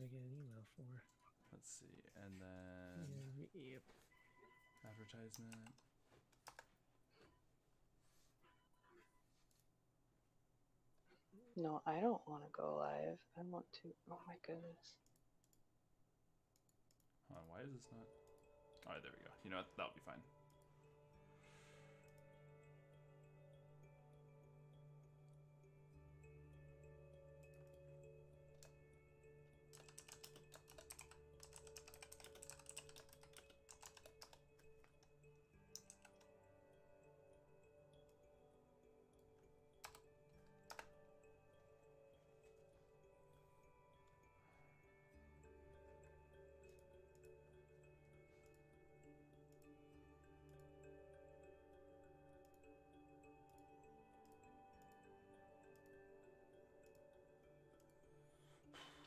I get an email for? Let's see, and then Yep. advertisement. No, I don't want to go live. I want to. Oh my goodness. Hold on, why is this not? All right, there we go. You know what? That'll be fine.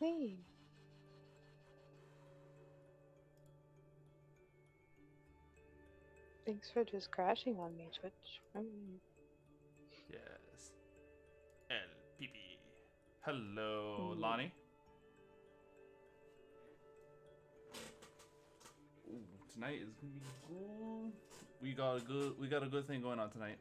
Hey. Thanks for just crashing on me, Twitch. Yes. LPP. Hello, Lonnie. Ooh, tonight is gonna be good. We got a good thing going on tonight.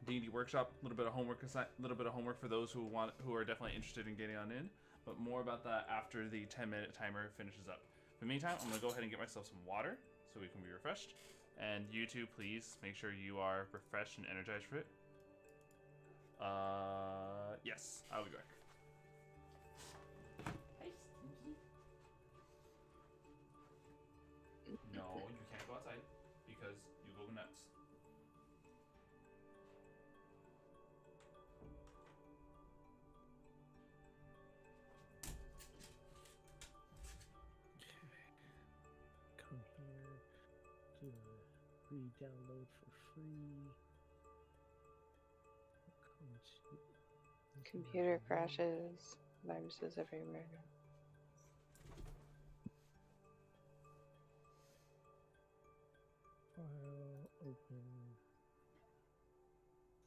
D&D Workshop, a little bit of homework for those who are definitely interested in getting on in, but more about that after the 10-minute timer finishes up. In the meantime, I'm gonna go ahead and get myself some water so we can be refreshed. And you two, please make sure you are refreshed and energized for it. Yes, I'll be back. No, you can't go outside because you go nuts. Come here. Do a free download for free. Come to Computer crashes. Viruses everywhere. File, open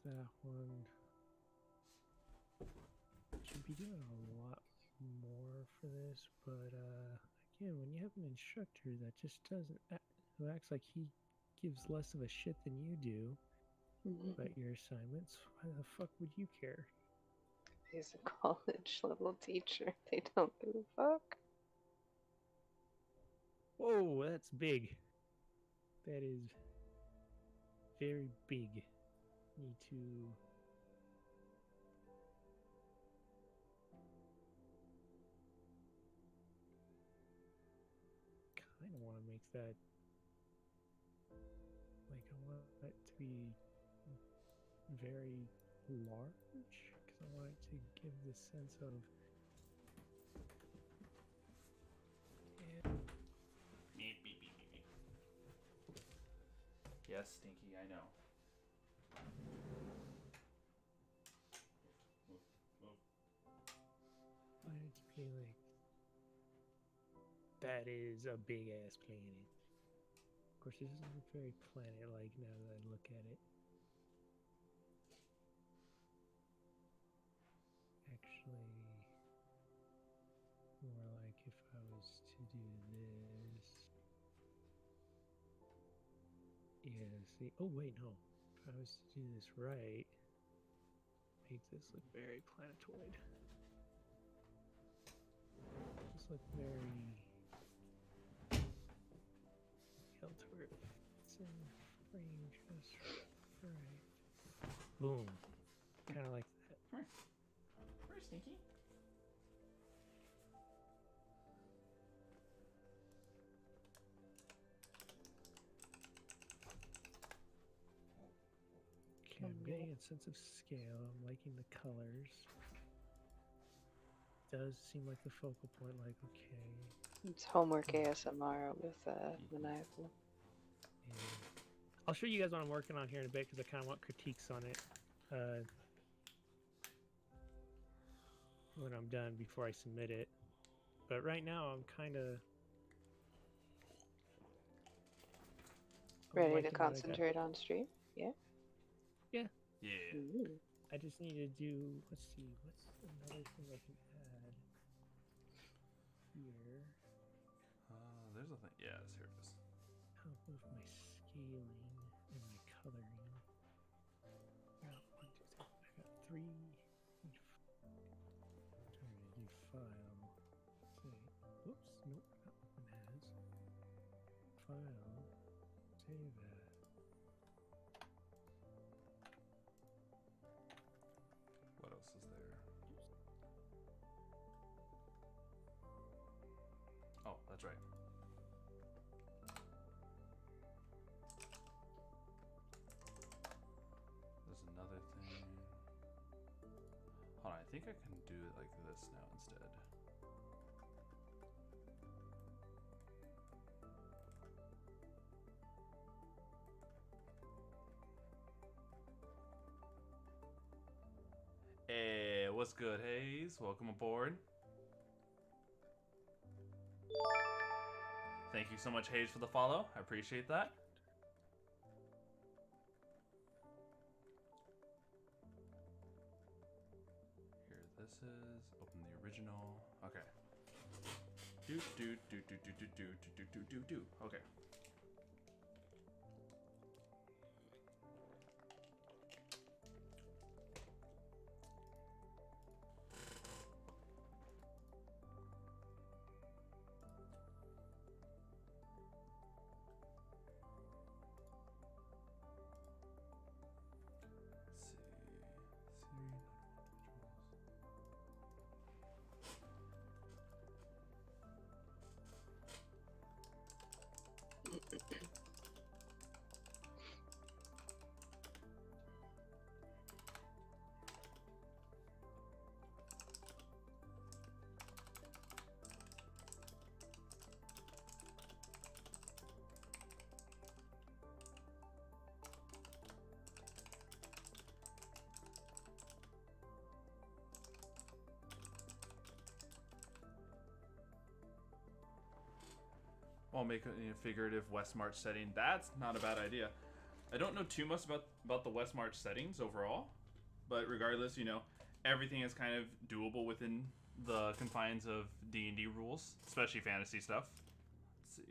that one. Should be doing a lot more for this, but again, when you have an instructor that just doesn't who acts like he gives less of a shit than you do about your assignments, why the fuck would you care? He's a college level teacher. They don't give a fuck. Whoa, that's big. That is very big. Need to kind of want to make that like I want it to be very large because I want it to give the sense of Beep, beep, beep, beep, beep. Yes, Stinky, I know. Move. I want it to be like that is a big ass planet. Of course, this doesn't look very planet-like now that I look at it. Actually, more like if I was to do this. Yeah, see. Oh, wait, no. If I was to do this right, make this look very planetoid. Just look very. Held to where it fits in the frame just right. Boom. Kind of like that. Come here. Where's Stinky? Okay, I'm getting a sense of scale. I'm liking the colors. Does seem like the focal point, like, okay. It's homework ASMR with Maniacal. Yeah. I'll show you guys what I'm working on here in a bit because I kind of want critiques on it when I'm done before I submit it. But right now, I'm kind of ready to concentrate on stream? Yeah? Yeah. Yeah. Ooh. I just need to do, let's see, what's another thing I can add? here. There's a thing. Yes, here it is. Help with my scaling and my coloring. I got 1, 2, 3. I got 3. I'm gonna do file. Say, oops, nope, that one has. File. Save as. What else is there? Oh, that's right. There's another thing. Hold on, I think I can do it like this now instead. Hey, what's good, Hayes? Welcome aboard. Thank you so much, Hayes, for the follow. I appreciate that. Here, this is open the original. Okay. Do. Okay. I'll make a figurative West March setting. That's not a bad idea. I don't know too much about the West March settings overall, but regardless, you know, everything is kind of doable within the confines of D&D rules, especially fantasy stuff. Let's see.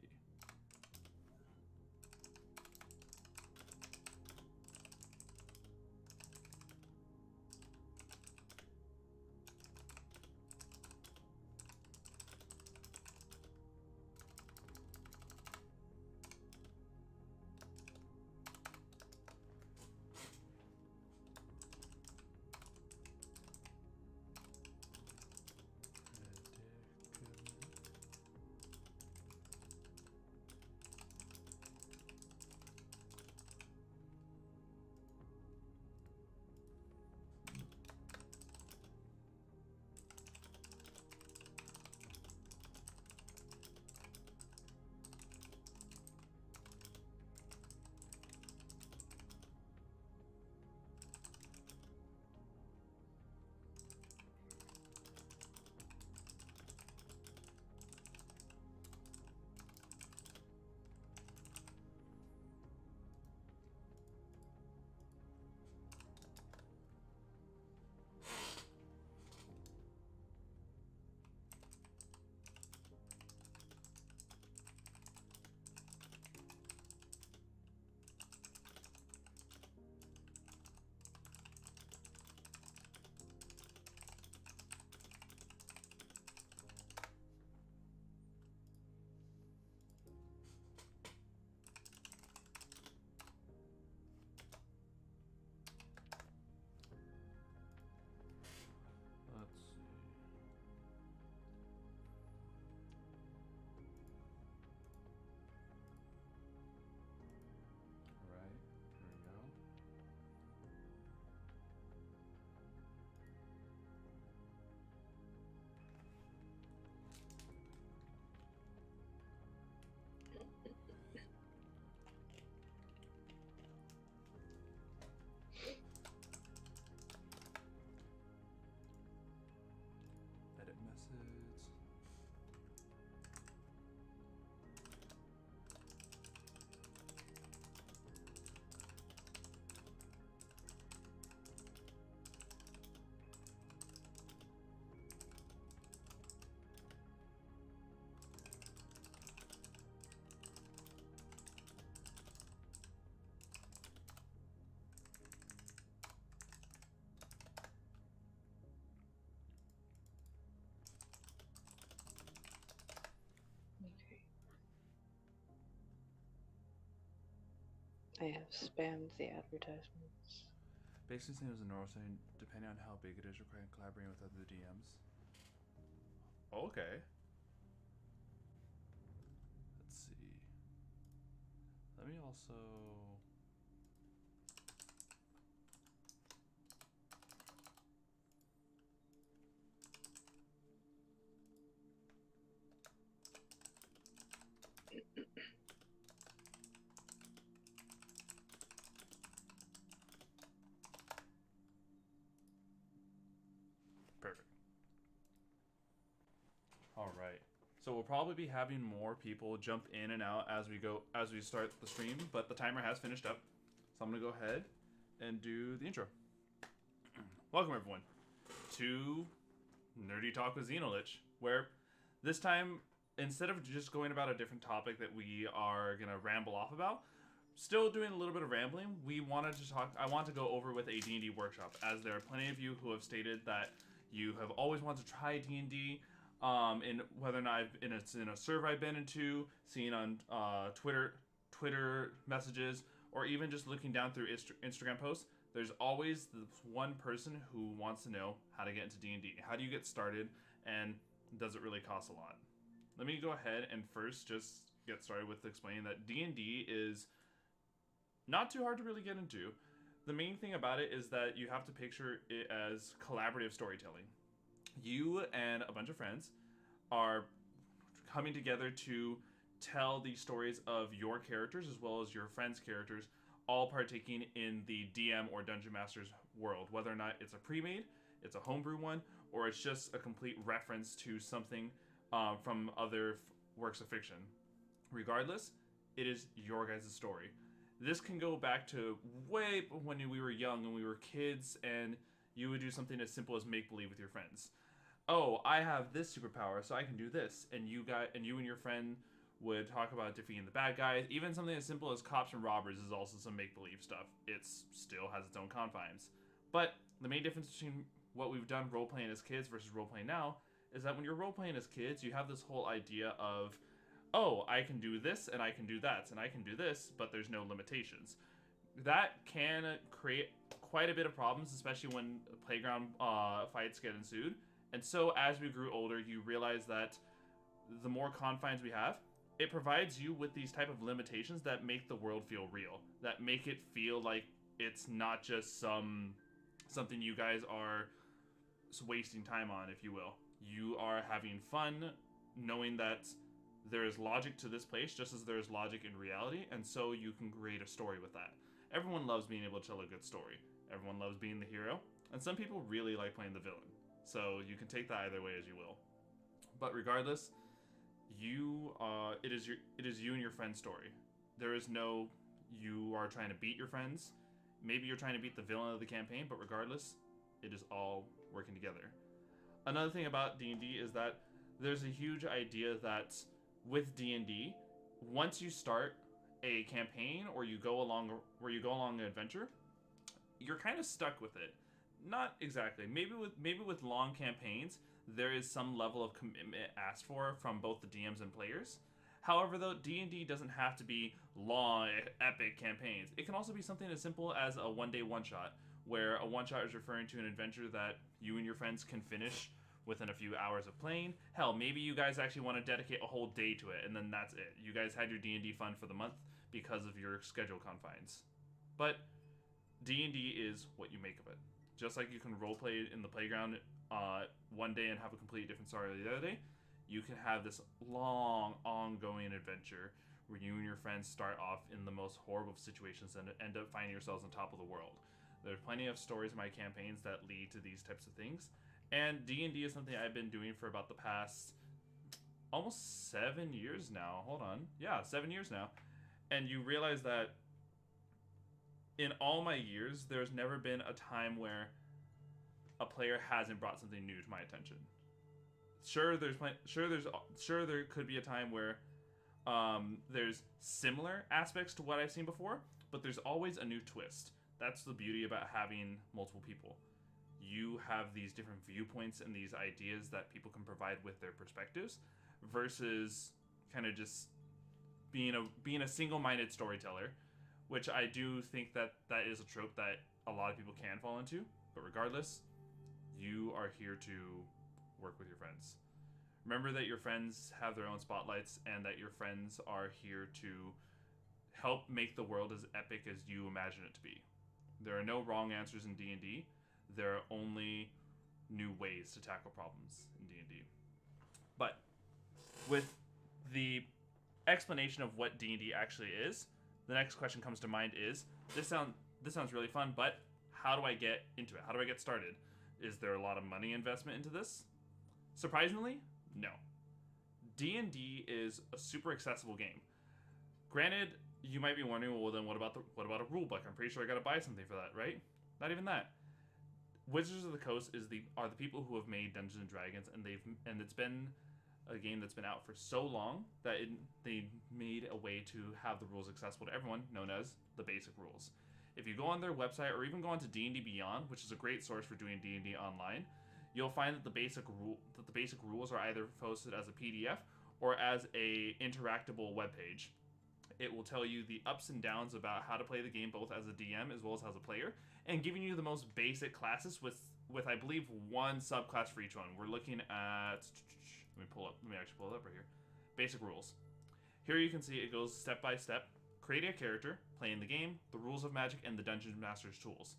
I have spammed the advertisements. Basically, same as a normal saying, depending on how big it is, requiring collaborating with other DMs. Okay. Let's see. Let me also. Perfect. All right. So we'll probably be having more people jump in and out as we start the stream, but the timer has finished up. So I'm going to go ahead and do the intro. Welcome everyone to Nerdy Talk with XenoLich, where this time, instead of just going about a different topic that we are going to ramble off about, still doing a little bit of rambling, I want to go over with a D&D workshop, as there are plenty of you who have stated that you have always wanted to try D&D, in whether or not it's in a server I've been into, seen on Twitter messages, or even just looking down through Instagram posts. There's always this one person who wants to know how to get into D&D. How do you get started, and does it really cost a lot? Let me go ahead and first just get started with explaining that D&D is not too hard to really get into. The main thing about it is that you have to picture it as collaborative storytelling. You and a bunch of friends are coming together to tell the stories of your characters as well as your friends' characters, all partaking in the DM or Dungeon Master's world, whether or not it's a pre-made, it's a homebrew one, or it's just a complete reference to something from other works of fiction. Regardless, it is your guys' story. This can go back to way when we were young and we were kids, and you would do something as simple as make-believe with your friends. Oh, I have this superpower, so I can do this, and you and your friend would talk about defeating the bad guys. Even something as simple as cops and robbers is also some make-believe stuff. It still has its own confines. But the main difference between what we've done role-playing as kids versus role-playing now is that when you're role-playing as kids, you have this whole idea of, oh, I can do this, and I can do that, and I can do this, but there's no limitations. That can create quite a bit of problems, especially when playground fights get ensued. And so as we grew older, you realize that the more confines we have, it provides you with these type of limitations that make the world feel real, that make it feel like it's not just something you guys are wasting time on, if you will. You are having fun knowing that there is logic to this place just as there is logic in reality, and so you can create a story with that. Everyone loves being able to tell a good story. Everyone loves being the hero, and some people really like playing the villain. So you can take that either way as you will. But regardless, it is you and your friend's story. There is no you are trying to beat your friends. Maybe you're trying to beat the villain of the campaign, but regardless, it is all working together. Another thing about D&D is that there's a huge idea that with D&D, once you start a campaign or you go along an adventure, you're kind of stuck with it. Not exactly. Maybe with long campaigns, there is some level of commitment asked for from both the DMs and players. However, though, D&D doesn't have to be long, epic campaigns. It can also be something as simple as a one-day one-shot, where a one-shot is referring to an adventure that you and your friends can finish within a few hours of playing. Hell, maybe you guys actually want to dedicate a whole day to it, and then that's it. You guys had your D&D fun for the month because of your schedule confines. But D&D is what you make of it. Just like you can roleplay in the playground one day and have a completely different story the other day, you can have this long, ongoing adventure where you and your friends start off in the most horrible situations and end up finding yourselves on top of the world. There's plenty of stories in my campaigns that lead to these types of things, and D&D is something I've been doing for about the past almost 7 years now. Hold on. Yeah, 7 years now. And you realize that in all my years, there's never been a time where a player hasn't brought something new to my attention. Sure, there could be a time where there's similar aspects to what I've seen before, but there's always a new twist. That's the beauty about having multiple people. You have these different viewpoints and these ideas that people can provide with their perspectives, versus kind of just being a single-minded storyteller, which I do think that is a trope that a lot of people can fall into. But regardless, you are here to work with your friends. Remember that your friends have their own spotlights and that your friends are here to help make the world as epic as you imagine it to be. There are no wrong answers in D&D. There are only new ways to tackle problems in D&D. But with the explanation of what D&D actually is, the next question comes to mind is, this sounds really fun, but how do I get into it? How do I get started? Is there a lot of money investment into this? Surprisingly, no. D&D is a super accessible game. Granted, you might be wondering, well then what about a rule book? I'm pretty sure I gotta buy something for that, right? Not even that. Wizards of the Coast are the people who have made Dungeons and Dragons, and it's been a game that's been out for so long that they made a way to have the rules accessible to everyone, known as the basic rules. If you go on their website or even go on to D&D Beyond, which is a great source for doing D&D online, you'll find that the basic rules are either posted as a PDF or as a interactable webpage. It will tell you the ups and downs about how to play the game both as a DM as well as a player, and giving you the most basic classes with I believe one subclass for each one. We're looking at, let me actually pull it up right here. Basic rules. Here you can see it goes step by step. Creating a character, playing the game, the rules of magic, and the Dungeon Master's tools.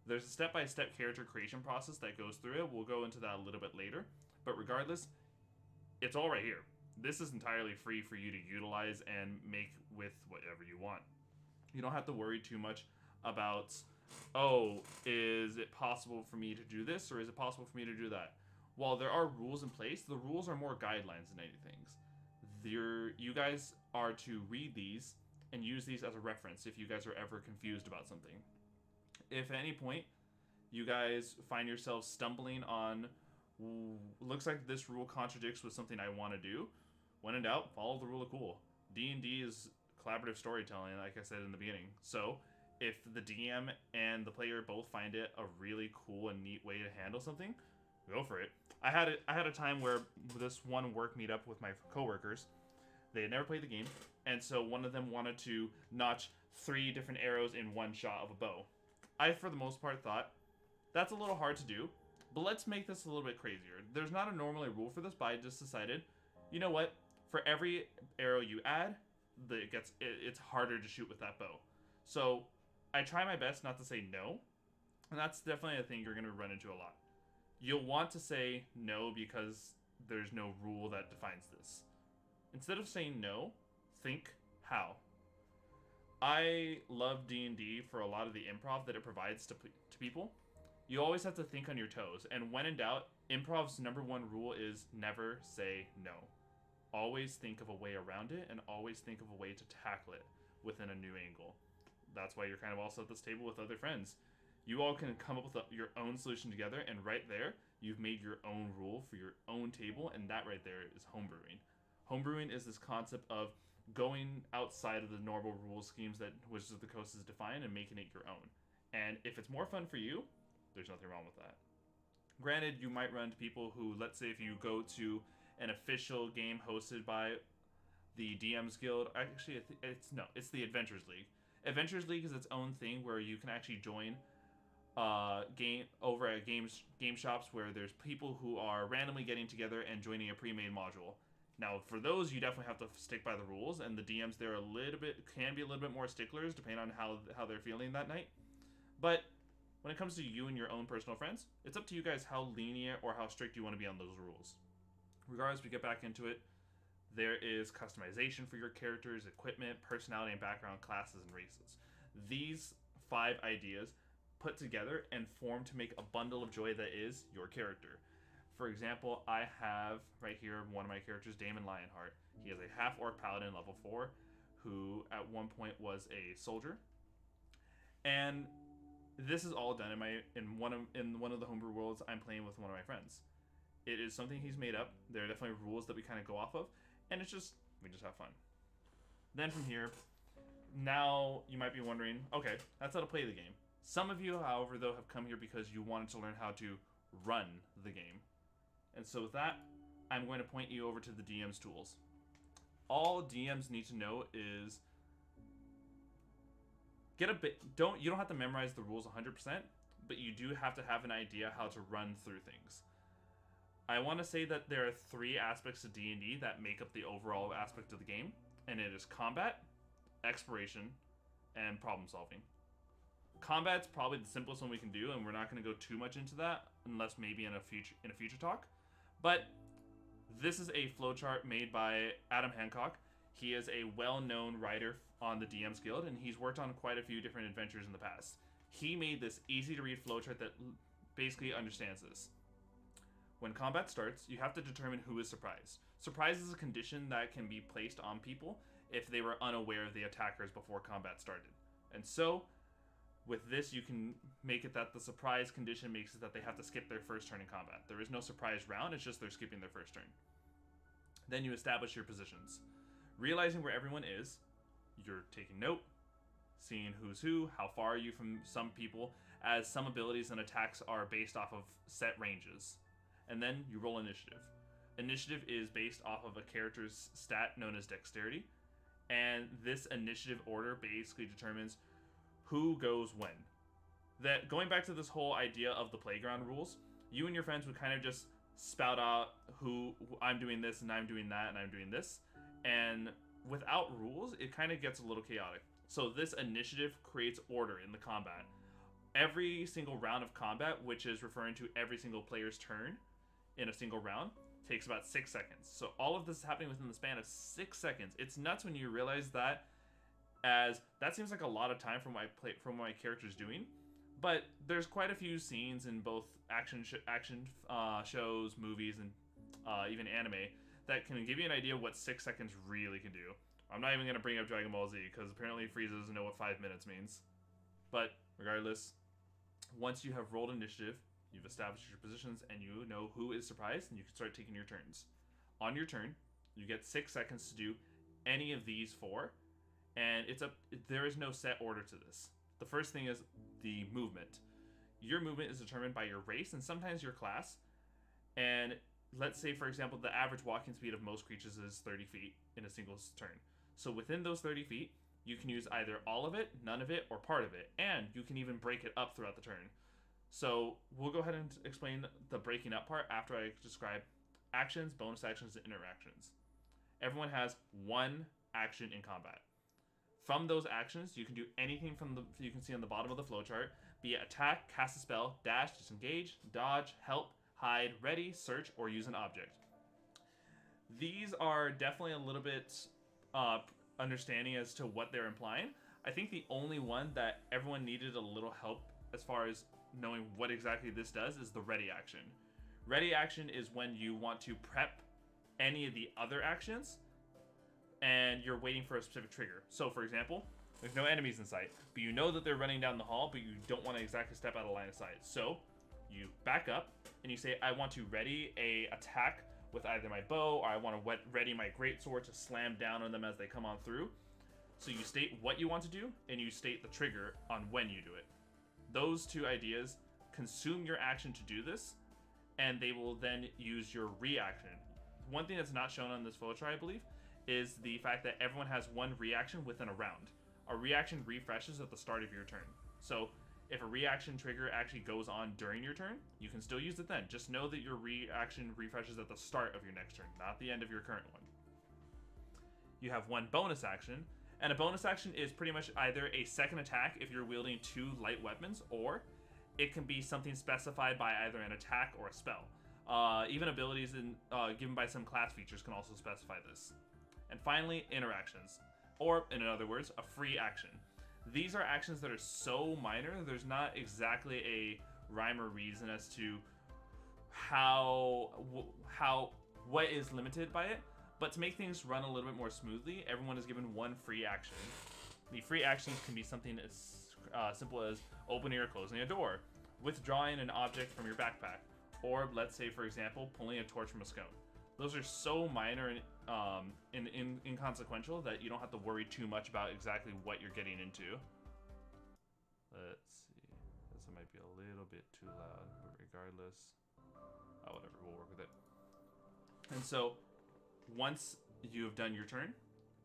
There's a step-by-step character creation process that goes through it. We'll go into that a little bit later. But regardless, it's all right here. This is entirely free for you to utilize and make with whatever you want. You don't have to worry too much about, oh, is it possible for me to do this or is it possible for me to do that? While there are rules in place, the rules are more guidelines than anything. You guys are to read these and use these as a reference if you guys are ever confused about something. If at any point you guys find yourselves stumbling on, looks like this rule contradicts with something I want to do, when in doubt, follow the rule of cool. D&D is collaborative storytelling, like I said in the beginning. So if the DM and the player both find it a really cool and neat way to handle something, go for it. I had a time where this one work meetup with my coworkers, they had never played the game, and so one of them wanted to notch 3 different arrows in one shot of a bow. I, for the most part, thought, that's a little hard to do, but let's make this a little bit crazier. There's not a normally rule for this, but I just decided, you know what? For every arrow you add, it's harder to shoot with that bow. So I try my best not to say no, and that's definitely a thing you're going to run into a lot. You'll want to say no because there's no rule that defines this. Instead of saying no, think how. I love D&D for a lot of the improv that it provides to people. You always have to think on your toes, and when in doubt, improv's #1 rule is never say no. Always think of a way around it, and always think of a way to tackle it within a new angle. That's why you're kind of also at this table with other friends. You all can come up with your own solution together, and right there, you've made your own rule for your own table, and that right there is homebrewing. Homebrewing is this concept of going outside of the normal rule schemes that Wizards of the Coast has defined and making it your own. And if it's more fun for you, there's nothing wrong with that. Granted, you might run into people who, let's say if you go to an official game hosted by the DM's Guild, actually it's the Adventures League. Adventures League is its own thing where you can actually join game shops where there's people who are randomly getting together and joining a pre-made module. Now, for those, you definitely have to stick by the rules, and the DMs there can be a little bit more sticklers depending on how they're feeling that night. But when it comes to you and your own personal friends, it's up to you guys how lenient or how strict you want to be on those rules. Regardless, we get back into it. There is customization for your characters, equipment, personality, and background, classes, and races. These 5 ideas put together and form to make a bundle of joy that is your character. For example, I have right here one of my characters, Damon Lionheart. He is a half-orc paladin level 4 who at one point was a soldier. And this is all done in one of the homebrew worlds I'm playing with one of my friends. It is something he's made up. There are definitely rules that we kind of go off of, and we just have fun. Then from here, now you might be wondering, okay, that's how to play the game. Some of you, however, though, have come here because you wanted to learn how to run the game. And so with that, I'm going to point you over to the DM's tools. All DMs need to know is get a bit. You don't have to memorize the rules 100%, but you do have to have an idea how to run through things. I want to say that there are 3 aspects to D&D that make up the overall aspect of the game, and it is combat, exploration, and problem solving. Combat's probably the simplest one we can do, and we're not going to go too much into that unless maybe in a future talk. But this is a flowchart made by Adam Hancock. He is a well-known writer on the DM's Guild, and he's worked on quite a few different adventures in the past. He made this easy-to-read flowchart that basically understands this. When combat starts, you have to determine who is surprised. Surprise is a condition that can be placed on people if they were unaware of the attackers before combat started. And so, with this, you can make it that the surprise condition makes it that they have to skip their first turn in combat. There is no surprise round, it's just they're skipping their first turn. Then you establish your positions. Realizing where everyone is, you're taking note, seeing who's who, how far are you from some people, as some abilities and attacks are based off of set ranges. And then you roll initiative. Initiative is based off of a character's stat known as dexterity, and this initiative order basically determines who goes when. That going back to this whole idea of the playground rules, you and your friends would kind of just spout out who I'm doing this and I'm doing that and I'm doing this, and without rules, it kind of gets a little chaotic. So this initiative creates order in the combat. Every single round of combat, which is referring to every single player's turn in a single round, takes about 6 seconds. So all of this is happening within the span of 6 seconds. It's nuts when you realize that, as that seems like a lot of time from what my character's doing. But there's quite a few scenes in both action shows, movies, and even anime that can give you an idea of what 6 seconds really can do. I'm not even going to bring up Dragon Ball Z because apparently Frieza doesn't know what 5 minutes means. But regardless, once you have rolled initiative, you've established your positions, and you know who is surprised, and you can start taking your turns. On your turn, you get 6 seconds to do any of these 4, and there is no set order to this. The first thing is the movement. Your movement is determined by your race and sometimes your class. And let's say, for example, the average walking speed of most creatures is 30 feet in a single turn. So within those 30 feet, you can use either all of it, none of it, or part of it. And you can even break it up throughout the turn. So we'll go ahead and explain the breaking up part after I describe actions, bonus actions, and interactions. Everyone has 1 action in combat. From those actions, you can do anything you can see on the bottom of the flowchart, be it attack, cast a spell, dash, disengage, dodge, help, hide, ready, search, or use an object. These are definitely a little bit understanding as to what they're implying. I think the only one that everyone needed a little help as far as knowing what exactly this does is the ready action. Ready action is when you want to prep any of the other actions and you're waiting for a specific trigger. So for example, there's no enemies in sight, but you know that they're running down the hall, but you don't want to exactly step out of line of sight. So you back up and you say, I want to ready a attack with either my bow, or I want to ready my greatsword to slam down on them as they come on through. So you state what you want to do, and you state the trigger on when you do it. Those 2 ideas consume your action to do this, and they will then use your reaction. One thing that's not shown on this flowchart, I believe, is the fact that everyone has 1 reaction within a round. A reaction refreshes at the start of your turn. So if a reaction trigger actually goes on during your turn, you can still use it then. Just know that your reaction refreshes at the start of your next turn, not the end of your current one. You have 1 bonus action, and a bonus action is pretty much either a second attack if you're wielding 2 light weapons, or it can be something specified by either an attack or a spell. Even abilities given by some class features can also specify this. And finally, interactions, or in other words, a free action. These are actions that are so minor, there's not exactly a rhyme or reason as to what is limited by it, but to make things run a little bit more smoothly, everyone is given 1 free action. The free actions can be something as simple as opening or closing a door, withdrawing an object from your backpack, or let's say, for example, pulling a torch from a scone. Those are so minor and inconsequential that you don't have to worry too much about exactly what you're getting into. Let's see. This might be a little bit too loud, but regardless, whatever, we'll work with it. And so, once you have done your turn,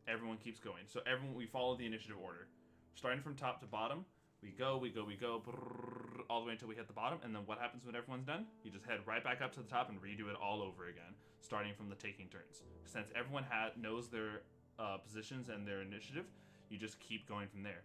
everyone keeps going. So we follow the initiative order. Starting from top to bottom, we go, brrr, all the way until we hit the bottom, and then what happens when everyone's done? You just head right back up to the top and redo it all over again, starting from the taking turns. Since everyone knows their positions and their initiative, you just keep going from there.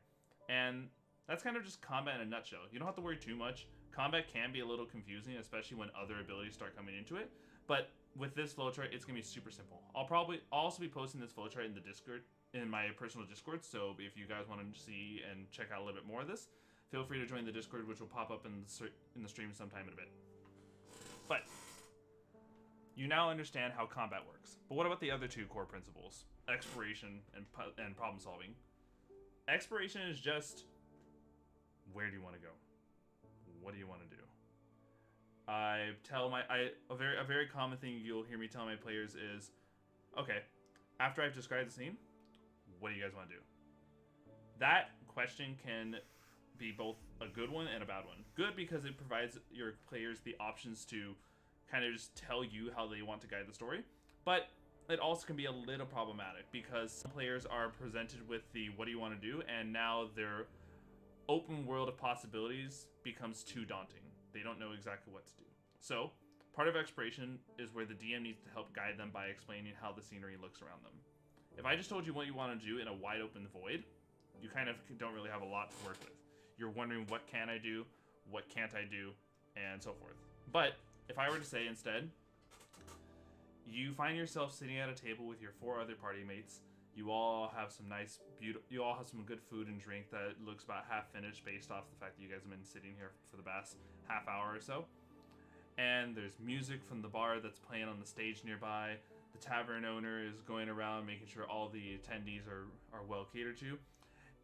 And that's kind of just combat in a nutshell. You don't have to worry too much. Combat can be a little confusing, especially when other abilities start coming into it, but with this flowchart, it's going to be super simple. I'll also be posting this flowchart in the Discord, in my personal Discord, so if you guys want to see and check out a little bit more of this, feel free to join the Discord, which will pop up in the stream sometime in a bit. But you now understand how combat works. But what about the other two core principles? Exploration and problem solving. Exploration is just, where do you want to go? What do you want to do? A very common thing you'll hear me tell my players is, okay, after I've described the scene, what do you guys want to do? That question can be both a good one and a bad one. Good because it provides your players the options to kind of just tell you how they want to guide the story, but it also can be a little problematic because some players are presented with the what do you want to do, and now their open world of possibilities becomes too daunting. They don't know exactly what to do. So, part of exploration is where the DM needs to help guide them by explaining how the scenery looks around them. If I just told you what you want to do in a wide open void, you kind of don't really have a lot to work with. You're wondering what can I do, what can't I do, and so forth. But if I were to say instead, you find yourself sitting at a table with your 4 other party mates. You all have some you all have some good food and drink that looks about half finished based off the fact that you guys have been sitting here for the past half hour or so. And there's music from the bar that's playing on the stage nearby. The tavern owner is going around making sure all the attendees are well catered to.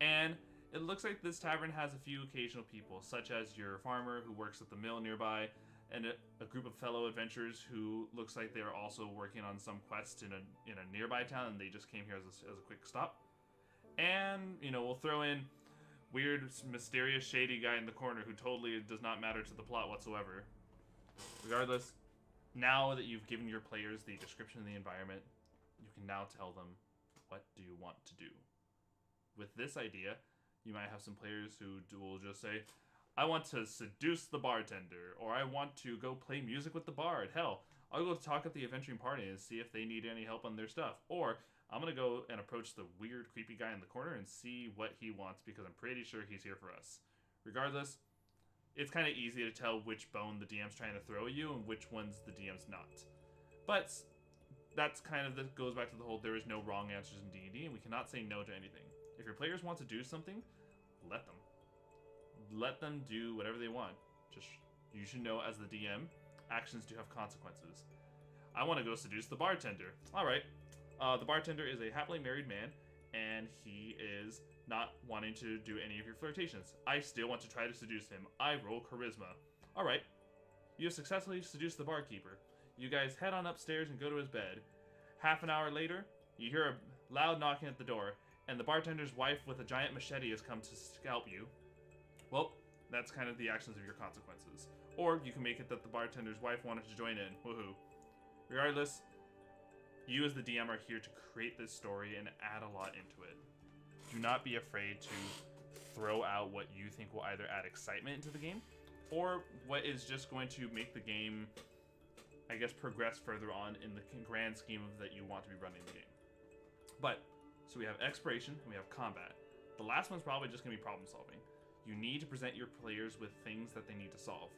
And it looks like this tavern has a few occasional people, such as your farmer who works at the mill nearby, and a group of fellow adventurers who looks like they're also working on some quest in a nearby town, and they just came here as a quick stop. And, we'll throw in weird, mysterious, shady guy in the corner who totally does not matter to the plot whatsoever. Regardless, now that you've given your players the description of the environment, you can now tell them, what do you want to do? With this idea, you might have some players who will just say, I want to seduce the bartender, or I want to go play music with the bard. Hell, I'll go talk at the adventuring party and see if they need any help on their stuff. Or I'm going to go and approach the weird, creepy guy in the corner and see what he wants because I'm pretty sure he's here for us. Regardless, it's kind of easy to tell which bone the DM's trying to throw at you and which one's the DM's not. But that's that goes back to the whole there is no wrong answers in D&D, and we cannot say no to anything. If your players want to do something, let them. Let them do whatever they want. Just, you should know as the DM, actions do have consequences. I want to go seduce the bartender. Alright. The bartender is a happily married man, and he is not wanting to do any of your flirtations. I still want to try to seduce him. I roll charisma. Alright. You have successfully seduced the barkeeper. You guys head on upstairs and go to his bed. Half an hour later, you hear a loud knocking at the door, and the bartender's wife with a giant machete has come to scalp you. Well, that's kind of the actions of your consequences. Or you can make it that the bartender's wife wanted to join in. Woohoo. Regardless, you as the DM are here to create this story and add a lot into it. Do not be afraid to throw out what you think will either add excitement into the game, or what is just going to make the game, I guess, progress further on in the grand scheme of that you want to be running the game. But, so we have exploration, and we have combat. The last one's probably just going to be problem solving. You need to present your players with things that they need to solve.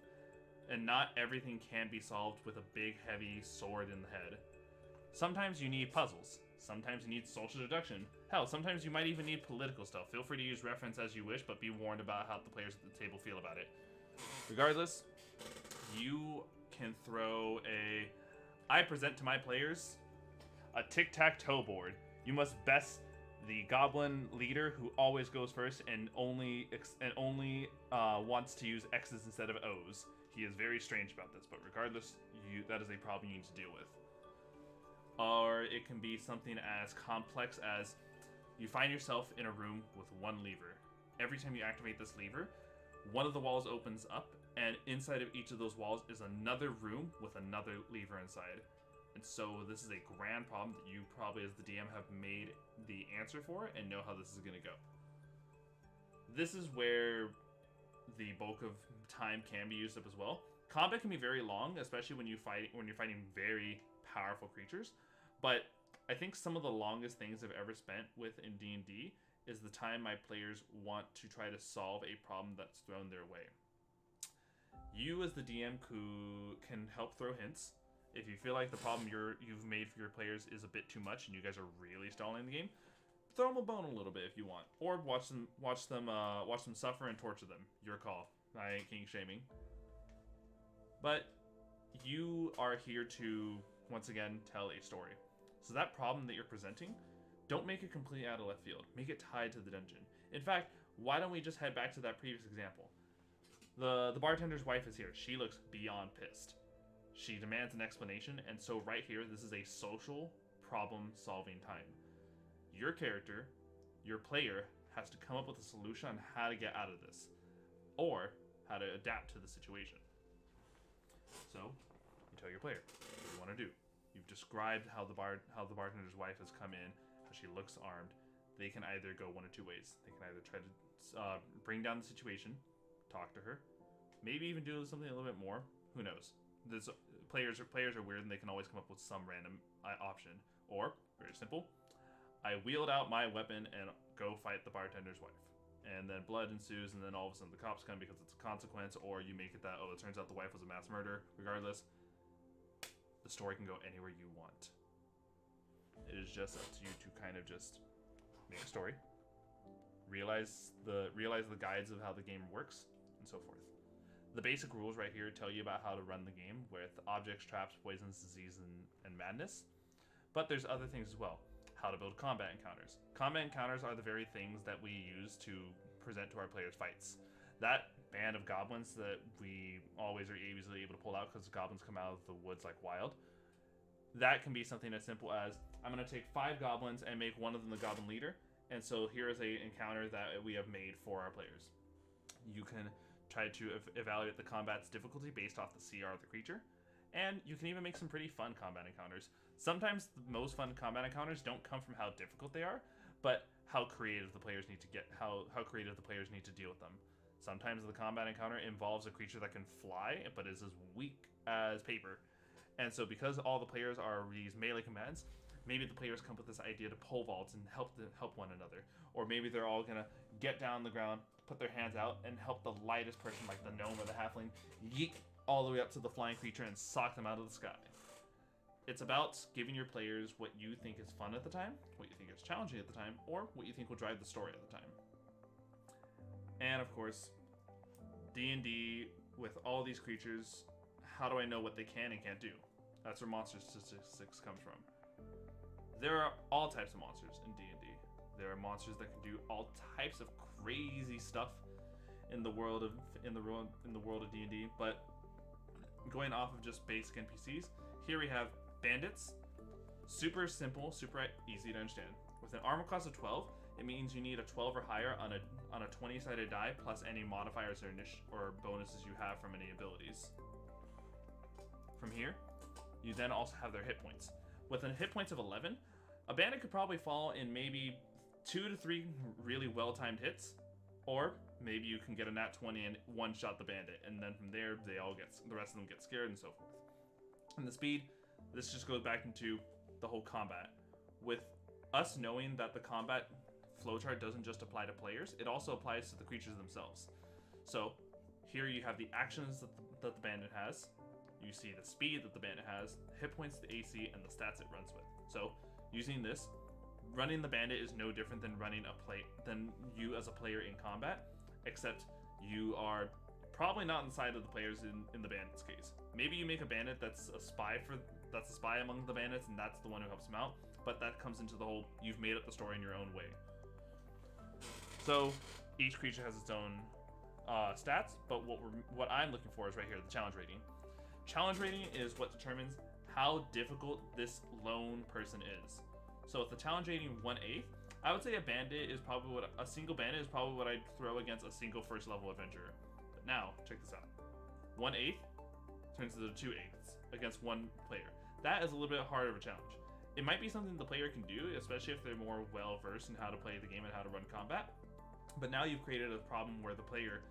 And not everything can be solved with a big, heavy sword in the head. Sometimes you need puzzles. Sometimes you need social deduction. Hell, sometimes you might even need political stuff. Feel free to use reference as you wish, but be warned about how the players at the table feel about it. Regardless, you can throw I present to my players a tic-tac-toe board. You must best the goblin leader who always goes first and only wants to use X's instead of O's. He is very strange about this, but regardless, that is a problem you need to deal with. Or it can be something as complex as you find yourself in a room with one lever. Every time you activate this lever, one of the walls opens up, and inside of each of those walls is another room with another lever inside. And so this is a grand problem that you probably as the DM have made the answer for and know how this is going to go. this is where the bulk of time can be used up as well. Combat can be very long, especially when you're fighting very powerful creatures. But I think some of the longest things I've ever spent with in D&D is the time my players want to try to solve a problem that's thrown their way. You as the DM can help throw hints. If you feel like the problem you've made for your players is a bit too much and you guys are really stalling the game, throw them a bone a little bit if you want, or watch them suffer and torture them. Your call. I ain't king shaming. But you are here to once again tell a story. So that problem that you're presenting, don't make it completely out of left field. Make it tied to the dungeon. In fact, why don't we just head back to that previous example? The bartender's wife is here. She looks beyond pissed. She demands an explanation, and so right here, this is a social problem-solving time. Your character, your player, has to come up with a solution on how to get out of this, or how to adapt to the situation. So, you tell your player what you want to do. You've described how the bartender's wife has come in, how she looks armed. They can either go one or two ways. They can either try to bring down the situation, talk to her, maybe even do something a little bit more. Who knows? Players are weird, and they can always come up with some random option. Or, very simple, I wheeled out my weapon and go fight the bartender's wife. And then blood ensues, and then all of a sudden the cops come because it's a consequence, or you make it that, oh, it turns out the wife was a mass murder. Regardless, the story can go anywhere you want. It is just up to you to kind of just make a story, realize the guides of how the game works, and so forth. The basic rules right here tell you about how to run the game with objects, traps, poisons, disease, and madness. But there's other things as well. How to build combat encounters. Combat encounters are the very things that we use to present to our players' fights. That band of goblins that we always are easily able to pull out because goblins come out of the woods like wild. That can be something as simple as, I'm going to take 5 goblins and make one of them the goblin leader. And so here is an encounter that we have made for our players. You can try to evaluate the combat's difficulty based off the CR of the creature. And you can even make some pretty fun combat encounters. Sometimes the most fun combat encounters don't come from how difficult they are, but how creative the players need to get, how creative the players need to deal with them. Sometimes the combat encounter involves a creature that can fly, but is as weak as paper. And so because all the players are these melee combatants, maybe the players come up with this idea to pole vault and help one another. Or maybe they're all gonna get down on the ground, put their hands out, and help the lightest person, like the gnome or the halfling, yeet all the way up to the flying creature and sock them out of the sky. It's about giving your players what you think is fun at the time, what you think is challenging at the time, or what you think will drive the story at the time. And of course, D&D, with all these creatures, how do I know what they can and can't do? That's where monster statistics comes from. There are all types of monsters in D&D. There are monsters that can do all types of crazy stuff in the world of D&D, but going off of just basic NPCs, here we have bandits. Super simple, super easy to understand. With an armor class of 12, it means you need a 12 or higher on a 20-sided die plus any modifiers or bonuses you have from any abilities. From here, you then also have their hit points. With a hit points of 11, a bandit could probably fall in maybe 2 to 3 really well-timed hits, or maybe you can get a nat 20 and one-shot the bandit, and then from there, the rest of them get scared and so forth. And the speed, this just goes back into the whole combat. With us knowing that the combat flowchart doesn't just apply to players, it also applies to the creatures themselves. So here you have the actions that the bandit has. You see the speed that the bandit has, hit points, the AC, and the stats it runs with. So using this, running the bandit is no different than than you as a player in combat, except you are probably not on the side of the players in the bandit's case. Maybe you make a bandit that's a spy among the bandits, and that's the one who helps them out. But that comes into the whole, you've made up the story in your own way. So each creature has its own stats, but what I'm looking for is right here, the challenge rating. Challenge rating is what determines how difficult this lone person is. So with the challenge rating 1/8, I would say a single bandit is probably what I'd throw against a single first level adventurer. But now, check this out. 1/8 turns into 2/8 against one player. That is a little bit harder of a challenge. It might be something the player can do, especially if they're more well versed in how to play the game and how to run combat. But now you've created a problem where the player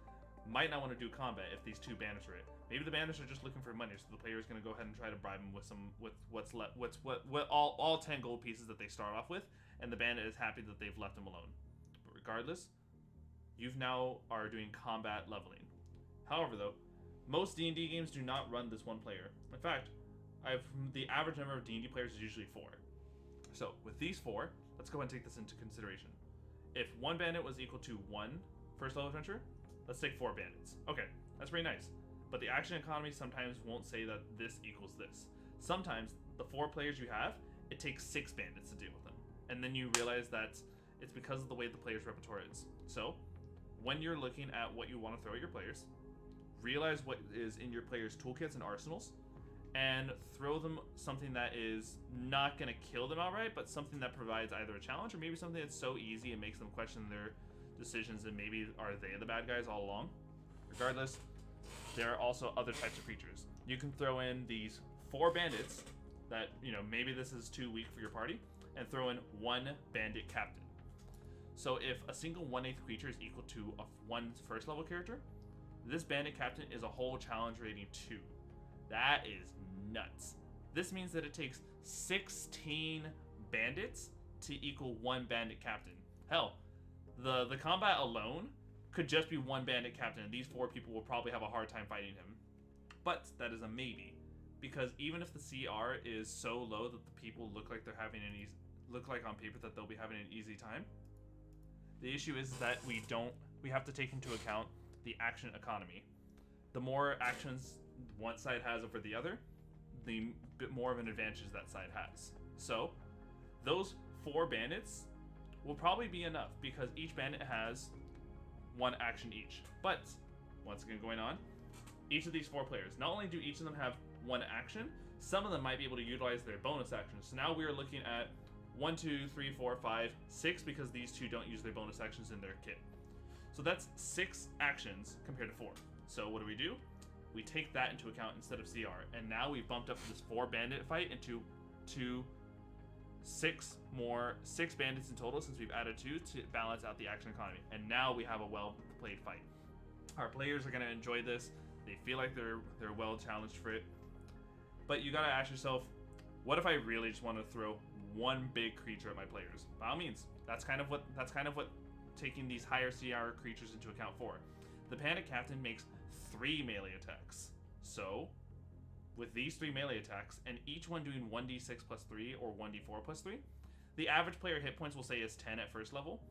might not want to do combat if these two bandits are it. Maybe the bandits are just looking for money, so the player is going to go ahead and try to bribe them with all 10 gold pieces that they start off with, and the bandit is happy that they've left him alone. But regardless, you've now are doing combat leveling. However, though, most D&D games do not run this one player. In fact, the average number of D&D players is usually 4. So with these 4, let's go ahead and take this into consideration. If 1 bandit was equal to 1 first level adventure, let's take 4 bandits. Okay, that's pretty nice. But the action economy sometimes won't say that this equals this. Sometimes the 4 players you have, it takes 6 bandits to deal with them. And then you realize that it's because of the way the player's repertoire is. So, when you're looking at what you want to throw at your players, realize what is in your players' toolkits and arsenals, and throw them something that is not going to kill them outright, but something that provides either a challenge or maybe something that's so easy and makes them question their decisions, and maybe are they the bad guys all along. Regardless, there are also other types of creatures. You can throw in these 4 bandits that, maybe this is too weak for your party, and throw in 1 bandit captain. So if a single 1/8 creature is equal to one first level character, this bandit captain is a whole challenge rating 2. That is nuts. This means that it takes 16 bandits to equal 1 bandit captain. Hell, the combat alone could just be 1 bandit captain, and these 4 people will probably have a hard time fighting him. But that is a maybe, because even if the CR is so low that the people look like on paper that they'll be having an easy time, the issue is that we have to take into account the action economy. The more actions one side has over the other, the bit more of an advantage that side has. So those 4 bandits will probably be enough, because each bandit has 1 action each. But once again, going on, each of these 4 players, not only do each of them have 1 action, some of them might be able to utilize their bonus actions. So now we are looking at 1, 2, 3, 4, 5, 6, because these 2 don't use their bonus actions in their kit. So that's 6 actions compared to 4. So what do? We take that into account instead of CR, and now we've bumped up this 4 bandit fight into 6 bandits in total, since we've added 2 to balance out the action economy. And now we have a well-played fight. Our players are going to enjoy this. They feel like they're well challenged for it. But you got to ask yourself, what if I really just want to throw 1 big creature at my players? By all means, that's kind of what taking these higher CR creatures into account for. The bandit captain makes 3 melee attacks. So, with these 3 melee attacks, and each one doing 1d6 plus 3 or 1d4 plus 3, the average player hit points will say is 10 at first level.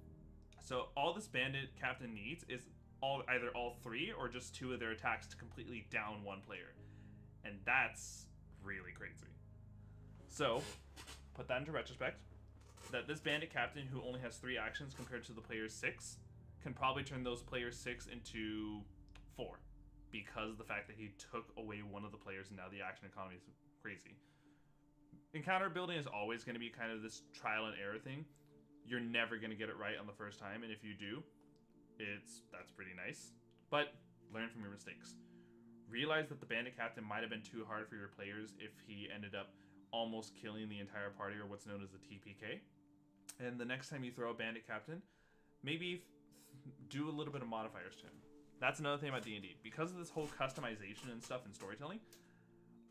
So all this bandit captain needs is either all 3 or just 2 of their attacks to completely down 1 player. And that's really crazy. So, put that into retrospect, that this bandit captain who only has 3 actions compared to the player's 6 can probably turn those players' 6 into 4, because of the fact that he took away one of the players, and now the action economy is crazy. Encounter building is always going to be kind of this trial and error thing. You're never going to get it right on the first time, and if you do, that's pretty nice. But learn from your mistakes. Realize that the bandit captain might have been too hard for your players if he ended up almost killing the entire party, or what's known as the TPK. And the next time you throw a bandit captain, maybe do a little bit of modifiers to him. That's another thing about D&D. Because of this whole customization and stuff and storytelling,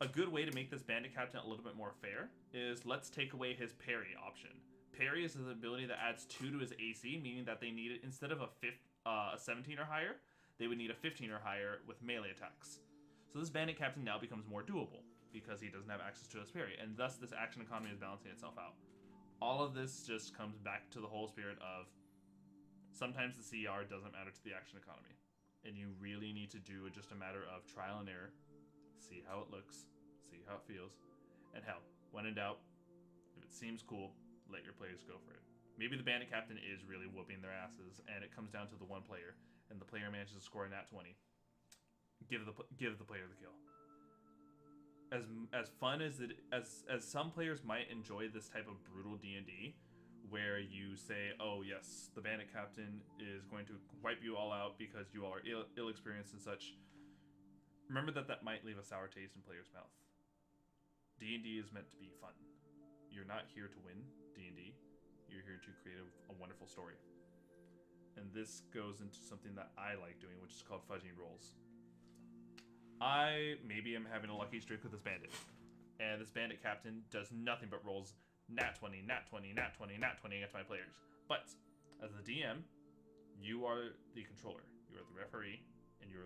a good way to make this bandit captain a little bit more fair is let's take away his parry option. Parry is the ability that adds 2 to his AC, meaning that they need it instead of a 17 or higher, they would need a 15 or higher with melee attacks. So this bandit captain now becomes more doable because he doesn't have access to his parry, and thus this action economy is balancing itself out. All of this just comes back to the whole spirit of sometimes the CR doesn't matter to the action economy. And you really need to do just a matter of trial and error, see how it looks, see how it feels, and hell, when in doubt, if it seems cool, let your players go for it. Maybe the bandit captain is really whooping their asses, and it comes down to the 1 player, and the player manages to score a nat 20. Give the player the kill. As fun as some players might enjoy this type of brutal D&D, where you say, oh yes, the bandit captain is going to wipe you all out because you all are ill-experienced and such, remember that might leave a sour taste in players' mouth. D&D is meant to be fun. You're not here to win D&D. You're here to create a wonderful story. and this goes into something that I like doing, which is called fudging rolls. Maybe I'm having a lucky streak with this bandit, and this bandit captain does nothing but rolls nat 20, nat 20, nat 20, nat 20 against my players. But as the DM, you are the controller, you are the referee, and you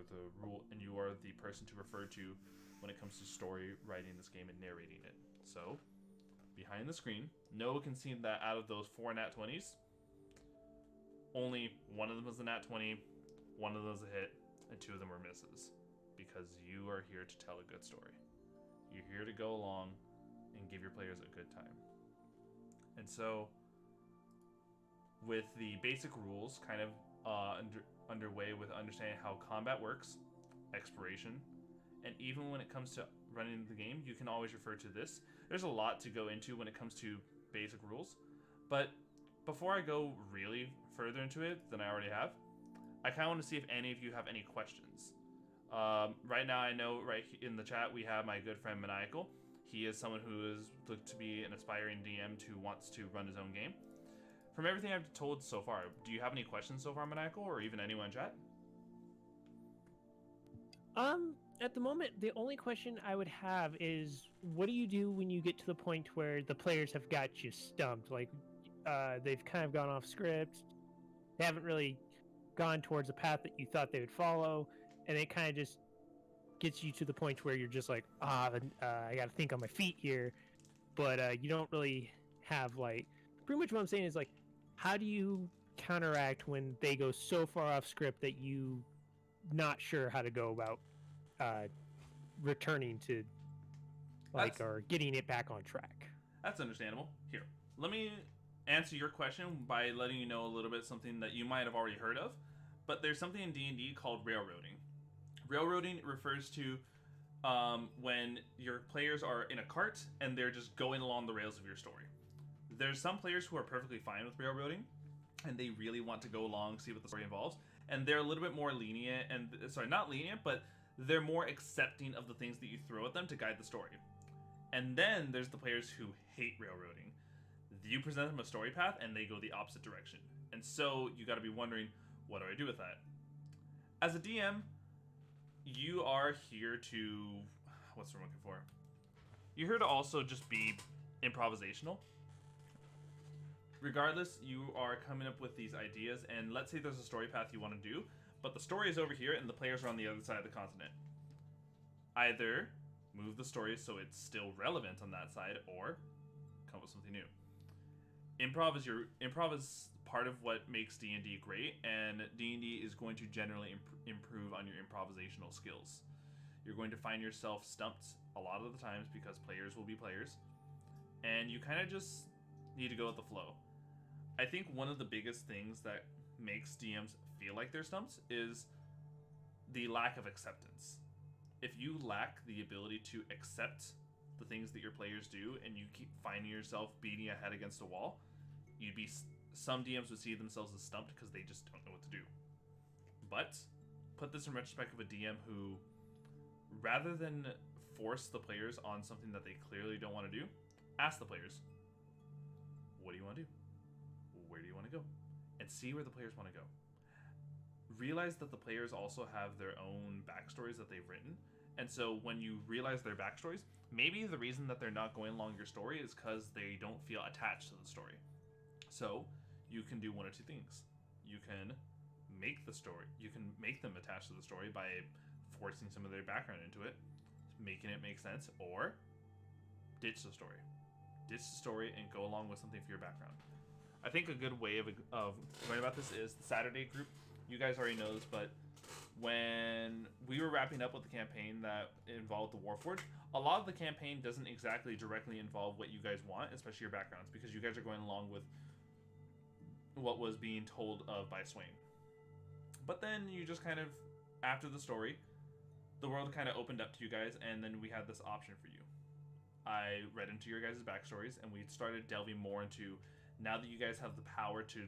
are the person to refer to when it comes to story writing this game and narrating it. So, behind the screen, Noah can see that out of those 4 nat 20s, only one of them was a nat 20, one of those a hit, and 2 of them were misses. Because you are here to tell a good story. You're here to go along and give your players a good time. And so, with the basic rules kind of underway with understanding how combat works, exploration, and even when it comes to running the game, you can always refer to this. There's a lot to go into when it comes to basic rules, but before I go really further into it than I already have, I kind of want to see if any of you have any questions. Right now, I know right in the chat we have my good friend Maniacal. He is someone who is looked to be an aspiring DM who wants to run his own game. From everything I've told so far, do you have any questions so far, Maniacal, or even anyone in chat? At the moment, the only question I would have is, what do you do when you get to the point where the players have got you stumped? Like, they've kind of gone off script, they haven't really gone towards a path that you thought they would follow, and it kind of just gets you to the point where you're just like, I got to think on my feet here, but you don't really have, like, pretty much what I'm saying is, like, how do you counteract when they go so far off script that you not sure how to go about returning to, like, or getting it back on track? That's understandable. Here, let me answer your question by letting you know a little bit something that you might have already heard of, but there's something in D&D called railroading. Railroading refers to when your players are in a cart and they're just going along the rails of your story. There's some players who are perfectly fine with railroading, and they really want to go along, see what the story involves, and they're a little bit more lenient, and sorry, not lenient, but they're more accepting of the things that you throw at them to guide the story. And then there's the players who hate railroading. You present them a story path, and they go the opposite direction. And so you got to be wondering, what do I do with that? As a DM, you are here to, what's the word I'm looking for? You're here to also just be improvisational. Regardless, you are coming up with these ideas, and let's say there's a story path you want to do, but the story is over here and the players are on the other side of the continent. Either move the story so it's still relevant on that side, or come up with something new. Improv is part of what makes D&D great, and D&D is going to generally improve on your improvisational skills. You're going to find yourself stumped a lot of the times because players will be players, and you kind of just need to go with the flow. I think one of the biggest things that makes DMs feel like they're stumped is the lack of acceptance. If you lack the ability to accept the things that your players do, and you keep finding yourself beating a head against a wall, some DMs would see themselves as stumped because they just don't know what to do. But put this in retrospect of a DM who, rather than force the players on something that they clearly don't want to do, ask the players, what do you want to do? Where do you want to go? And see where the players want to go. Realize that the players also have their own backstories that they've written. And so when you realize their backstories, maybe the reason that they're not going along your story is because they don't feel attached to the story. So you can do one or two things. You can make them attached to the story by forcing some of their background into it, making it make sense, or ditch the story. Ditch the story and go along with something for your background. I think a good way of going about this is the Saturday group. You guys already know this, but when we were wrapping up with the campaign that involved the Warforged, a lot of the campaign doesn't exactly directly involve what you guys want, especially your backgrounds, because you guys are going along with what was being told of by Swain. But then you just kind of, after the story, the world kind of opened up to you guys, and then we had this option for you. I read into your guys' backstories, and we started delving more into, now that you guys have the power to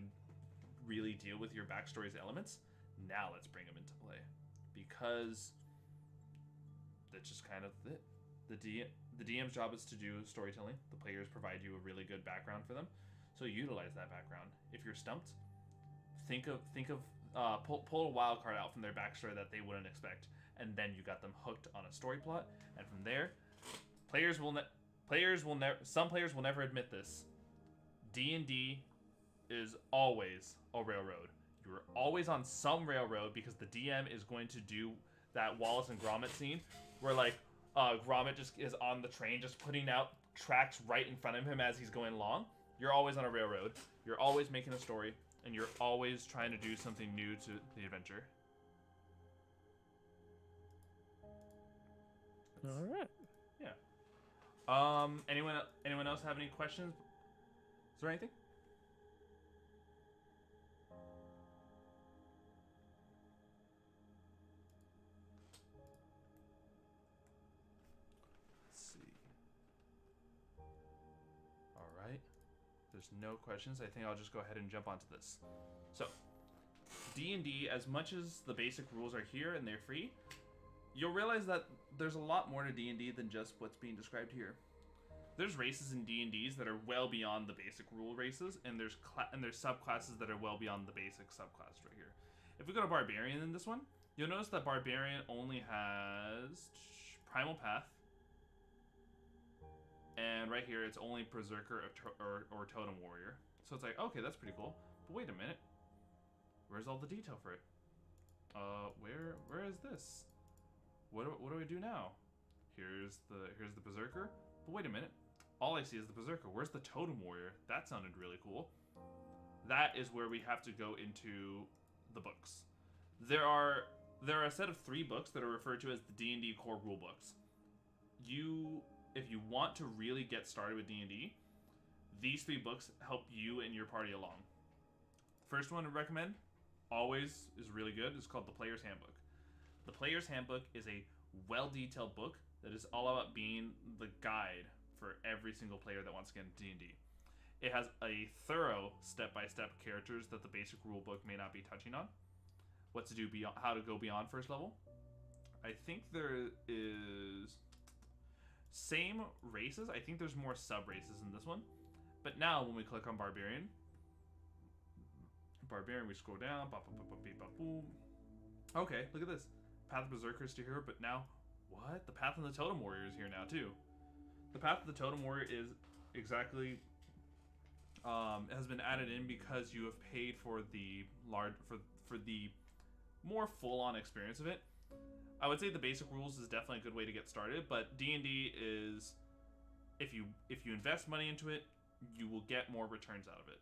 really deal with your backstory's elements, now let's bring them into play. Because that's just kind of it. The DM's job is to do storytelling. The players provide you a really good background for them. So utilize that background. If you're stumped, pull a wild card out from their backstory that they wouldn't expect, and then you got them hooked on a story plot, and from there, some players will never admit this. D&D is always a railroad. You're always on some railroad because the DM is going to do that Wallace and Gromit scene where like Gromit just is on the train just putting out tracks right in front of him as he's going along. You're always on a railroad. You're always making a story, and you're always trying to do something new to the adventure. All right. Yeah. Anyone else have any questions? Is there anything? Let's see. All right. There's no questions. I think I'll just go ahead and jump onto this. So, D&D, as much as the basic rules are here and they're free, you'll realize that there's a lot more to D&D than just what's being described here. There's races in D&Ds that are well beyond the basic rule races, and there's subclasses that are well beyond the basic subclass right here. If we go to Barbarian in this one, you'll notice that Barbarian only has Primal Path, and right here it's only Berserker or Totem Warrior. So it's like, okay, that's pretty cool. But wait a minute, where's all the detail for it? Where is this? What do I do now? Here's the Berserker. But wait a minute. All I see is the Berserker. Where's the Totem Warrior? That sounded really cool. That is where we have to go into the books. There are a set of 3 books that are referred to as the D&D core rule books. If you want to really get started with D&D, these 3 books help you and your party along. First one to recommend, always is really good, is called The Player's Handbook. The Player's Handbook is a well-detailed book that is all about being the guide for every single player that wants to get into D&D. It has a thorough step-by-step characters that the basic rulebook may not be touching on. What to do beyond, how to go beyond first level. I think there is same races. I think there's more sub-races in this one. But now when we click on Barbarian, we scroll down. Boom. Okay, look at this. Path of Berserker is still here, but now, what? The Path of the Totem Warrior is here now too. The Path of the Totem Warrior is exactly has been added in because you have paid for the for the more full-on experience of it. I would say the basic rules is definitely a good way to get started, but D&D is, if you invest money into it, you will get more returns out of it.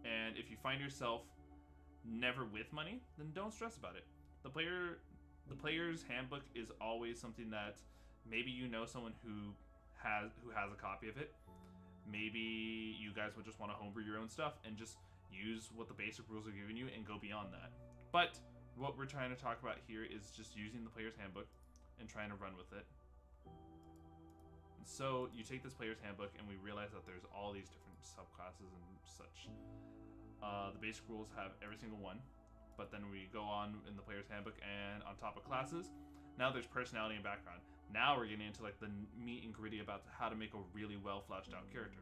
And if you find yourself never with money, then don't stress about it. The player's handbook is always something that maybe you know someone who has a copy of it. Maybe you guys would just want to homebrew your own stuff and just use what the basic rules are giving you and go beyond that. But what we're trying to talk about here is just using the player's handbook and trying to run with it. And so you take this player's handbook and we realize that there's all these different subclasses and such. The basic rules have every single one, but then we go on in the player's handbook, and on top of classes, now there's personality and background. Now we're getting into like the meat and gritty about how to make a really well fleshed out character.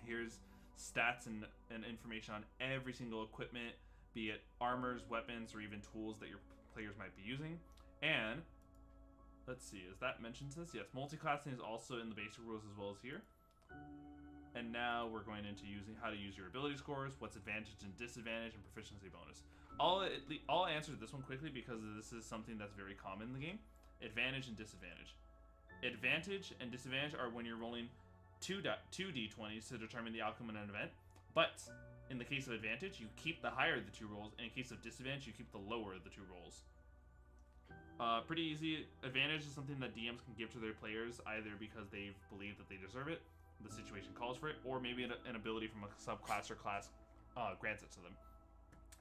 Here's stats and information on every single equipment, be it armors, weapons, or even tools that your players might be using. And let's see, is that mentioned this? Yes, multi-classing is also in the basic rules as well as here. And now we're going into how to use your ability scores, what's advantage and disadvantage, and proficiency bonus. I'll answer this one quickly because this is something that's very common in the game. Advantage and disadvantage. Advantage and disadvantage are when you're rolling two d20s to determine the outcome in an event. But in the case of advantage, you keep the higher of the 2 rolls, and in case of disadvantage, you keep the lower of the 2 rolls. Pretty easy. Advantage is something that DMs can give to their players, either because they believe that they deserve it, the situation calls for it, or maybe an ability from a subclass or class grants it to them.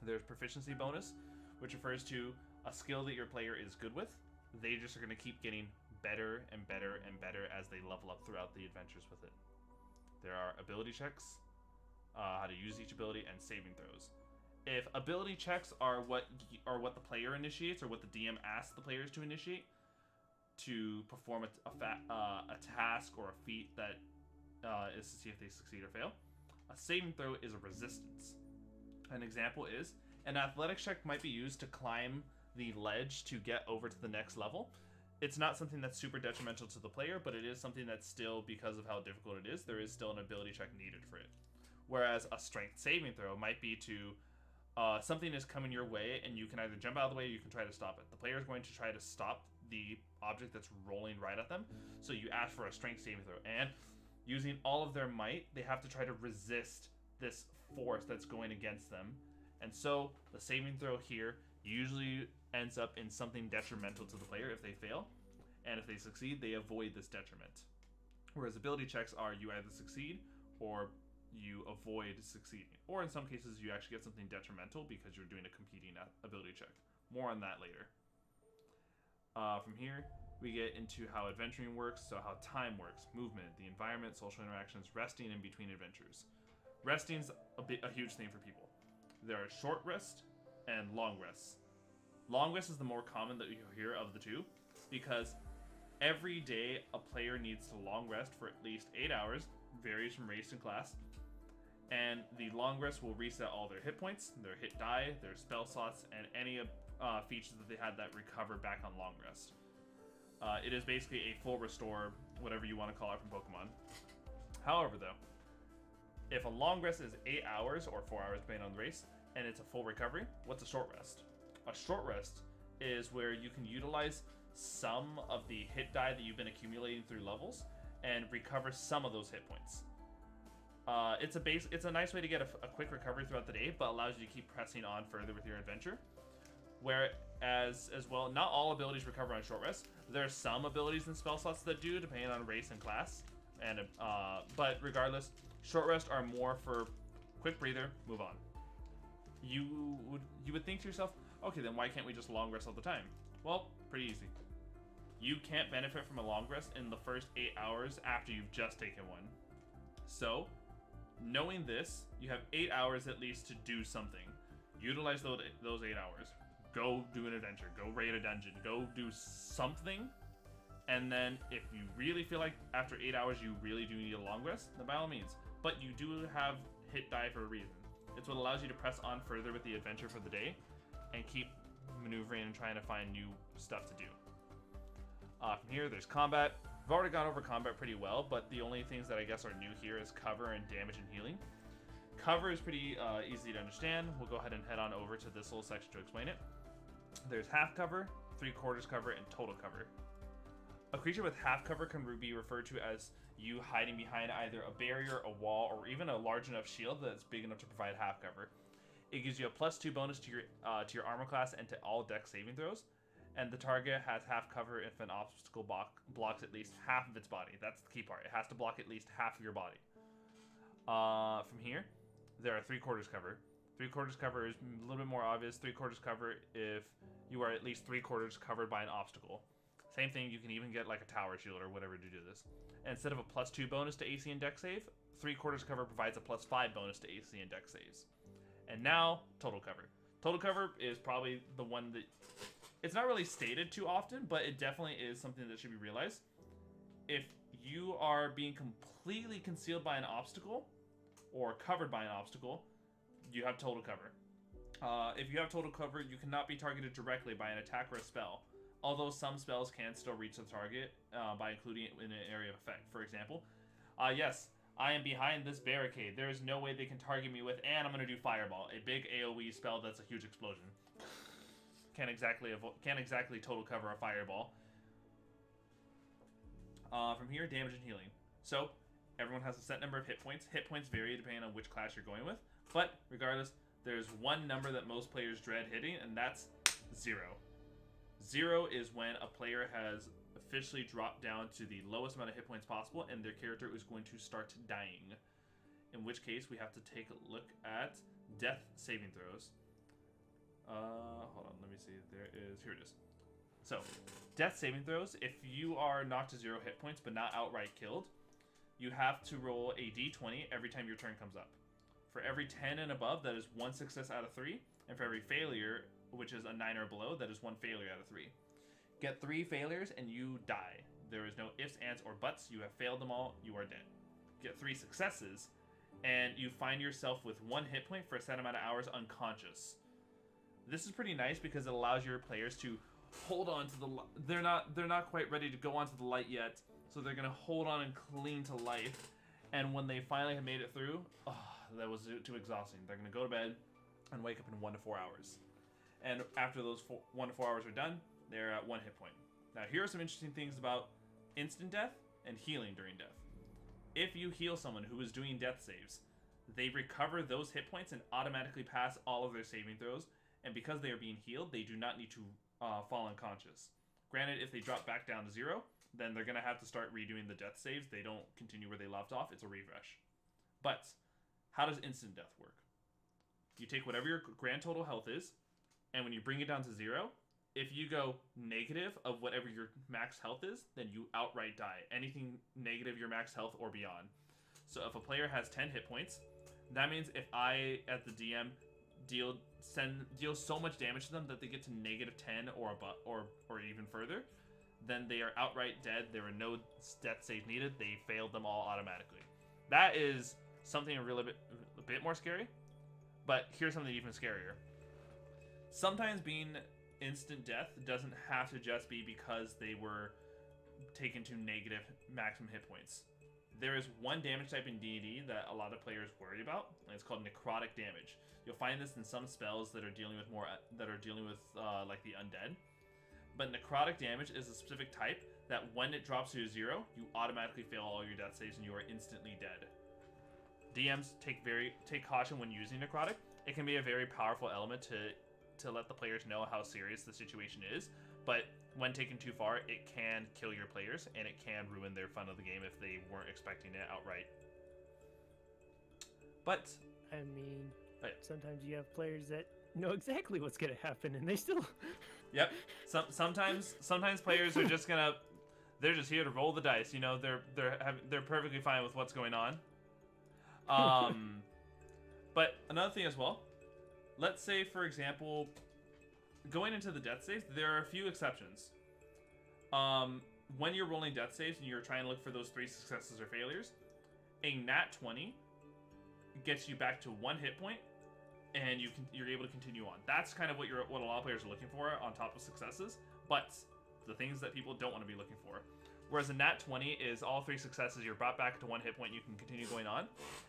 There's proficiency bonus, which refers to a skill that your player is good with. They just are going to keep getting better and better and better as they level up throughout the adventures with it. There are ability checks, how to use each ability, and saving throws. If ability checks are what the player initiates, or what the DM asks the players to initiate to perform a task or a feat that is to see if they succeed or fail. A saving throw is a resistance. An example is an athletics check might be used to climb the ledge to get over to the next level. It's not something that's super detrimental to the player, but it is something that's still, because of how difficult it is, there is still an ability check needed for it. Whereas a strength saving throw might be to something is coming your way and you can either jump out of the way or you can try to stop it. The player is going to try to stop the object that's rolling right at them, so you ask for a strength saving throw, and using all of their might, they have to try to resist this force that's going against them. And so the saving throw here usually ends up in something detrimental to the player if they fail, and if they succeed, they avoid this detriment. Whereas ability checks are you either succeed or you avoid succeeding, or in some cases you actually get something detrimental because you're doing a competing ability check. More on that later. From here, we get into how adventuring works, so how time works, movement, the environment, social interactions, resting in between adventures. Resting's a huge thing for people. There are short rest and long rests. Long rest is the more common that you hear of the two, because every day a player needs to long rest for at least 8 hours, varies from race and class, and the long rest will reset all their hit points, their hit die, their spell slots, and any features that they had that recover back on long rest. It is basically a full restore, whatever you want to call it from Pokemon. However, though, if a long rest is 8 hours or 4 hours depending on the race, and it's a full recovery, what's a short rest? A short rest is where you can utilize some of the hit die that you've been accumulating through levels and recover some of those hit points. It's a nice way to get a quick recovery throughout the day, but allows you to keep pressing on further with your adventure. Whereas, as well, not all abilities recover on short rest. There are some abilities and spell slots that do, depending on race and class. And but regardless, short rest are more for quick breather, move on. You would think to yourself, okay, then why can't we just long rest all the time? Well, pretty easy. You can't benefit from a long rest in the first 8 hours after you've just taken one. So, knowing this, you have 8 hours at least to do something. Utilize those 8 hours. Go do an adventure. Go raid a dungeon. Go do something. And then if you really feel like after 8 hours you really do need a long rest, then by all means. But you do have hit die for a reason. It's what allows you to press on further with the adventure for the day and keep maneuvering and trying to find new stuff to do. From here, there's combat. We've already gone over combat pretty well, but the only things that I guess are new here is cover and damage and healing. Cover is pretty easy to understand. We'll go ahead and head on over to this little section to explain it. There's half cover, 3/4 cover, and total cover. A creature with half cover can be referred to as you hiding behind either a barrier, a wall, or even a large enough shield that's big enough to provide half cover. It gives you a +2 bonus to your armor class and to all dex saving throws, and the target has half cover if an obstacle blocks at least half of its body. That's the key part. It has to block at least half of your body. From here, there are 3/4 cover. 3/4 cover is a little bit more obvious. 3/4 cover if you are at least 3/4 covered by an obstacle. Same thing, you can even get like a tower shield or whatever to do this. And instead of a +2 bonus to AC and dex save, 3/4 cover provides a +5 bonus to AC and dex saves. And now, total cover. Total cover is probably the one that it's not really stated too often, but it definitely is something that should be realized. If you are being completely concealed by an obstacle or covered by an obstacle, you have total cover. If you have total cover, you cannot be targeted directly by an attack or a spell, although some spells can still reach the target by including it in an area of effect. For example, yes, I am behind this barricade. There is no way they can target me with, and I'm going to do Fireball, a big AoE spell that's a huge explosion. Can't exactly total cover a Fireball. From here, damage and healing. So, everyone has a set number of hit points. Hit points vary depending on which class you're going with, but regardless, there's one number that most players dread hitting, and that's 0. 0 is when a player has officially dropped down to the lowest amount of hit points possible, and their character is going to start dying. In which case, we have to take a look at death saving throws. Hold on, let me see. Here it is. So, death saving throws, if you are knocked to 0 hit points but not outright killed, you have to roll a d20 every time your turn comes up. For every 10 and above, that is 1 success out of 3, and for every failure, which is a 9 or below, that is 1 failure out of 3. Get 3 failures and you die. There is no ifs, ands, or buts. You have failed them all. You are dead. Get 3 successes, and you find yourself with 1 hit point for a set amount of hours unconscious. This is pretty nice because it allows your players to hold on to the. They're not quite ready to go onto the light yet, so they're gonna hold on and cling to life. And when they finally have made it through, that was too exhausting. They're gonna go to bed and wake up in 1 to 4 hours. And after those 1 to 4 hours are done, they're at 1 hit point. Now, here are some interesting things about instant death and healing during death. If you heal someone who is doing death saves, they recover those hit points and automatically pass all of their saving throws. And because they are being healed, they do not need to fall unconscious. Granted, if they drop back down to 0, then they're going to have to start redoing the death saves. They don't continue where they left off. It's a refresh. But how does instant death work? You take whatever your grand total health is, and when you bring it down to 0, if you go negative of whatever your max health is, then you outright die. Anything negative your max health or beyond. So if a player has 10 hit points, that means if I, at the DM, deal so much damage to them that they get to -10 or even further, then they are outright dead. There are no death saves needed. They failed them all automatically. That is something a bit more scary, but here's something even scarier. Sometimes being instant death doesn't have to just be because they were taken to negative maximum hit points. There is one damage type in D&D that a lot of players worry about, and it's called necrotic damage. You'll find this in some spells that are dealing with like the undead. But necrotic damage is a specific type that when it drops to 0, you automatically fail all your death saves and you are instantly dead. DMs take caution when using necrotic. It can be a very powerful element to let the players know how serious the situation is, but when taken too far, it can kill your players and it can ruin their fun of the game if they weren't expecting it outright. But I mean, sometimes you have players that know exactly what's gonna happen and they still. Yep. Sometimes players are just they're just here to roll the dice. You know, they're perfectly fine with what's going on. But another thing as well. Let's say, for example, going into the death saves, there are a few exceptions. When you're rolling death saves and you're trying to look for those 3 successes or failures, a nat 20 gets you back to 1 hit point, and you're able to continue on. That's kind of what a lot of players are looking for on top of successes, but the things that people don't want to be looking for. Whereas a nat 20 is all 3 successes, you're brought back to 1 hit point, you can continue going on.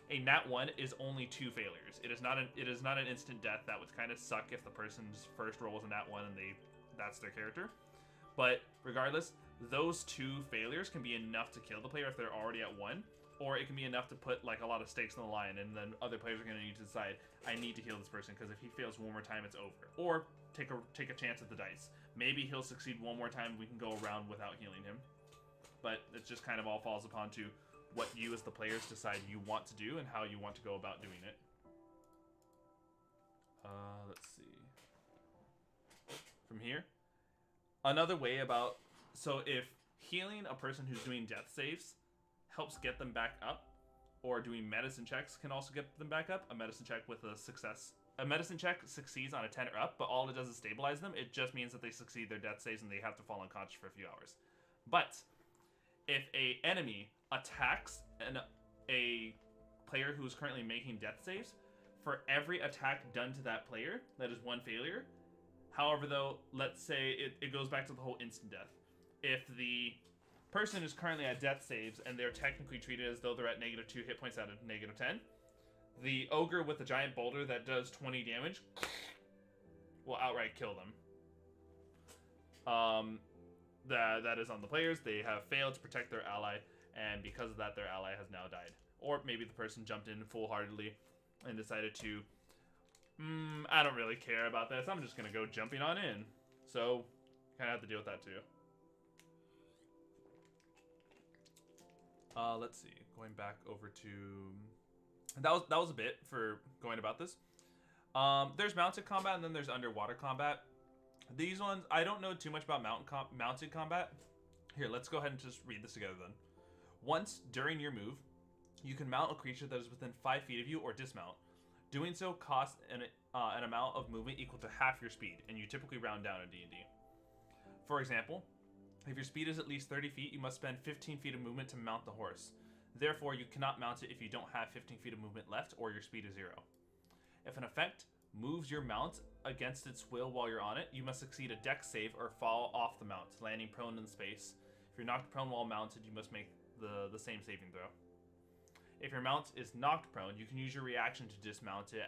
A nat 1 is only 2 failures. It is not an instant death. That would kind of suck if the person's first roll was a nat 1 and that's their character. But regardless, those 2 failures can be enough to kill the player if they're already at 1, or it can be enough to put like a lot of stakes on the line, and then other players are going to need to decide, I need to heal this person because if he fails one more time, it's over. Or take a chance at the dice. Maybe he'll succeed one more time, we can go around without healing him. But it just kind of all falls upon to what you as the players decide you want to do and how you want to go about doing it. Let's see. From here. Another way so if healing a person who's doing death saves helps get them back up, or doing medicine checks can also get them back up, a medicine check succeeds on a 10 or up, but all it does is stabilize them. It just means that they succeed their death saves and they have to fall unconscious for a few hours. But if a enemy attacks a player who is currently making death saves, for every attack done to that player, that is 1 failure. However, though, let's say it goes back to the whole instant death. If the person is currently at death saves and they're technically treated as though they're at -2 hit points out of -10, the ogre with the giant boulder that does 20 damage will outright kill them. That is on the players. They have failed to protect their ally, and because of that, their ally has now died. Or maybe the person jumped in full-heartedly and decided to, I don't really care about this. I'm just going to go jumping on in. So, kind of have to deal with that too. Let's see. Going back over to... That was a bit for going about this. There's mounted combat, and then there's underwater combat. These ones, I don't know too much about mounted combat. Here, let's go ahead and just read this together then. Once, during your move, you can mount a creature that is within 5 feet of you or dismount. Doing so costs an amount of movement equal to half your speed, and you typically round down in D&D. For example, if your speed is at least 30 feet, you must spend 15 feet of movement to mount the horse. Therefore, you cannot mount it if you don't have 15 feet of movement left or your speed is 0. If an effect moves your mount against its will while you're on it, you must succeed a dex save or fall off the mount, landing prone in space. If you're knocked prone while mounted, you must make the same saving throw. If your mount is knocked prone, you can use your reaction to dismount it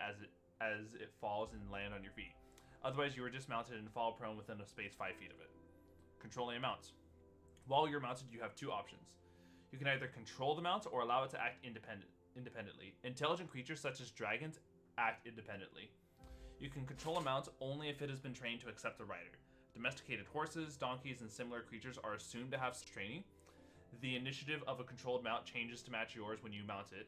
as it falls and land on your feet. Otherwise, you are dismounted and fall prone within a space 5 feet of it. Controlling a mount. While you're mounted, you have two options. You can either control the mount or allow it to act independently. Intelligent creatures such as dragons act independently. You can control a mount only if it has been trained to accept a rider. Domesticated horses, donkeys, and similar creatures are assumed to have training. The initiative of a controlled mount changes to match yours when you mount it.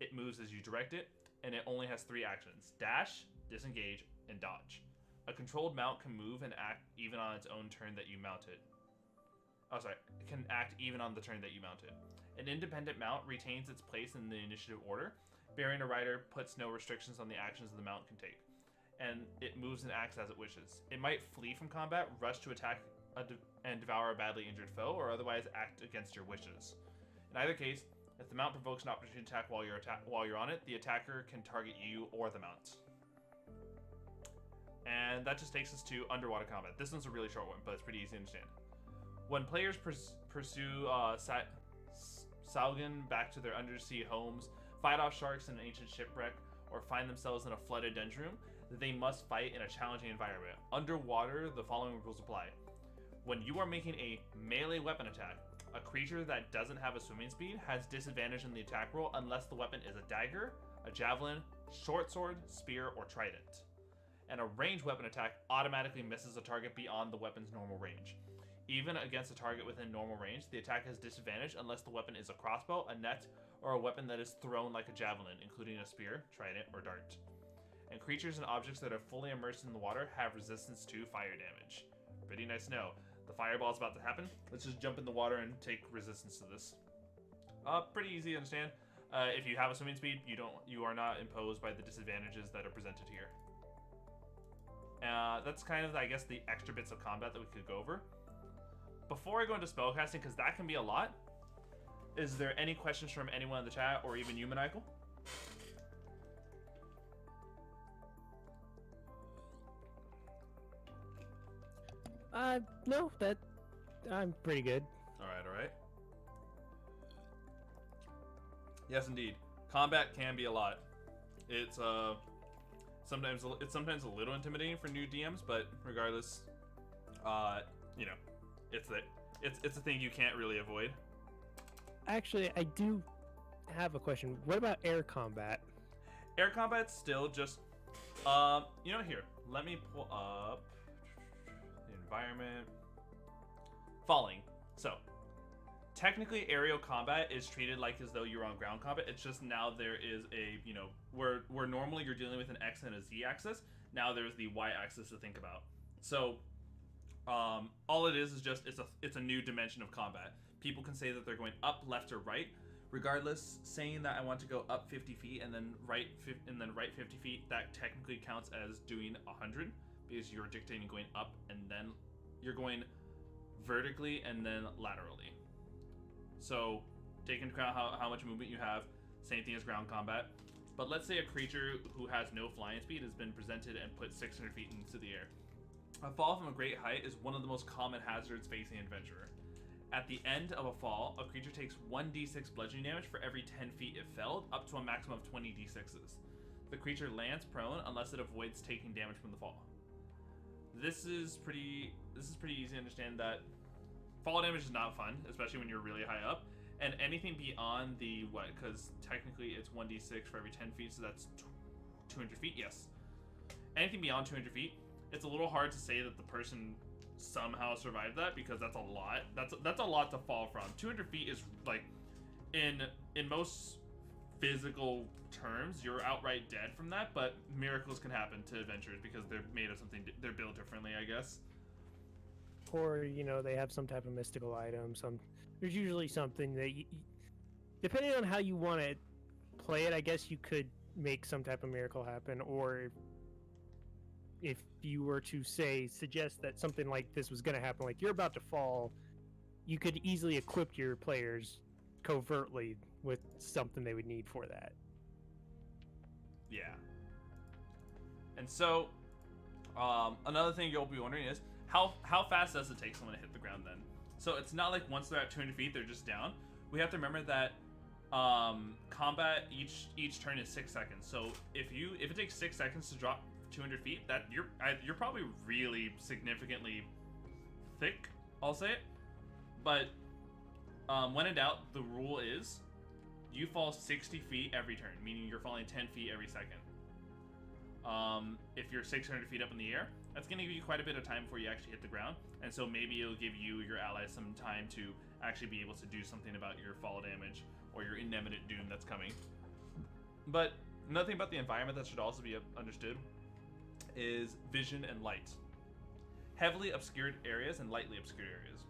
It moves as you direct it, and it only has 3 actions: dash, disengage, and dodge. A controlled mount can move and act even on its own turn that you mount it. It can act even on the turn that you mount it. An independent mount retains its place in the initiative order. Bearing a rider puts no restrictions on the actions the mount can take, and it moves and acts as it wishes. It might flee from combat, rush to attack and devour a badly injured foe, or otherwise act against your wishes. In either case, if the mount provokes an opportunity to attack while you're on it, the attacker can target you or the mount. And that just takes us to underwater combat. This one's a really short one, but it's pretty easy to understand. When players pursue Saugen back to their undersea homes, fight off sharks in an ancient shipwreck, or find themselves in a flooded dungeon room, they must fight in a challenging environment. Underwater, the following rules apply. When you are making a melee weapon attack, a creature that doesn't have a swimming speed has disadvantage in the attack roll unless the weapon is a dagger, a javelin, short sword, spear, or trident. And a ranged weapon attack automatically misses a target beyond the weapon's normal range. Even against a target within normal range, the attack has disadvantage unless the weapon is a crossbow, a net, or a weapon that is thrown like a javelin, including a spear, trident, or dart. And creatures and objects that are fully immersed in the water have resistance to fire damage. Pretty nice to know. The fireball's about to happen. Let's just jump in the water and take resistance to this. Pretty easy to understand. If you have a swimming speed, you are not imposed by the disadvantages that are presented here. That's kind of, I guess, the extra bits of combat that we could go over. Before I go into spellcasting, because that can be a lot, is there any questions from anyone in the chat, or even you, Maniacal? No, I'm pretty good. Alright. Yes, indeed. Combat can be a lot. It's sometimes a little intimidating for new DMs, but regardless, it's a thing you can't really avoid. Actually, I do have a question. What about air combat? Air combat's still just, here. Let me pull up the environment. Falling. So, technically, aerial combat is treated like as though you're on ground combat. It's just now there is a, where normally you're dealing with an X and a Z axis, now there's the Y axis to think about. So, all it is just it's a new dimension of combat. People can say that they're going up, left, or right. Regardless, saying that I want to go up 50 feet and then right 50 feet, that technically counts as doing 100 because you're dictating going up and then you're going vertically and then laterally. So take into account how much movement you have. Same thing as ground combat. But let's say a creature who has no flying speed has been presented and put 600 feet into the air. A fall from a great height is one of the most common hazards facing an adventurer. At the end of a fall, a creature takes 1d6 bludgeoning damage for every 10 feet it fell, up to a maximum of 20 d6s. The creature lands prone unless it avoids taking damage from the fall. This is pretty easy to understand that fall damage is not fun, especially when you're really high up. And anything beyond the because technically it's 1d6 for every 10 feet, so that's 200 feet, yes. Anything beyond 200 feet, it's a little hard to say that the person somehow survived that because that's a lot. That's a lot to fall from. 200 feet is like, in most physical terms, you're outright dead from that, but miracles can happen to adventurers because they're made of something, they're built differently, I guess. Or, they have some type of mystical item. There's usually something that, depending on how you want to play it, I guess you could make some type of miracle happen. Or if you were to suggest that something like this was going to happen, like you're about to fall, you could easily equip your players covertly with something they would need for that. Yeah. And so, another thing you'll be wondering is, how fast does it take someone to hit the ground then? So it's not like once they're at 200 feet, they're just down. We have to remember that combat each turn is 6 seconds. So if it takes 6 seconds to drop 200 feet, that you're probably really significantly thick, I'll say it. But when in doubt, the rule is you fall 60 feet every turn, meaning you're falling 10 feet every second. If you're 600 feet up in the air, that's going to give you quite a bit of time before you actually hit the ground, and so maybe it'll give you, your allies, some time to actually be able to do something about your fall damage or your imminent doom that's coming. But another thing about the environment that should also be understood is vision and light. Heavily obscured areas and lightly obscured areas.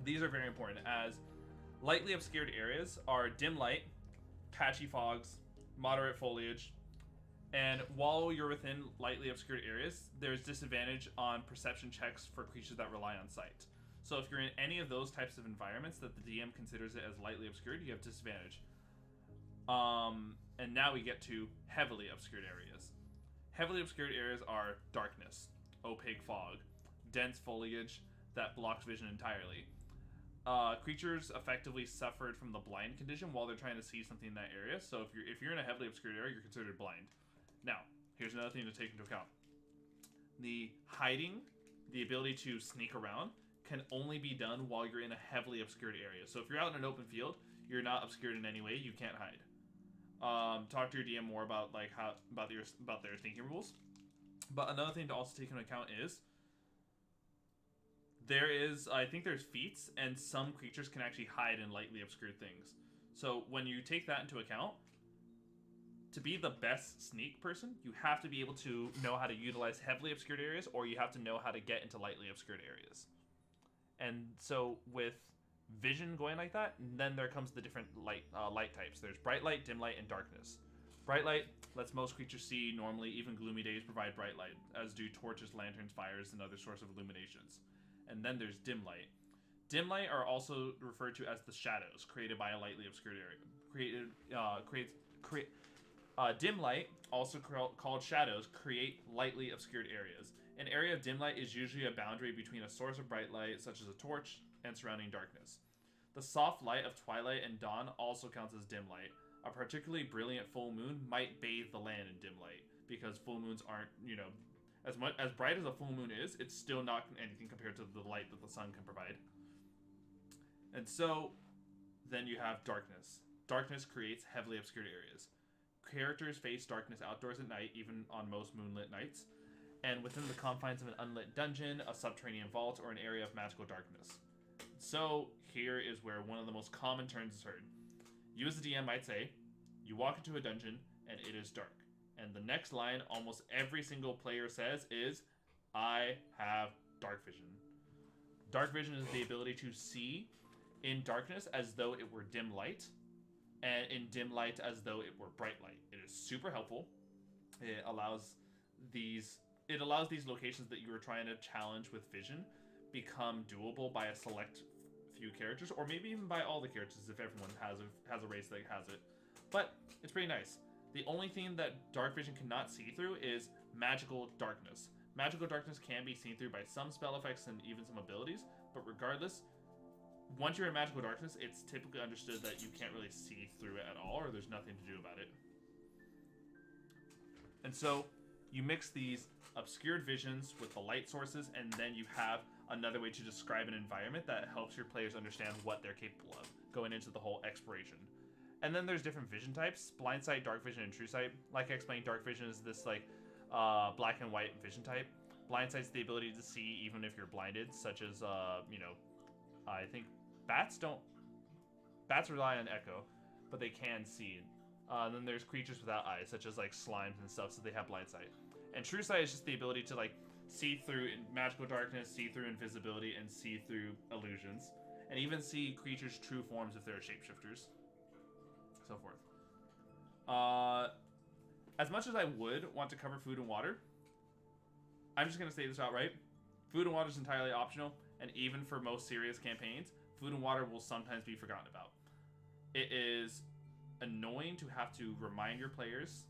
These are very important, as lightly obscured areas are dim light, patchy fogs, moderate foliage, and while you're within lightly obscured areas, there's disadvantage on perception checks for creatures that rely on sight. So if you're in any of those types of environments that the DM considers it as lightly obscured, you have disadvantage. And now we get to heavily obscured areas. Heavily obscured areas are darkness, opaque fog, dense foliage that blocks vision entirely. Creatures effectively suffered from the blind condition while they're trying to see something in that area. So if you're in a heavily obscured area, you're considered blind. Now, here's another thing to take into account. The hiding, the ability to sneak around, can only be done while you're in a heavily obscured area. So if you're out in an open field, you're not obscured in any way, you can't hide. Talk to your DM more about about their thinking rules. But another thing to also take into account is I think there's feats, and some creatures can actually hide in lightly obscured things. So when you take that into account, to be the best sneak person, you have to be able to know how to utilize heavily obscured areas, or you have to know how to get into lightly obscured areas. And so with vision going like that, then there comes the different light types. There's bright light, dim light, and darkness. Bright light lets most creatures see normally. Even gloomy days provide bright light, as do torches, lanterns, fires, and other sources of illuminations. And then there's dim light. Dim light are also referred to as the shadows created by a lightly obscured area. Dim light, also called shadows, create lightly obscured areas. An area of dim light is usually a boundary between a source of bright light, such as a torch, and surrounding darkness. The soft light of twilight and dawn also counts as dim light. A particularly brilliant full moon might bathe the land in dim light, because full moons aren't, as bright as a full moon is, it's still not anything compared to the light that the sun can provide. And so, then you have darkness. Darkness creates heavily obscured areas. Characters face darkness outdoors at night, even on most moonlit nights, and within the confines of an unlit dungeon, a subterranean vault, or an area of magical darkness. So, here is where one of the most common terms is heard. You as the DM might say, you walk into a dungeon, and it is dark. And the next line almost every single player says is, I have dark vision. Dark vision is the ability to see in darkness as though it were dim light, and in dim light as though it were bright light. It is super helpful. It allows these locations that you were trying to challenge with vision become doable by a select few characters, or maybe even by all the characters if everyone has a race that has it. But it's pretty nice. The only thing that dark vision cannot see through is magical darkness. Magical darkness can be seen through by some spell effects and even some abilities, but regardless, once you're in magical darkness, it's typically understood that you can't really see through it at all, or there's nothing to do about it. And so, you mix these obscured visions with the light sources, and then you have another way to describe an environment that helps your players understand what they're capable of, going into the whole exploration. And then there's different vision types: blind sight, dark vision, and true sight. Like I explained, dark vision is this black and white vision type. Blind sight's the ability to see even if you're blinded, such as I think bats rely on echo, but they can see. Then there's creatures without eyes, such as like slimes and stuff, so they have blind sight. And true sight is just the ability to see through in magical darkness, see through invisibility, and see through illusions, and even see creatures' true forms if they're shapeshifters. So forth. As much as I would want to cover food and water, I'm just going to say this outright. Food and water is entirely optional, and even for most serious campaigns, food and water will sometimes be forgotten about. It is annoying to have to remind your players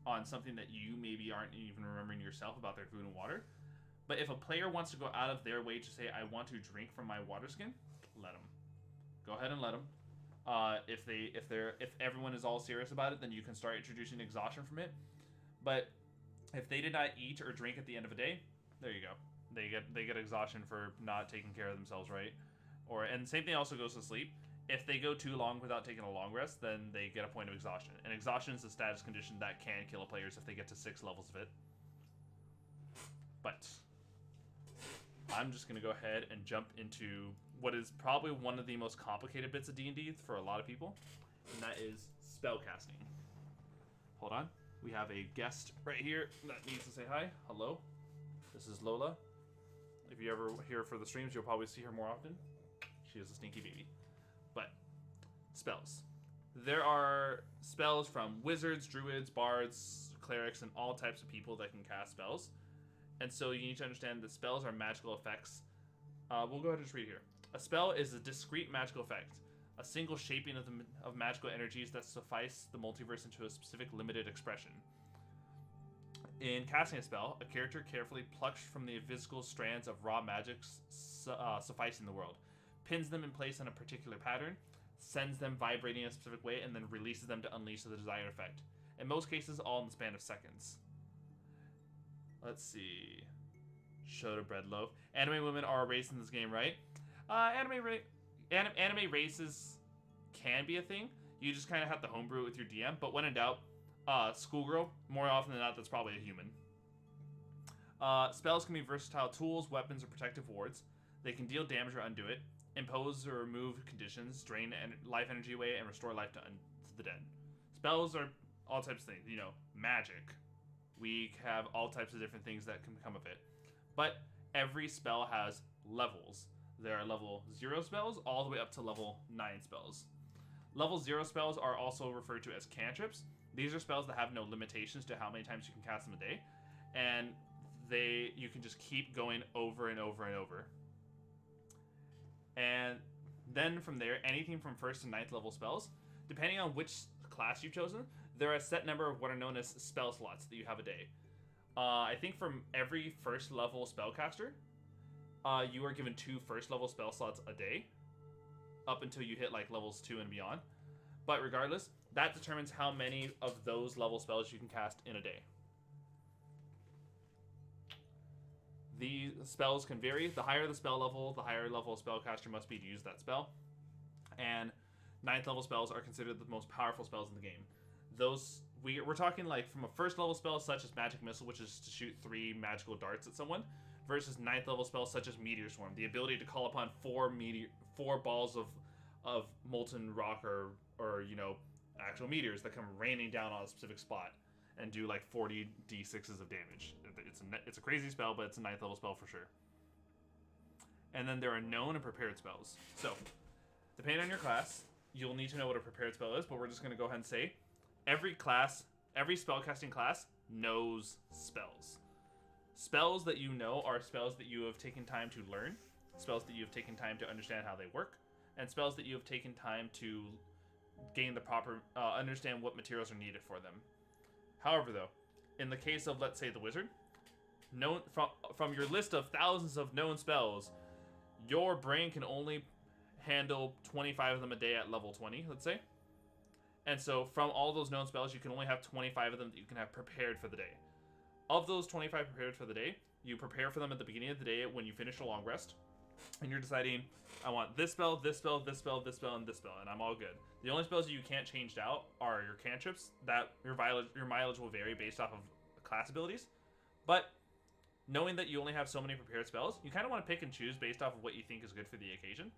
on something that you maybe aren't even remembering yourself about their food and water. But if a player wants to go out of their way to say, I want to drink from my water skin, let them. Go ahead and let them. If everyone is all serious about it, then you can start introducing exhaustion from it. But if they did not eat or drink at the end of a day, there you go. They get exhaustion for not taking care of themselves, right? And same thing also goes to sleep. If they go too long without taking a long rest, then they get a point of exhaustion. And exhaustion is a status condition that can kill players if they get to 6 levels of it. But I'm just going to go ahead and jump into what is probably one of the most complicated bits of D&D for a lot of people, and that is spellcasting. Hold on. We have a guest right here that needs to say hi. Hello. This is Lola. If you ever hear her for the streams, you'll probably see her more often. She is a stinky baby. But spells. There are spells from wizards, druids, bards, clerics, and all types of people that can cast spells. And so you need to understand that spells are magical effects. We'll go ahead and just read here. A spell is a discrete magical effect, a single shaping of magical energies that suffice the multiverse into a specific limited expression. In casting a spell, a character carefully plucks from the physical strands of raw magics sufficing the world, pins them in place in a particular pattern, sends them vibrating in a specific way, and then releases them to unleash the desired effect. In most cases, all in the span of seconds. Let's see. Shota bread loaf. Anime women are a race in this game, right? Anime races can be a thing. You just kind of have to homebrew it with your DM. But when in doubt, schoolgirl, more often than not, that's probably a human. Spells can be versatile tools, weapons, or protective wards. They can deal damage or undo it, impose or remove conditions, drain life energy away, and restore life to the dead. Spells are all types of things. You know, magic. We have all types of different things that can come of it. But every spell has levels. There are level 0 spells all the way up to level 9 spells. Level 0 spells are also referred to as cantrips. These are spells that have no limitations to how many times you can cast them a day. And you can just keep going over and over and over. And then from there, anything from 1st to 9th level spells, depending on which class you've chosen, there are a set number of what are known as spell slots that you have a day. I think from every 1st level spellcaster, you are given 2 1st level spell slots a day, up until you hit like levels 2 and beyond. But regardless, that determines how many of those level spells you can cast in a day. The spells can vary. The higher the spell level, the higher level spellcaster must be to use that spell. And 9th level spells are considered the most powerful spells in the game. We're talking like from a 1st level spell such as Magic Missile, which is to shoot 3 magical darts at someone, versus 9th level spells such as Meteor Swarm, the ability to call upon 4 balls of molten rock or you know, actual meteors that come raining down on a specific spot and do like 40 d6s of damage. It's a crazy spell, but it's a 9th level spell for sure. And then there are known and prepared spells. So, depending on your class, you'll need to know what a prepared spell is, but we're just going to go ahead and say every spellcasting class knows spells. Spells that you know are spells that you have taken time to learn, spells that you have taken time to understand how they work, and spells that you have taken time to gain the proper, understand what materials are needed for them. However, though, in the case of, let's say, the wizard, from your list of thousands of known spells, your brain can only handle 25 of them a day at level 20, let's say. And so from all those known spells, you can only have 25 of them that you can have prepared for the day. Of those 25 prepared for the day, you prepare for them at the beginning of the day when you finish a long rest. And you're deciding, I want this spell, this spell, this spell, this spell, and this spell, and I'm all good. The only spells you can't change out are your cantrips. That your mileage will vary based off of class abilities. But knowing that you only have so many prepared spells, you kind of want to pick and choose based off of what you think is good for the occasion.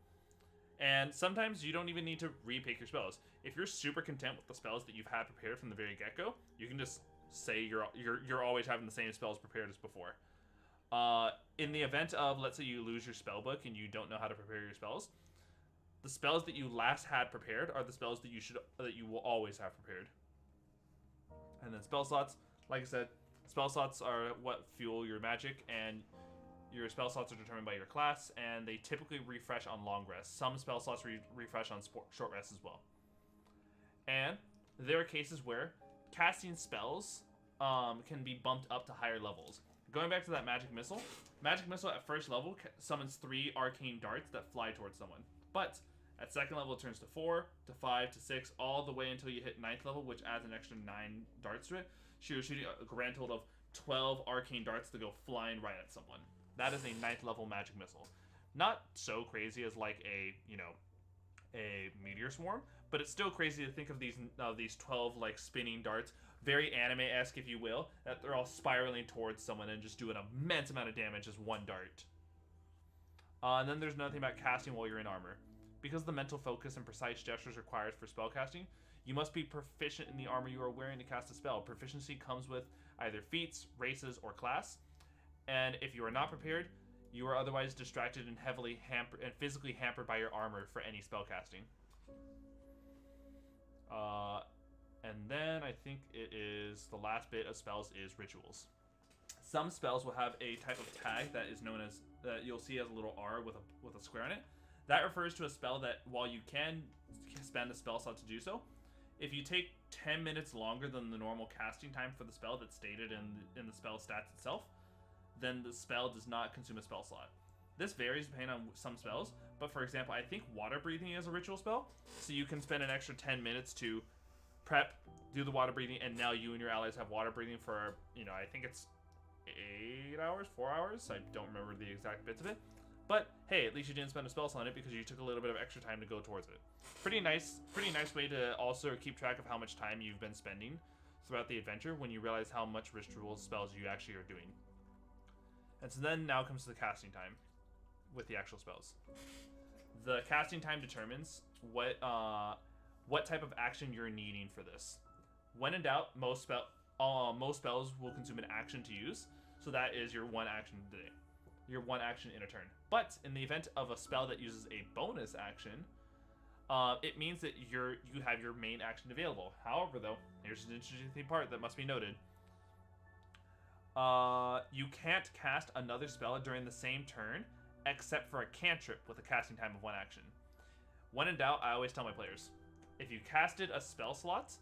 And sometimes you don't even need to re-pick your spells. If you're super content with the spells that you've had prepared from the very get-go, you can just say you're always having the same spells prepared as before. In the event of, let's say you lose your spell book and you don't know how to prepare your spells, the spells that you last had prepared are the spells that you will always have prepared. And then spell slots, like I said, spell slots are what fuel your magic, and your spell slots are determined by your class, and they typically refresh on long rests. Some spell slots refresh on short rests as well. And there are cases where casting spells can be bumped up to higher levels. Going back to that magic missile at first level summons 3 arcane darts that fly towards someone. But at second level, it turns to 4, to 5, to 6, all the way until you hit 9th level, which adds an extra 9 darts to it. So you're shooting a grand total of 12 arcane darts to go flying right at someone. That is a 9th level magic missile. Not so crazy as like a meteor swarm, but it's still crazy to think of these 12 like spinning darts, very anime-esque if you will, that they're all spiraling towards someone and just do an immense amount of damage as one dart. And then there's another thing about casting while you're in armor. Because the mental focus and precise gestures required for spellcasting, you must be proficient in the armor you are wearing to cast a spell. Proficiency comes with either feats, races, or class. And if you are not prepared, you are otherwise distracted and physically hampered by your armor for any spellcasting. And then I think it is the last bit of spells is rituals. Some spells will have a type of tag that is known as that you'll see as a little R with a square in it. That refers to a spell that while you can spend a spell slot to do so, if you take 10 minutes longer than the normal casting time for the spell that's stated in the spell stats itself, then the spell does not consume a spell slot. This varies depending on some spells, but for example, I think water breathing is a ritual spell, so you can spend an extra 10 minutes to prep, do the water breathing, and now you and your allies have water breathing for, I think it's 8 hours, 4 hours, I don't remember the exact bits of it. But hey, at least you didn't spend a spell slot on it because you took a little bit of extra time to go towards it. Pretty nice way to also keep track of how much time you've been spending throughout the adventure when you realize how much ritual spells you actually are doing. And so then now comes the casting time with the actual spells. The casting time determines what type of action you're needing for this. When in doubt, most spells will consume an action to use, so that is your one action today. Your one action in a turn. But in the event of a spell that uses a bonus action, it means that you have your main action available. However, though, here's an interesting part that must be noted. You can't cast another spell during the same turn, except for a cantrip with a casting time of one action. When in doubt, I always tell my players, if you casted a spell slot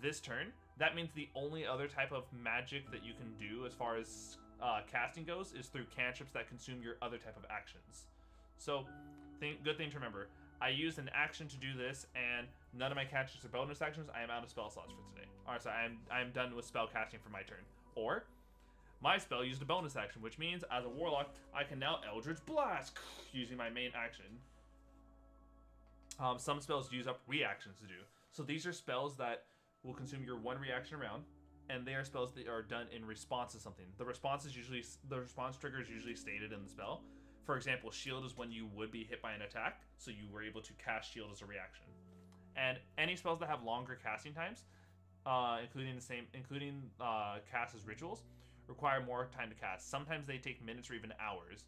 this turn, that means the only other type of magic that you can do as far as casting goes is through cantrips that consume your other type of actions. So, good thing to remember. I used an action to do this, and none of my cantrips are bonus actions. I am out of spell slots for today. Alright, so I'm done with spell casting for my turn. Or, my spell used a bonus action, which means, as a warlock, I can now Eldritch Blast, using my main action. Some spells use up reactions to do. So these are spells that will consume your one reaction round, and they are spells that are done in response to something. The response trigger is usually stated in the spell. For example, shield is when you would be hit by an attack, so you were able to cast shield as a reaction. And any spells that have longer casting times, including cast as rituals, require more time to cast. Sometimes they take minutes or even hours.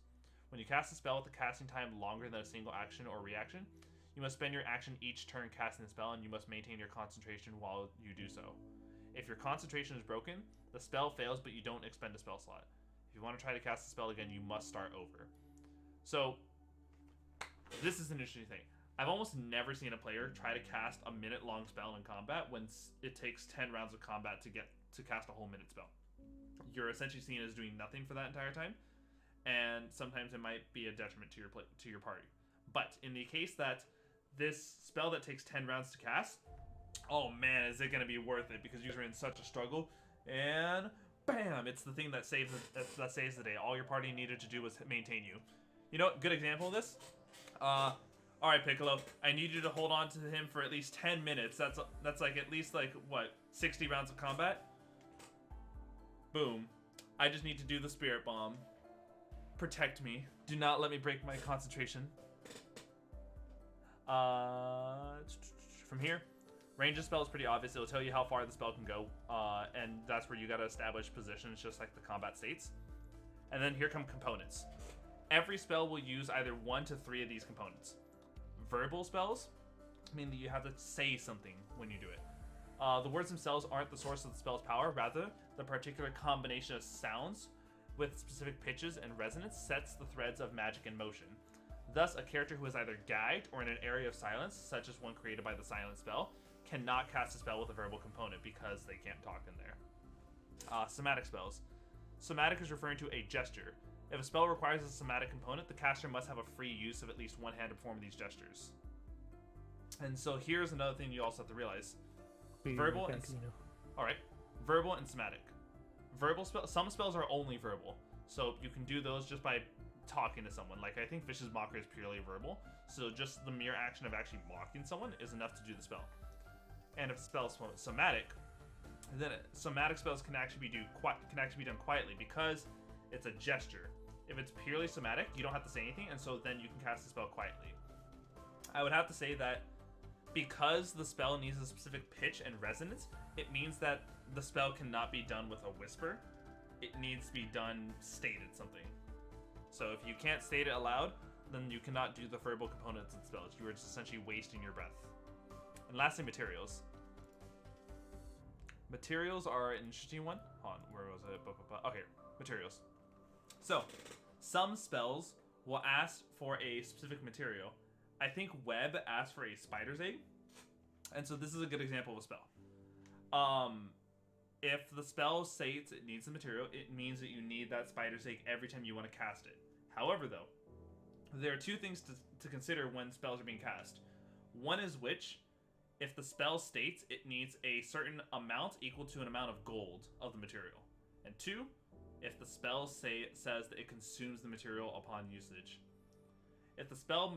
When you cast a spell with a casting time longer than a single action or reaction, you must spend your action each turn casting the spell, and you must maintain your concentration while you do so. If your concentration is broken, the spell fails, but you don't expend a spell slot. If you want to try to cast the spell again, you must start over. So, this is an interesting thing. I've almost never seen a player try to cast a minute-long spell in combat when it takes 10 rounds of combat to cast a whole minute spell. You're essentially seen as doing nothing for that entire time, and sometimes it might be a detriment to your party. But in the case that this spell that takes 10 rounds to cast, oh man, is it going to be worth it, because you're in such a struggle, and bam, it's the thing that saves the day. All your party needed to do was maintain you. You know what? Good example of this? Alright, Piccolo, I need you to hold on to him for at least 10 minutes. That's like at least like, what, 60 rounds of combat? Boom. I just need to do the Spirit Bomb. Protect me. Do not let me break my concentration. From here, range of spell is pretty obvious. It'll tell you how far the spell can go, and that's where you gotta establish positions, just like the combat states. And then here come components. Every spell will use either 1 to 3 of these components. Verbal spells mean that you have to say something when you do it. The words themselves aren't the source of the spell's power, rather, the particular combination of sounds with specific pitches and resonance sets the threads of magic in motion. Thus, a character who is either gagged or in an area of silence, such as one created by the silent spell, cannot cast a spell with a verbal component because they can't talk in there. Somatic spells. Somatic is referring to a gesture. If a spell requires a somatic component, the caster must have a free use of at least one hand to perform these gestures. And so here's another thing you also have to realize. Verbal and alright. Verbal and somatic. Some spells are only verbal. So you can do those just by talking to someone. Like I think Vicious Mocker is purely verbal. So just the mere action of actually mocking someone is enough to do the spell. And if the spell is somatic, then somatic spells can actually be done quietly because it's a gesture. If it's purely somatic, you don't have to say anything, and so then you can cast the spell quietly. I would have to say that because the spell needs a specific pitch and resonance, it means that the spell cannot be done with a whisper. It needs to be done stated something. So if you can't state it aloud, then you cannot do the verbal components of the spells. You are just essentially wasting your breath. And lastly, materials. Materials are an interesting one. Hold on, where was it? Oh, here. Materials. So, some spells will ask for a specific material. I think Web asks for a spider's egg. And so this is a good example of a spell. If the spell states it needs the material, it means that you need that spider's egg every time you want to cast it. However, though, there are two things to consider when spells are being cast. One is which, if the spell states it needs a certain amount equal to an amount of gold of the material. And two, if the spell says that it consumes the material upon usage. If the spell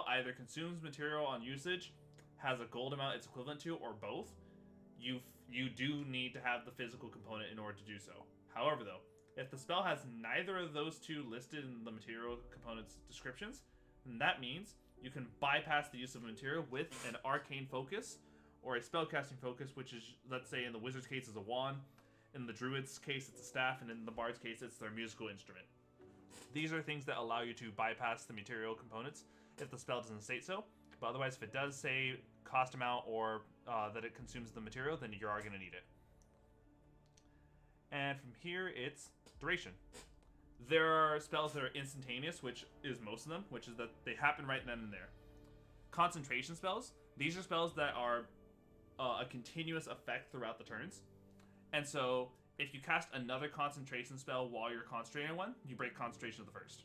either consumes material on usage, has a gold amount it's equivalent to, or both, you do need to have the physical component in order to do so. However, though, if the spell has neither of those two listed in the material component's descriptions, then that means you can bypass the use of material with an arcane focus or a spellcasting focus, which is, let's say in the wizard's case, is a wand. In the druid's case, it's a staff, and in the bard's case, it's their musical instrument. These are things that allow you to bypass the material components if the spell doesn't state so. But otherwise, if it does say cost amount or that it consumes the material, then you are going to need it. And from here, it's duration. There are spells that are instantaneous, which is most of them, which is that they happen right then and there. Concentration spells. These are spells that are a continuous effect throughout the turns. And so, if you cast another concentration spell while you're concentrating on one, you break concentration of the first.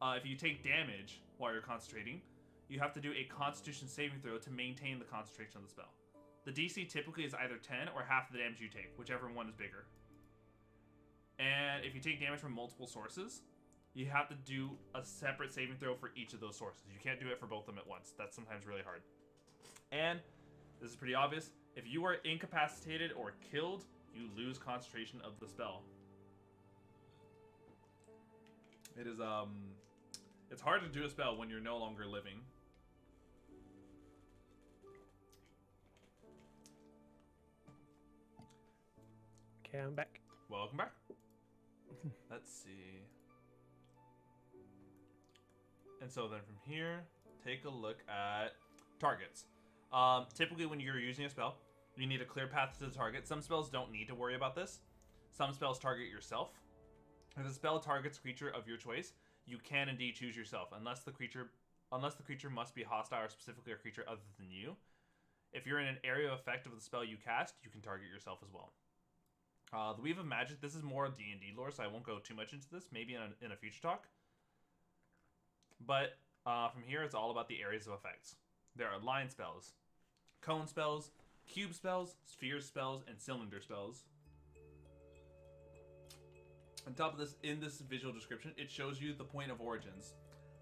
If you take damage while you're concentrating, you have to do a Constitution saving throw to maintain the concentration of the spell. The DC typically is either 10 or half the damage you take, whichever one is bigger. And if you take damage from multiple sources, you have to do a separate saving throw for each of those sources. You can't do it for both of them at once. That's sometimes really hard. And this is pretty obvious. If you are incapacitated or killed, you lose concentration of the spell. It is, it's hard to do a spell when you're no longer living. Okay, I'm back. Welcome back. Let's see. And so then from here, take a look at targets. Typically when you're using a spell, you need a clear path to the target. Some spells don't need to worry about this. Some spells target yourself. If a spell targets a creature of your choice, you can indeed choose yourself, unless the creature must be hostile or specifically a creature other than you. If you're in an area of effect of the spell you cast, you can target yourself as well. The Weave of Magic, this is more D&D lore, so I won't go too much into this, maybe in a future talk. But from here, it's all about the areas of effects. There are line spells, cone spells, cube spells, sphere spells, and cylinder spells. On top of this, in this visual description, it shows you the point of origins.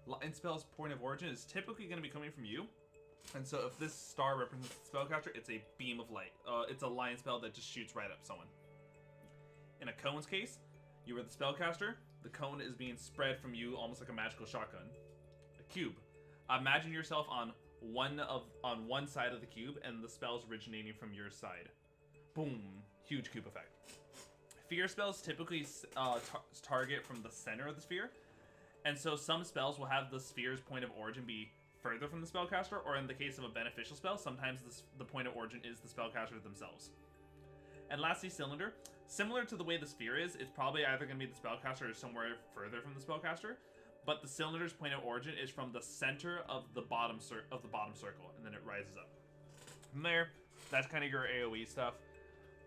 Line spell's point of origin is typically going to be coming from you. And so if this star represents the spellcaster, it's a beam of light. It's a line spell that just shoots right up someone. In a cone's case, you are the spellcaster. The cone is being spread from you almost like a magical shotgun. A cube. Imagine yourself on one side of the cube and the spell's originating from your side. Boom. Huge cube effect. Fear spells typically target from the center of the sphere. And so some spells will have the sphere's point of origin be further from the spellcaster, or in the case of a beneficial spell, sometimes the point of origin is the spellcaster themselves. And lastly, cylinder. Similar to the way the sphere is, it's probably either going to be the spellcaster or somewhere further from the spellcaster. but the cylinder's point of origin is from the center of the bottom circle, and then it rises up. From there, that's kind of your AoE stuff.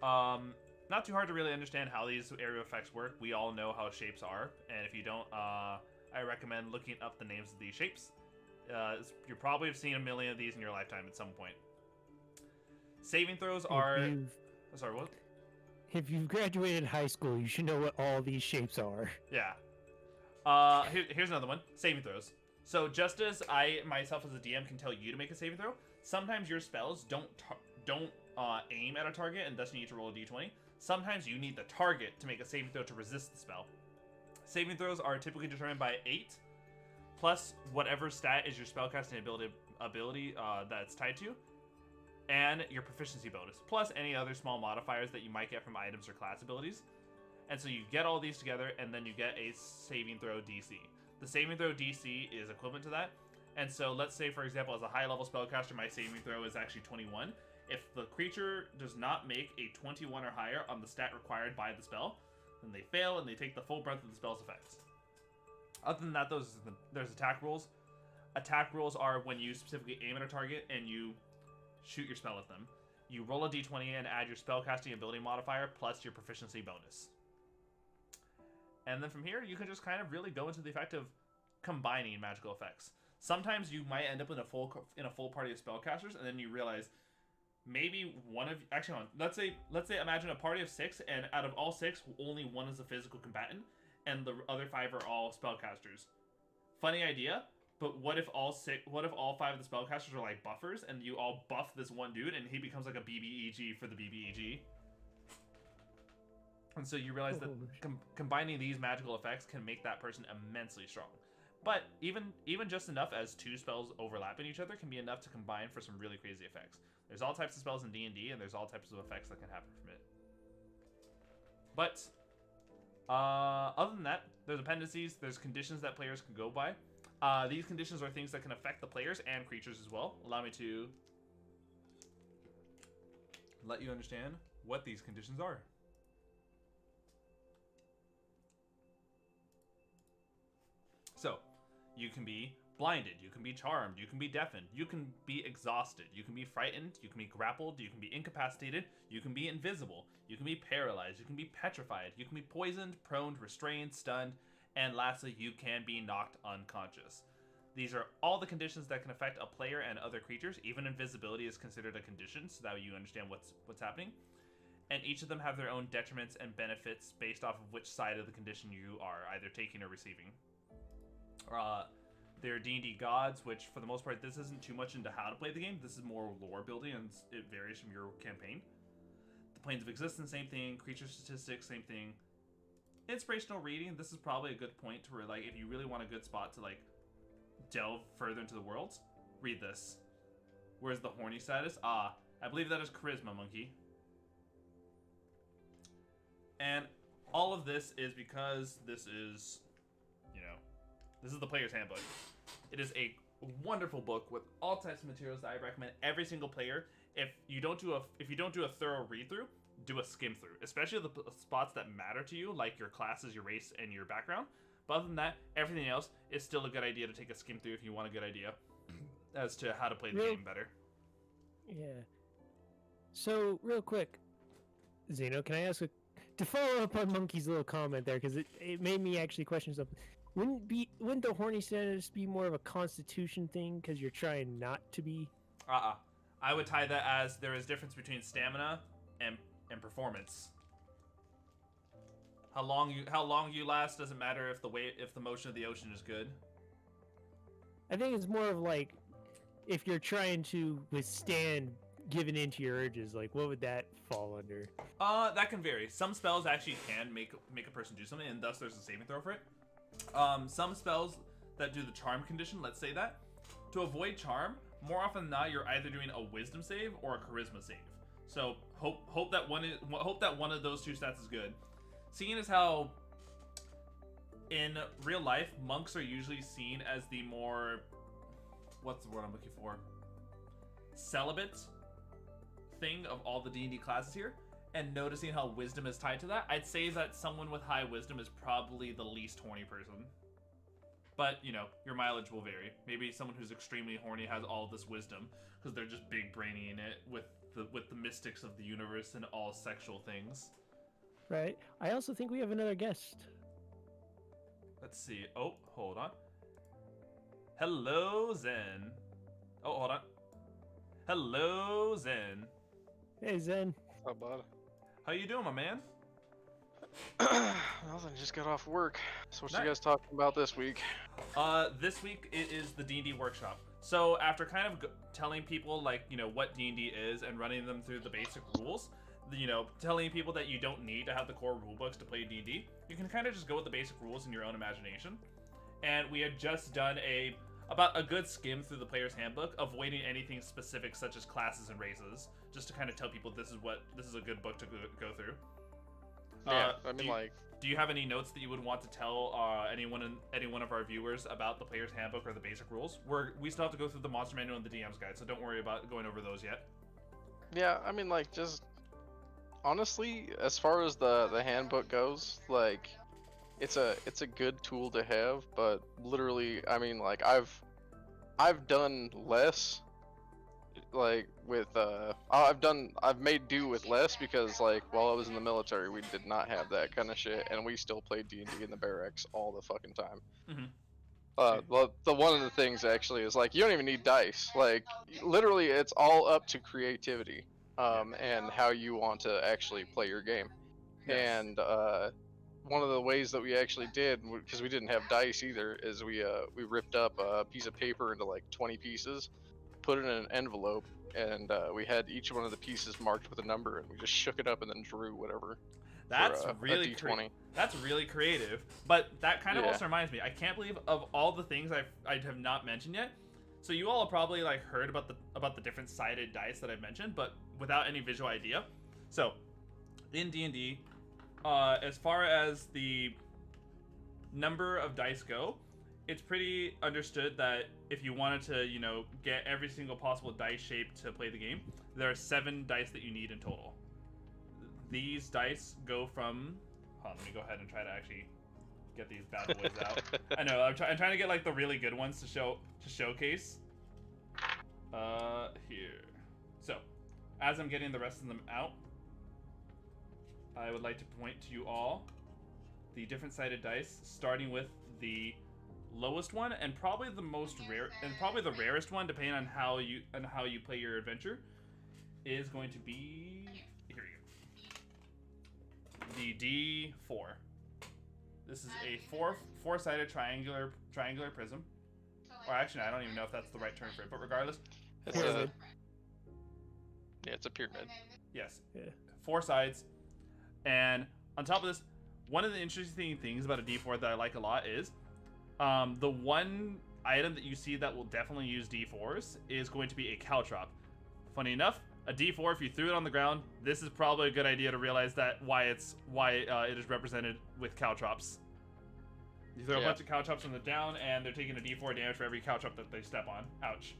Not too hard to really understand how these area effects work. We all know how shapes are, and if you don't, I recommend looking up the names of these shapes. You probably have seen a million of these in your lifetime at some point. Saving throws are... Sorry, what? If you've graduated high school, you should know what all these shapes are. Yeah. Here's another one. Saving throws. So just as I, myself as a DM, can tell you to make a saving throw, sometimes your spells don't aim at a target and thus you need to roll a d20. Sometimes you need the target to make a saving throw to resist the spell. Saving throws are typically determined by 8, plus whatever stat is your spellcasting ability that's tied to, and your proficiency bonus, plus any other small modifiers that you might get from items or class abilities. And so you get all these together, and then you get a saving throw DC. The saving throw DC is equivalent to that. And so let's say, for example, as a high-level spellcaster, my saving throw is actually 21. If the creature does not make a 21 or higher on the stat required by the spell, then they fail and they take the full brunt of the spell's effects. Other than that, there's attack rules. Attack rules are when you specifically aim at a target and you shoot your spell at them. You roll a d20 and add your spellcasting ability modifier plus your proficiency bonus. And then from here, you can just kind of really go into the effect of combining magical effects. Sometimes you might end up in a full party of spellcasters, and then you realize maybe let's say imagine a party of 6, and out of all 6, only 1 is a physical combatant, and the other 5 are all spellcasters. Funny idea, but what if all 5 of the spellcasters are like buffers, and you all buff this one dude, and he becomes like a BBEG for the BBEG? And so you realize that combining these magical effects can make that person immensely strong. But even just enough as 2 spells overlapping each other can be enough to combine for some really crazy effects. There's all types of spells in D&D, and there's all types of effects that can happen from it. But other than that, there's appendices, there's conditions that players can go by. These conditions are things that can affect the players and creatures as well. Allow me to let you understand what these conditions are. So, you can be blinded, you can be charmed, you can be deafened, you can be exhausted, you can be frightened, you can be grappled, you can be incapacitated, you can be invisible, you can be paralyzed, you can be petrified, you can be poisoned, prone, restrained, stunned, and lastly, you can be knocked unconscious. These are all the conditions that can affect a player and other creatures. Even invisibility is considered a condition, so that you understand what's happening. And each of them have their own detriments and benefits based off of which side of the condition you are either taking or receiving. They're D&D gods, which for the most part, this isn't too much into how to play the game. This is more lore building, and it varies from your campaign. The planes of existence, same thing. Creature statistics, same thing. Inspirational reading, this is probably a good point to where, like, if you really want a good spot to, like, delve further into the worlds, read this. Where's the horny status? I believe that is charisma, monkey. And all of this is because this is, this is the player's handbook. It is a wonderful book with all types of materials that I recommend every single player. If you don't do a thorough read through, do a skim through, especially the spots that matter to you, like your classes, your race, and your background. But other than that, everything else is still a good idea to take a skim through if you want a good idea as to how to play the game better. Yeah. So, real quick, Xeno, can I ask to follow up on Monkey's little comment there, because it made me actually question something. Wouldn't the horny status be more of a constitution thing because you're trying not to be? I would tie that as there is difference between stamina and performance. How long you last doesn't matter if the motion of the ocean is good. I think it's more of like if you're trying to withstand giving into your urges, like what would that fall under? That can vary. Some spells actually can make a person do something, and thus there's a saving throw for it. Some spells that do the charm condition, let's say that, to avoid charm, more often than not, you're either doing a wisdom save or a charisma save. So hope that one of those two stats is good. Seeing as how in real life monks are usually seen as the more, what's the word I'm looking for, celibate thing of all the D&D classes here, and noticing how wisdom is tied to that, I'd say that someone with high wisdom is probably the least horny person. But, you know, your mileage will vary. Maybe someone who's extremely horny has all this wisdom because they're just big brainy in it with the mystics of the universe and all sexual things. Right. I also think we have another guest. Let's see. Oh, hold on. Hello, Zen. Oh, hold on. Hello, Zen. Hey, Zen. What's up, bud? How you doing, my man? Nothing, just got off work. So what Nice. you guys talking about this week? This week it is the D&D Workshop. So after kind of telling people, like, you know, what D&D is and running them through the basic rules, you know, telling people that you don't need to have the core rulebooks to play D&D, you can kind of just go with the basic rules in your own imagination. And we had just done about a good skim through the player's handbook, avoiding anything specific such as classes and races, just to kind of tell people this is a good book to go through. Yeah, I mean, Do you have any notes that you would want to tell any one of our viewers about the player's handbook or the basic rules? We still have to go through the monster manual and the DM's guide, so don't worry about going over those yet. yeah, I mean, like, just honestly, as far as the handbook goes, like, it's a good tool to have, but literally, I mean, like, I've done less, like, with I've made do with less because, like, while I was in the military, we did not have that kind of shit, and we still played D&D in the barracks all the fucking time. Well, the one of the things actually is, like, you don't even need dice. Like, literally, it's all up to creativity, and how you want to actually play your game. Yes. And one of the ways that we actually did, because we didn't have dice either, is we ripped up a piece of paper into like 20 pieces, put it in an envelope, and we had each one of the pieces marked with a number, and we just shook it up and then drew whatever. That's for, really a D20. That's really creative. But that kind of Yeah. also reminds me, I can't believe of all the things I have not mentioned yet. So you all have probably like heard about the different sided dice that I've mentioned, but without any visual idea. So in D&D, as far as the number of dice go, it's pretty understood that if you wanted to, you know, get every single possible dice shape to play the game, there are 7 dice that you need in total. These dice go from... Hold on, let me go ahead and try to actually get these bad boys out. I know, I'm trying to get like the really good ones to showcase. Here. So, as I'm getting the rest of them out, I would like to point to you all the different sided dice, starting with the lowest one and probably the most rare and probably the rarest one, depending on how you play your adventure, is going to be here you go. The D4. This is a four-sided triangular prism. Or actually, I don't even know if that's the right term for it, but regardless, It's Pyramid. it's a pyramid. yes, Yeah. 4 sides. And on top of this, one of the interesting things about a D4 that I like a lot is the one item that you see that will definitely use D4s is going to be a caltrop. Funny enough, a D4, if you threw it on the ground, this is probably a good idea to realize that why it is represented with caltrops. You throw a bunch of caltrops on the down, and they're taking a D4 damage for every caltrop that they step on. Ouch.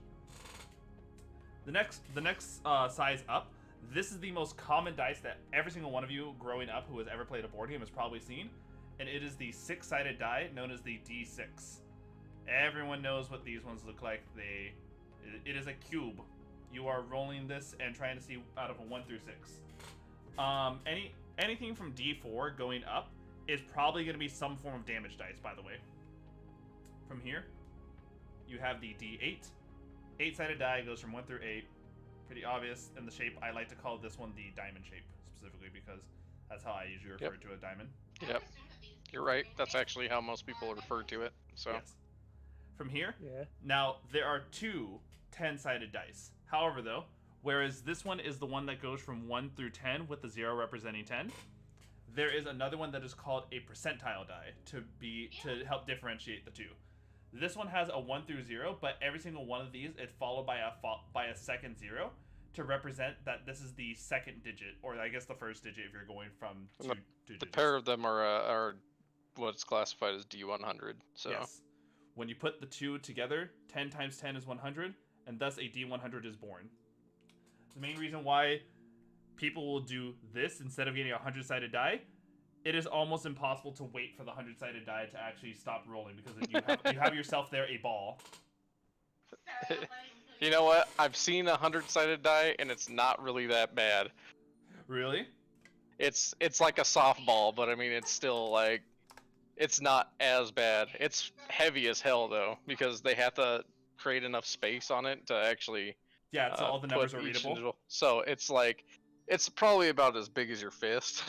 The next size up. This is the most common dice that every single one of you growing up who has ever played a board game has probably seen, and it is the 6-sided die known as the D6. Everyone knows what these ones look like. It is a cube. You are rolling this and trying to see out of a 1 through 6. Anything from D4 going up is probably going to be some form of damage dice, by the way. From here, you have the D8. 8-sided die goes from 1 through 8. Pretty obvious, and the shape, I like to call this one the diamond shape, specifically because that's how I usually refer to a diamond. Yep. You're right. That's actually how most people refer to it. So. Yes. From here, Yeah. now there are 2 10-sided dice. However, though, whereas this one is the one that goes from 1 through 10 with the 0 representing 10, there is another one that is called a percentile die to help differentiate the 2. This one has a 1 through 0, but every single one of these is followed by a second 0 to represent that this is the second digit, or I guess the first digit if you're going from two digits. The pair of them are what's classified as D100. So. Yes. When you put the 2 together, 10 times 10 is 100, and thus a D100 is born. The main reason why people will do this instead of getting a 100-sided die it is almost impossible to wait for the 100-sided die to actually stop rolling because you have yourself there a ball. You know what? I've seen a 100-sided die, and it's not really that bad. Really? It's like a softball, but I mean, it's still like, it's not as bad. It's heavy as hell though, because they have to create enough space on it to actually Yeah, so all the numbers are readable. So it's like, it's probably about as big as your fist.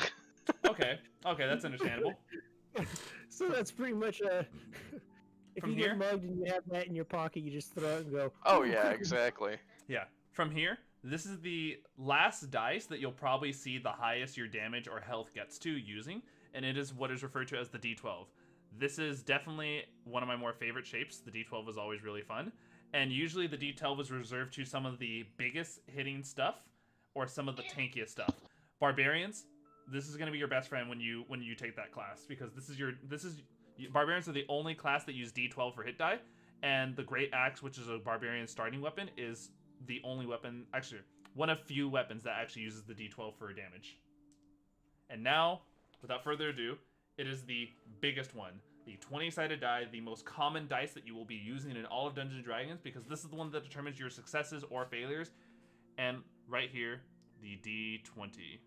Okay, that's understandable. So that's pretty much if From you here? get mugged and you have that in your pocket, you just throw it and go. Oh yeah, exactly. Yeah. From here, this is the last dice that you'll probably see the highest your damage or health gets to using, and it is what is referred to as the D12. This is definitely one of my more favorite shapes. The D12 is always really fun, and usually the D12 is reserved to some of the biggest hitting stuff or some of the tankiest stuff. Barbarians, this is going to be your best friend when you take that class, because barbarians are the only class that use D12 for hit die, and the Great Axe, which is a barbarian starting weapon, is the only weapon, actually one of few weapons that actually uses the D12 for damage. And now, without further ado, it is the biggest one, the 20-sided die, the most common dice that you will be using in all of Dungeons & Dragons, because this is the one that determines your successes or failures. And right here, the D20.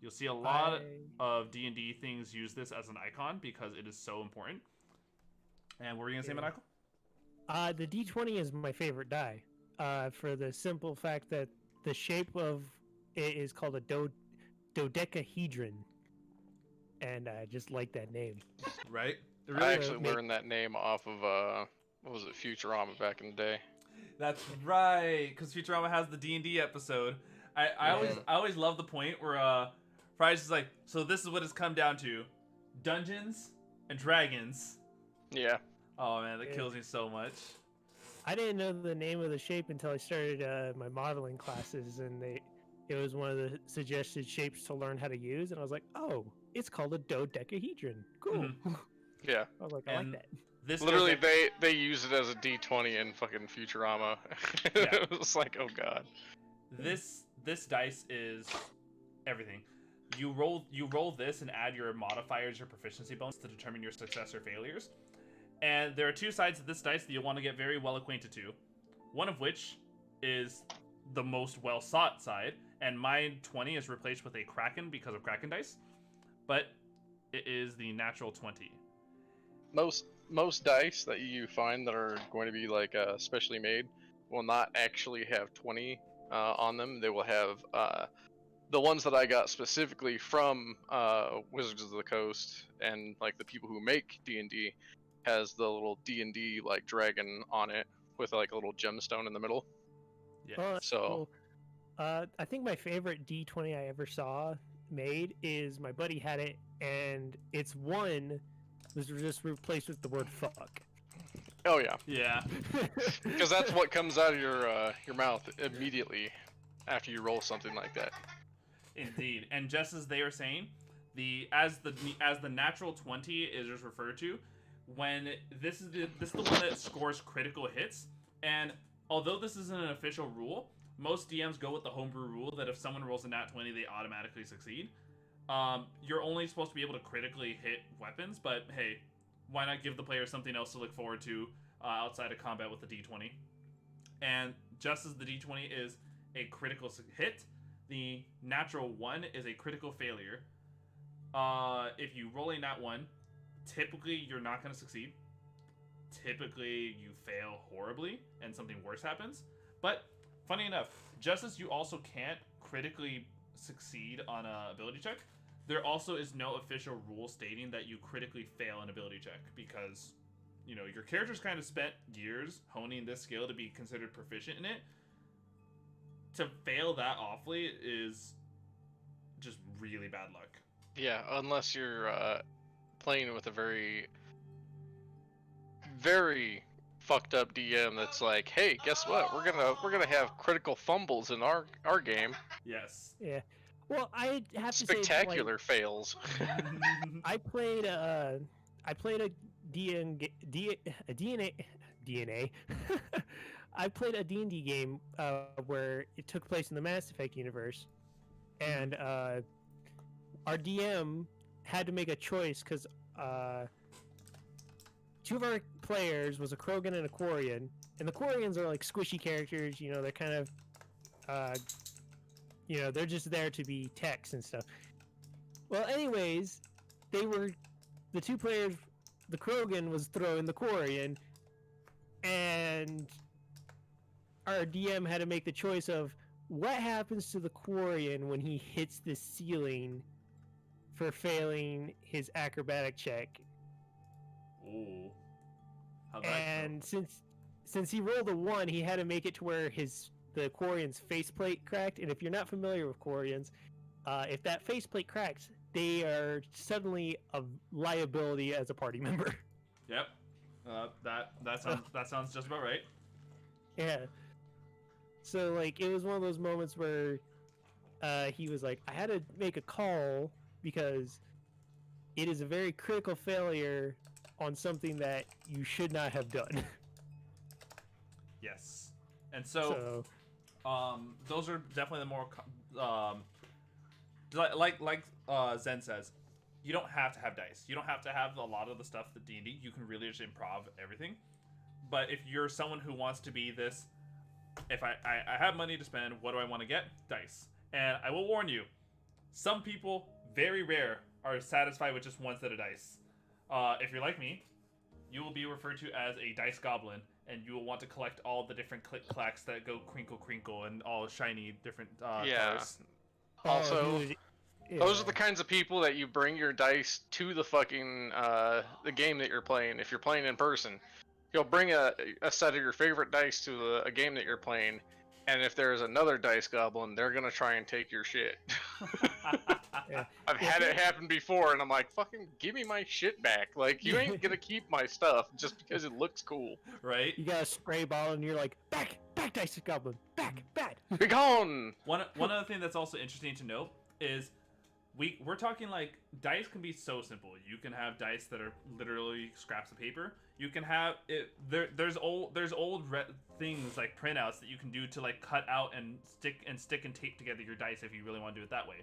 You'll see a lot of D&D things use this as an icon because it is so important. And what were you going to say, Michael? The D20 is my favorite die, for the simple fact that the shape of it is called a dodecahedron, and I just like that name. Right? I actually learned that name off of what was it, Futurama back in the day. That's right, because Futurama has the D&D episode. I always love the point where Fry's is like, so this is what it's come down to: Dungeons and Dragons. Yeah. Oh man, that kills me so much. I didn't know the name of the shape until I started my modeling classes, and it was one of the suggested shapes to learn how to use, and I was like, oh, it's called a dodecahedron. Cool. Mm-hmm. Yeah. I was like, I like that. This literally, they use it as a D20 in fucking Futurama. Yeah. It was like, oh god. This dice is everything. You roll this and add your modifiers, your proficiency bonus to determine your success or failures. And there are two sides of this dice that you'll want to get very well acquainted to. One of which is the most well sought side, and my 20 is replaced with a Kraken because of Kraken dice, but it is the natural 20. Most dice that you find that are going to be like specially made will not actually have 20 on them. They will have the ones that I got specifically from Wizards of the Coast and like the people who make D&D has the little D&D like dragon on it with like a little gemstone in the middle. Yeah. Oh, So cool. I think my favorite D20 I ever saw made is my buddy had it, and its one was just replaced with the word fuck. oh yeah, Yeah. because that's what comes out of your mouth immediately after you roll something like that. Indeed. And just as they were saying, as the natural 20 is just referred to, when this is the one that scores critical hits, and although this isn't an official rule, most DMs go with the homebrew rule that if someone rolls a nat 20, they automatically succeed. You're only supposed to be able to critically hit weapons, but hey, why not give the player something else to look forward to outside of combat with the D20? And just as the D20 is a critical hit, the natural 1 is a critical failure. If you roll a nat 1, typically you're not going to succeed. Typically you fail horribly and something worse happens. But funny enough, just as you also can't critically succeed on a ability check, there also is no official rule stating that you critically fail an ability check, because your character's kind of spent years honing this skill to be considered proficient in it. To fail that awfully is just really bad luck. Yeah, unless you're playing with a very, very fucked up DM that's like, hey, guess what? We're gonna have critical fumbles in our game. Yes. Yeah. Well, I have to Spectacular fails. I played a DNA. I played a D&D game where it took place in the Mass Effect universe, and our DM had to make a choice because two of our players was a Krogan and a Quarian, and the Quarians are like squishy characters. You know, they're kind of, you know, they're just there to be techs and stuff. Well, anyways, they were the two players. The Krogan was throwing the Quarian, and our DM had to make the choice of what happens to the Quarian when he hits the ceiling for failing his acrobatic check. Ooh. How'd that And since he rolled a 1, he had to make it to where the Quarian's faceplate cracked. And if you're not familiar with Quarians, if that faceplate cracks, they are suddenly a liability as a party member. go? Yep. That sounds just about right. Yeah. So like it was one of those moments where he was like, I had to make a call because it is a very critical failure on something that you should not have done. Yes. And so those are definitely the more like Zen says, you don't have to have dice. You don't have to have a lot of the stuff that D&D. You can really just improv everything. But if you're someone who wants to be this, if I have money to spend, what do I want to get? Dice. And I will warn you, some people, very rare, are satisfied with just one set of dice. If you're like me, you will be referred to as a dice goblin, and you will want to collect all the different click-clacks that go crinkle crinkle and all shiny different colors. Also, dude, those are the kinds of people that you bring your dice to the fucking the game that you're playing. If you're playing in person, you'll bring a set of your favorite dice to a game that you're playing, and if there's another dice goblin, they're gonna try and take your shit. Yeah. I've had it happen before, and I'm like, fucking give me my shit back. Like, you ain't gonna keep my stuff just because it looks cool. Right? You got a spray bottle and you're like, back, dice goblin, back, bad. Be gone! One other thing that's also interesting to note is we're talking like dice can be so simple. You can have dice that are literally scraps of paper. You can have it. There's old things like printouts that you can do to like cut out and stick and tape together your dice if you really want to do it that way.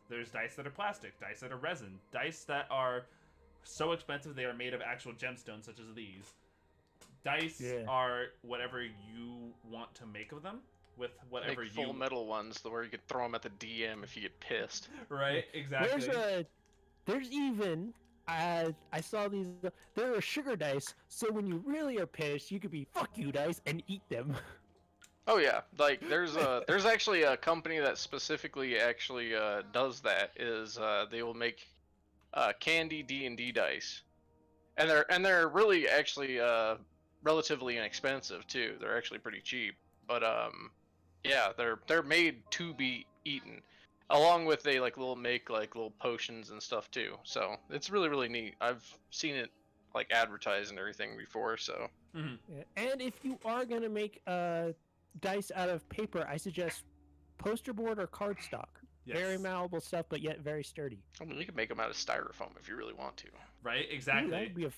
There's dice that are plastic, dice that are resin, dice that are so expensive they are made of actual gemstones, such as these. Dice are whatever you want to make of them with whatever Like full metal ones, where you could throw them at the DM if you get pissed. Right, exactly. There's even I saw these. There are sugar dice, so when you really are pissed, you could be fuck you dice and eat them. Oh yeah, like there's actually a company that specifically actually does that. Is they will make candy D&D dice, and they're really actually relatively inexpensive too. They're actually pretty cheap, but yeah, they're made to be eaten, along with they like little potions and stuff too. So it's really neat. I've seen it like advertised and everything before. So Mm-hmm. Yeah. And if you are gonna make dice out of paper, I suggest poster board or cardstock. Yes. Very malleable stuff, but yet very sturdy. I mean, you can make them out of styrofoam if you really want to. Right, exactly. Ooh,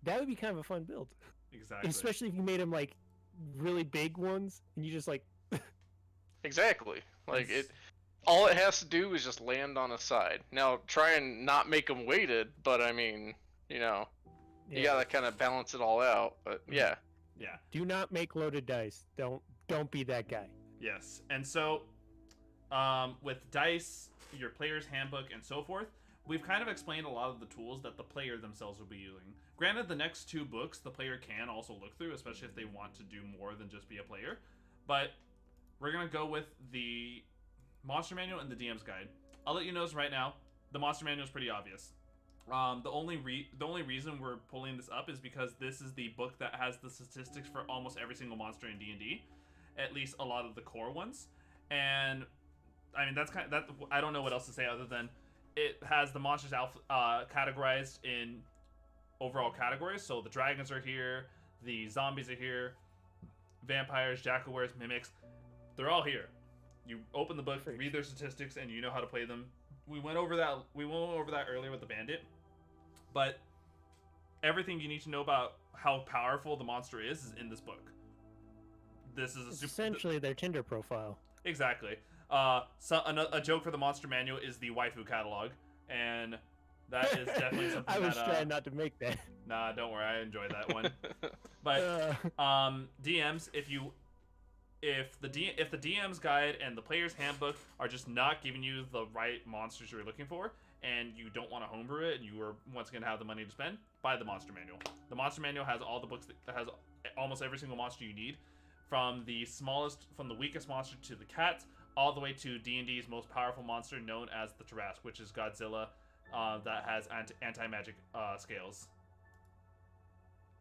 that would be kind of a fun build. Exactly. Especially if you made them like really big ones, and you just like. Exactly. Like all it has to do is just land on a side. Now try and not make them weighted, but I mean, you know, you gotta kind of balance it all out. But yeah. Yeah. Do not make loaded dice. Don't be that guy. Yes. And so, with dice, your player's handbook, and so forth, we've kind of explained a lot of the tools that the player themselves will be using. Granted, the next two books the player can also look through, especially if they want to do more than just be a player. But we're gonna go with the Monster Manual and the DM's Guide. I'll let you know right now, the Monster Manual is pretty obvious. The only reason we're pulling this up is because this is the book that has the statistics for almost every single monster in D&D, at least a lot of the core ones. And I mean, that's kind of that. I don't know what else to say other than it has the monsters categorized in overall categories. So the dragons are here, the zombies are here, vampires, jackal-wares, mimics. They're all here. You open the book, read their statistics, and you know how to play them. We went over that earlier with the bandit, but everything you need to know about how powerful the monster is in this book. This is essentially their Tinder profile. Exactly. A joke for the Monster Manual is the waifu catalog, and That is definitely something I was that trying not to make that. nah, don't worry, I enjoy that one. But DMs, if the DM's guide and the player's handbook are just not giving you the right monsters you're looking for, and you don't want to homebrew it, and you are once again have the money to spend, buy the monster manual. The monster manual has all the books that has almost every single monster you need, from the weakest monster to the cat, all the way to D&D's most powerful monster known as the Tarrasque, which is Godzilla, that has anti-magic scales.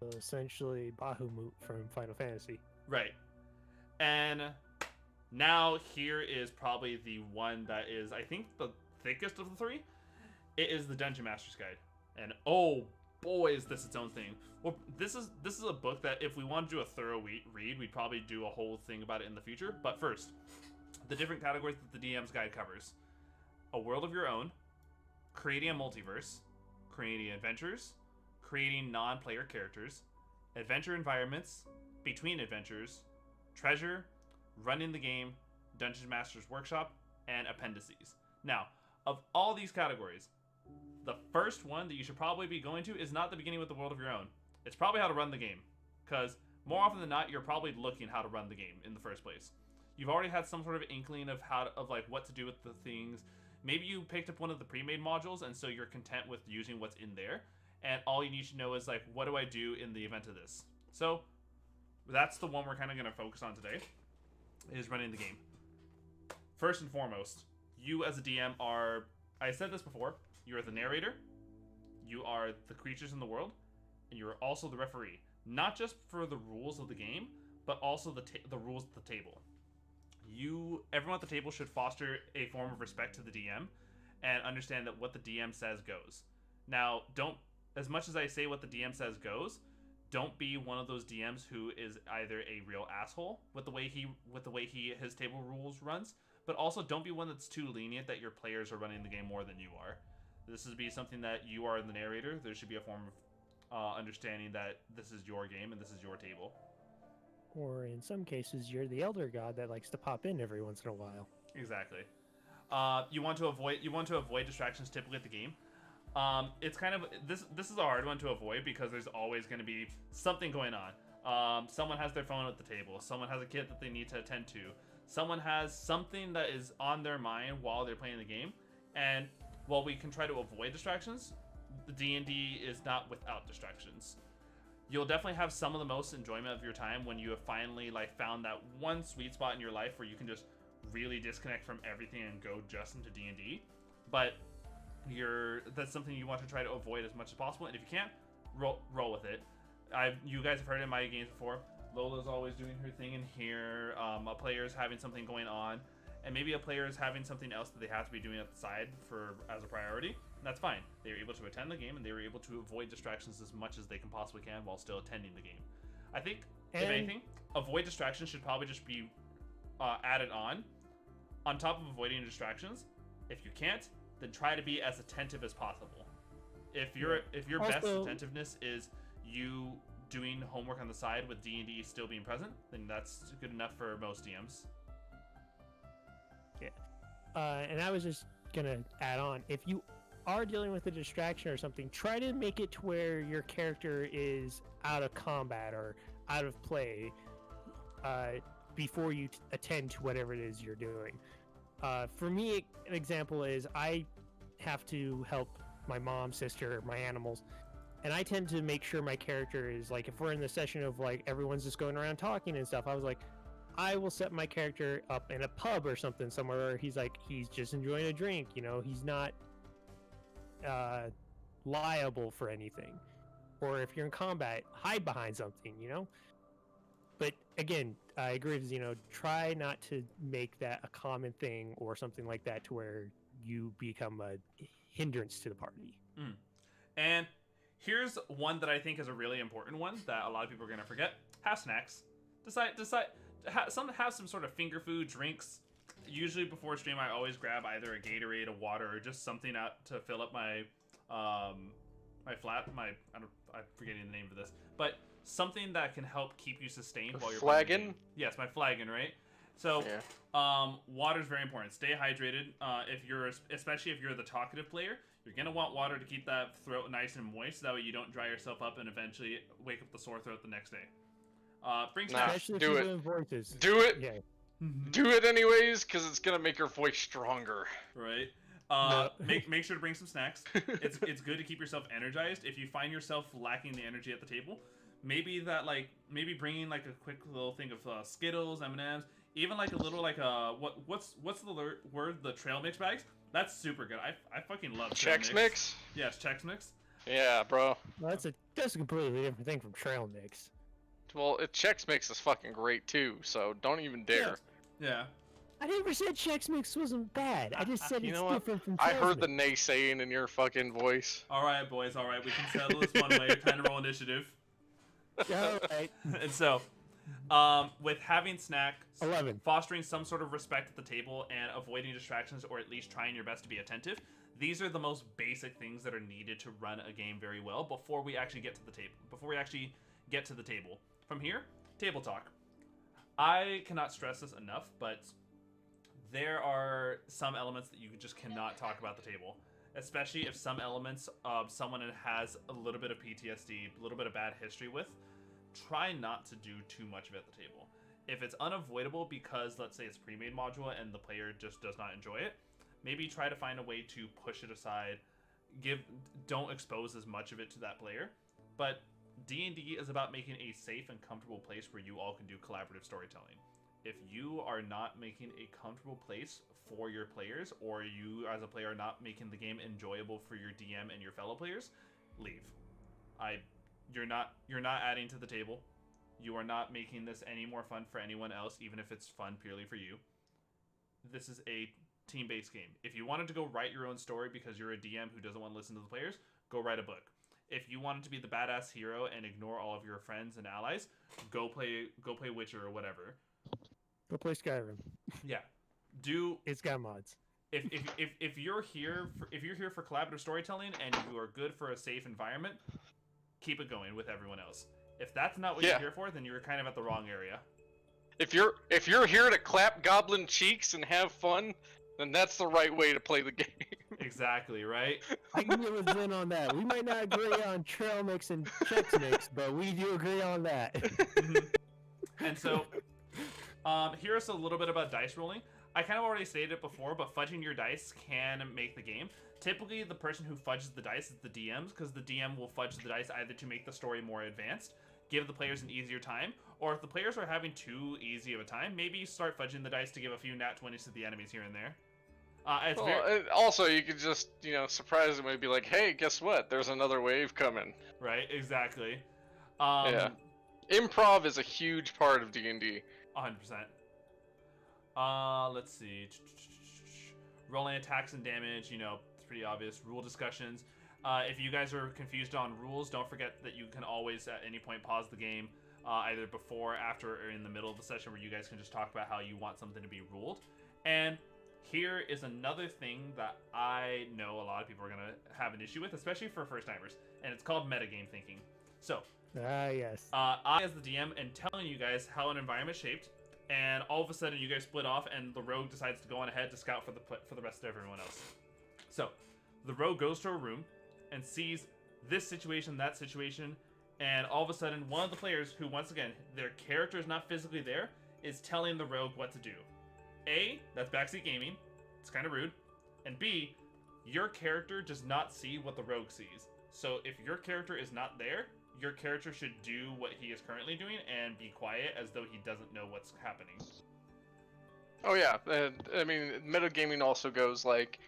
So essentially, Bahamut from Final Fantasy. Right. And now here is probably the one that is, I think, the thickest of the three. It is the Dungeon Master's Guide. And oh boy, is this its own thing. Well, this is a book that if we want to do a thorough read, we'd probably do a whole thing about it in the future. But first, the different categories that the DM's Guide covers. A world of your own, creating a multiverse, creating adventures, creating non-player characters, adventure environments, between adventures, treasure, running the game, Dungeon Master's Workshop, and appendices. Now, of all these categories, the first one that you should probably be going to is not the beginning with the world of your own. It's probably how to run the game, because more often than not, you're probably looking how to run the game in the first place. You've already had some sort of inkling of what to do with the things. Maybe you picked up one of the pre-made modules, and so you're content with using what's in there. And all you need to know is like, what do I do in the event of this? So that's the one we're kind of going to focus on today, is running the game. First and foremost, you as a DM are, I said this before, you are the narrator, you are the creatures in the world, and you are also the referee. Not just for the rules of the game, but also the rules at the table. Everyone at the table should foster a form of respect to the DM and understand that what the DM says goes. Now, as much as I say what the DM says goes, don't be one of those DMs who is either a real asshole with the way his table rules runs, but also don't be one that's too lenient that your players are running the game more than you are. This would be something that you are the narrator. There should be a form of understanding that this is your game and this is your table. Or in some cases, you're the elder god that likes to pop in every once in a while. Exactly. You want to avoid distractions typically at the game. It's kind of this is a hard one to avoid because there's always going to be something going on. Someone has their phone at the table. Someone has a kid that they need to attend to. Someone has something that is on their mind while they're playing the game. And while we can try to avoid distractions, the D&D is not without distractions. You'll definitely have some of the most enjoyment of your time when you have finally found that one sweet spot in your life where you can just really disconnect from everything and go just into D&D. But that's something you want to try to avoid as much as possible, and if you can't, roll with it. You guys have heard in my games before, Lola's always doing her thing in here, a player's having something going on, and maybe a player is having something else that they have to be doing at the side as a priority, and that's fine. They were able to attend the game, and they were able to avoid distractions as much as they can possibly can while still attending the game. I think, if anything, avoid distractions should probably just be added on top of avoiding distractions. If you can't, then try to be as attentive as possible. If your best attentiveness is you doing homework on the side with D&D still being present, then that's good enough for most DMs. Yeah. And I was just gonna add on, if you are dealing with a distraction or something, try to make it to where your character is out of combat or out of play before you attend to whatever it is you're doing. For me, an example is I have to help my mom, sister, my animals, and I tend to make sure my character is if we're in the session of everyone's just going around talking and stuff, I was I will set my character up in a pub or something somewhere where he's just enjoying a drink, he's not liable for anything. Or if you're in combat, hide behind something, But again, I agree with try not to make that a common thing or something like that to where you become a hindrance to the party. And here's one that I think is a really important one that a lot of people are going to forget. Have snacks. Have some sort of finger food, drinks. Usually before stream, I always grab either a Gatorade, a water, or just something out to fill up my I'm forgetting the name of this, but something that can help keep you sustained while you're flagon. Yes, my flagon, right? So, Yeah. water is very important. Stay hydrated. Especially if you're the talkative player, you're gonna want water to keep that throat nice and moist. So that way you don't dry yourself up and eventually wake up with a sore throat the next day. Bring Nah. snacks. Especially if do you're it. doing voices. Do it. Yeah. Do it anyways, because it's gonna make your voice stronger. Right. No. Make sure to bring some snacks. It's good to keep yourself energized. If you find yourself lacking the energy at the table, maybe bringing like a quick little thing of Skittles, M&Ms, even like a little like what's the word, the trail mix bags. That's super good. I fucking love trail Chex Mix. Yes, Chex Mix. Yeah, bro. Well, that's a completely different thing from trail mix. Well, Chex Mix is fucking great too. So don't even dare. Yeah. I never said Chex Mix wasn't bad. I just said You it's know what? different from I trail heard the mix. naysaying in your fucking voice. All right, boys. All right, we can settle this one way. Time to roll initiative. All right. And so, with having snacks, 11. fostering some sort of respect at the table, and avoiding distractions, or at least trying your best to be attentive, these are the most basic things that are needed to run a game very well before we actually get to the table. From here, table talk. I cannot stress this enough, but there are some elements that you just cannot talk about the table. Especially if some elements someone has a little bit of PTSD, a little bit of bad history with, try not to do too much of it at the table. If it's unavoidable because, let's say, it's pre-made module and the player just does not enjoy it, maybe try to find a way to push it aside. Don't expose as much of it to that player. But D&D is about making a safe and comfortable place where you all can do collaborative storytelling. If you are not making a comfortable place for your players, or you as a player are not making the game enjoyable for your DM and your fellow players, leave. You're not adding to the table. You are not making this any more fun for anyone else, even if it's fun purely for you. This is a team-based game. If you wanted to go write your own story because you're a DM who doesn't want to listen to the players, go write a book. If you wanted to be the badass hero and ignore all of your friends and allies, go play Witcher or whatever. Go play Skyrim. Yeah. It's got mods. If you're here for collaborative storytelling and you are good for a safe environment, keep it going with everyone else. If that's not what you're here for, then you're kind of at the wrong area. If you're here to clap goblin cheeks and have fun, then that's the right way to play the game. Exactly, right? I can get with Zen on that. We might not agree on trail mix and Chex Mix, but we do agree on that. And so, here's a little bit about dice rolling. I kind of already stated it before, but fudging your dice can make the game. Typically, the person who fudges the dice is the DMs, because the DM will fudge the dice either to make the story more advanced, give the players an easier time, or if the players are having too easy of a time, maybe you start fudging the dice to give a few nat 20s to the enemies here and there. Also, you could just, surprise them and be like, hey, guess what? There's another wave coming. Right, exactly. Yeah. Improv is a huge part of D&D. 100%. Let's see. Rolling attacks and damage, it's pretty obvious. Rule discussions. If you guys are confused on rules, don't forget that you can always, at any point, pause the game, either before, after, or in the middle of the session, where you guys can just talk about how you want something to be ruled. And here is another thing that I know a lot of people are going to have an issue with, especially for first-timers, and it's called metagame thinking. So, Yes. I, as the DM, am telling you guys how an environment is shaped, and all of a sudden you guys split off, and the rogue decides to go on ahead to scout for the rest of everyone else. So, the rogue goes to a room and sees this situation, that situation, and all of a sudden one of the players, who once again, their character is not physically there, is telling the rogue what to do. A, that's backseat gaming. It's kind of rude. And B, your character does not see what the rogue sees. So if your character is not there, your character should do what he is currently doing and be quiet as though he doesn't know what's happening. Oh yeah, I mean, metagaming also goes like,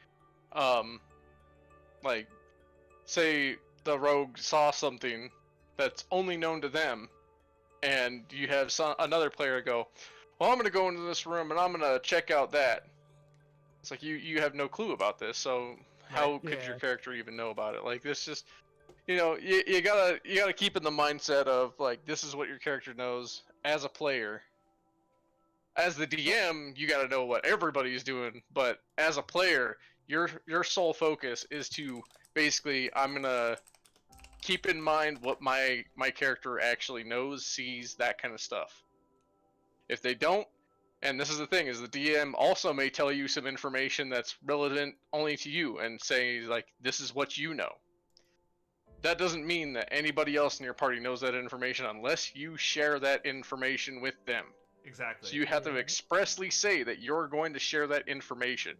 say the rogue saw something that's only known to them, and you have another player go, well, I'm gonna go into this room and I'm gonna check out that. It's like you have no clue about this, so how could your character even know about it? Like, this just, you gotta keep in the mindset of like, this is what your character knows as a player. As the DM, you gotta know what everybody's doing, but as a player, your sole focus is to basically, I'm gonna keep in mind what my character actually knows, sees, that kind of stuff. If they don't, And this is the thing: is the DM also may tell you some information that's relevant only to you, and say like, "This is what you know." That doesn't mean that anybody else in your party knows that information unless you share that information with them. Exactly. So you have to expressly say that you're going to share that information.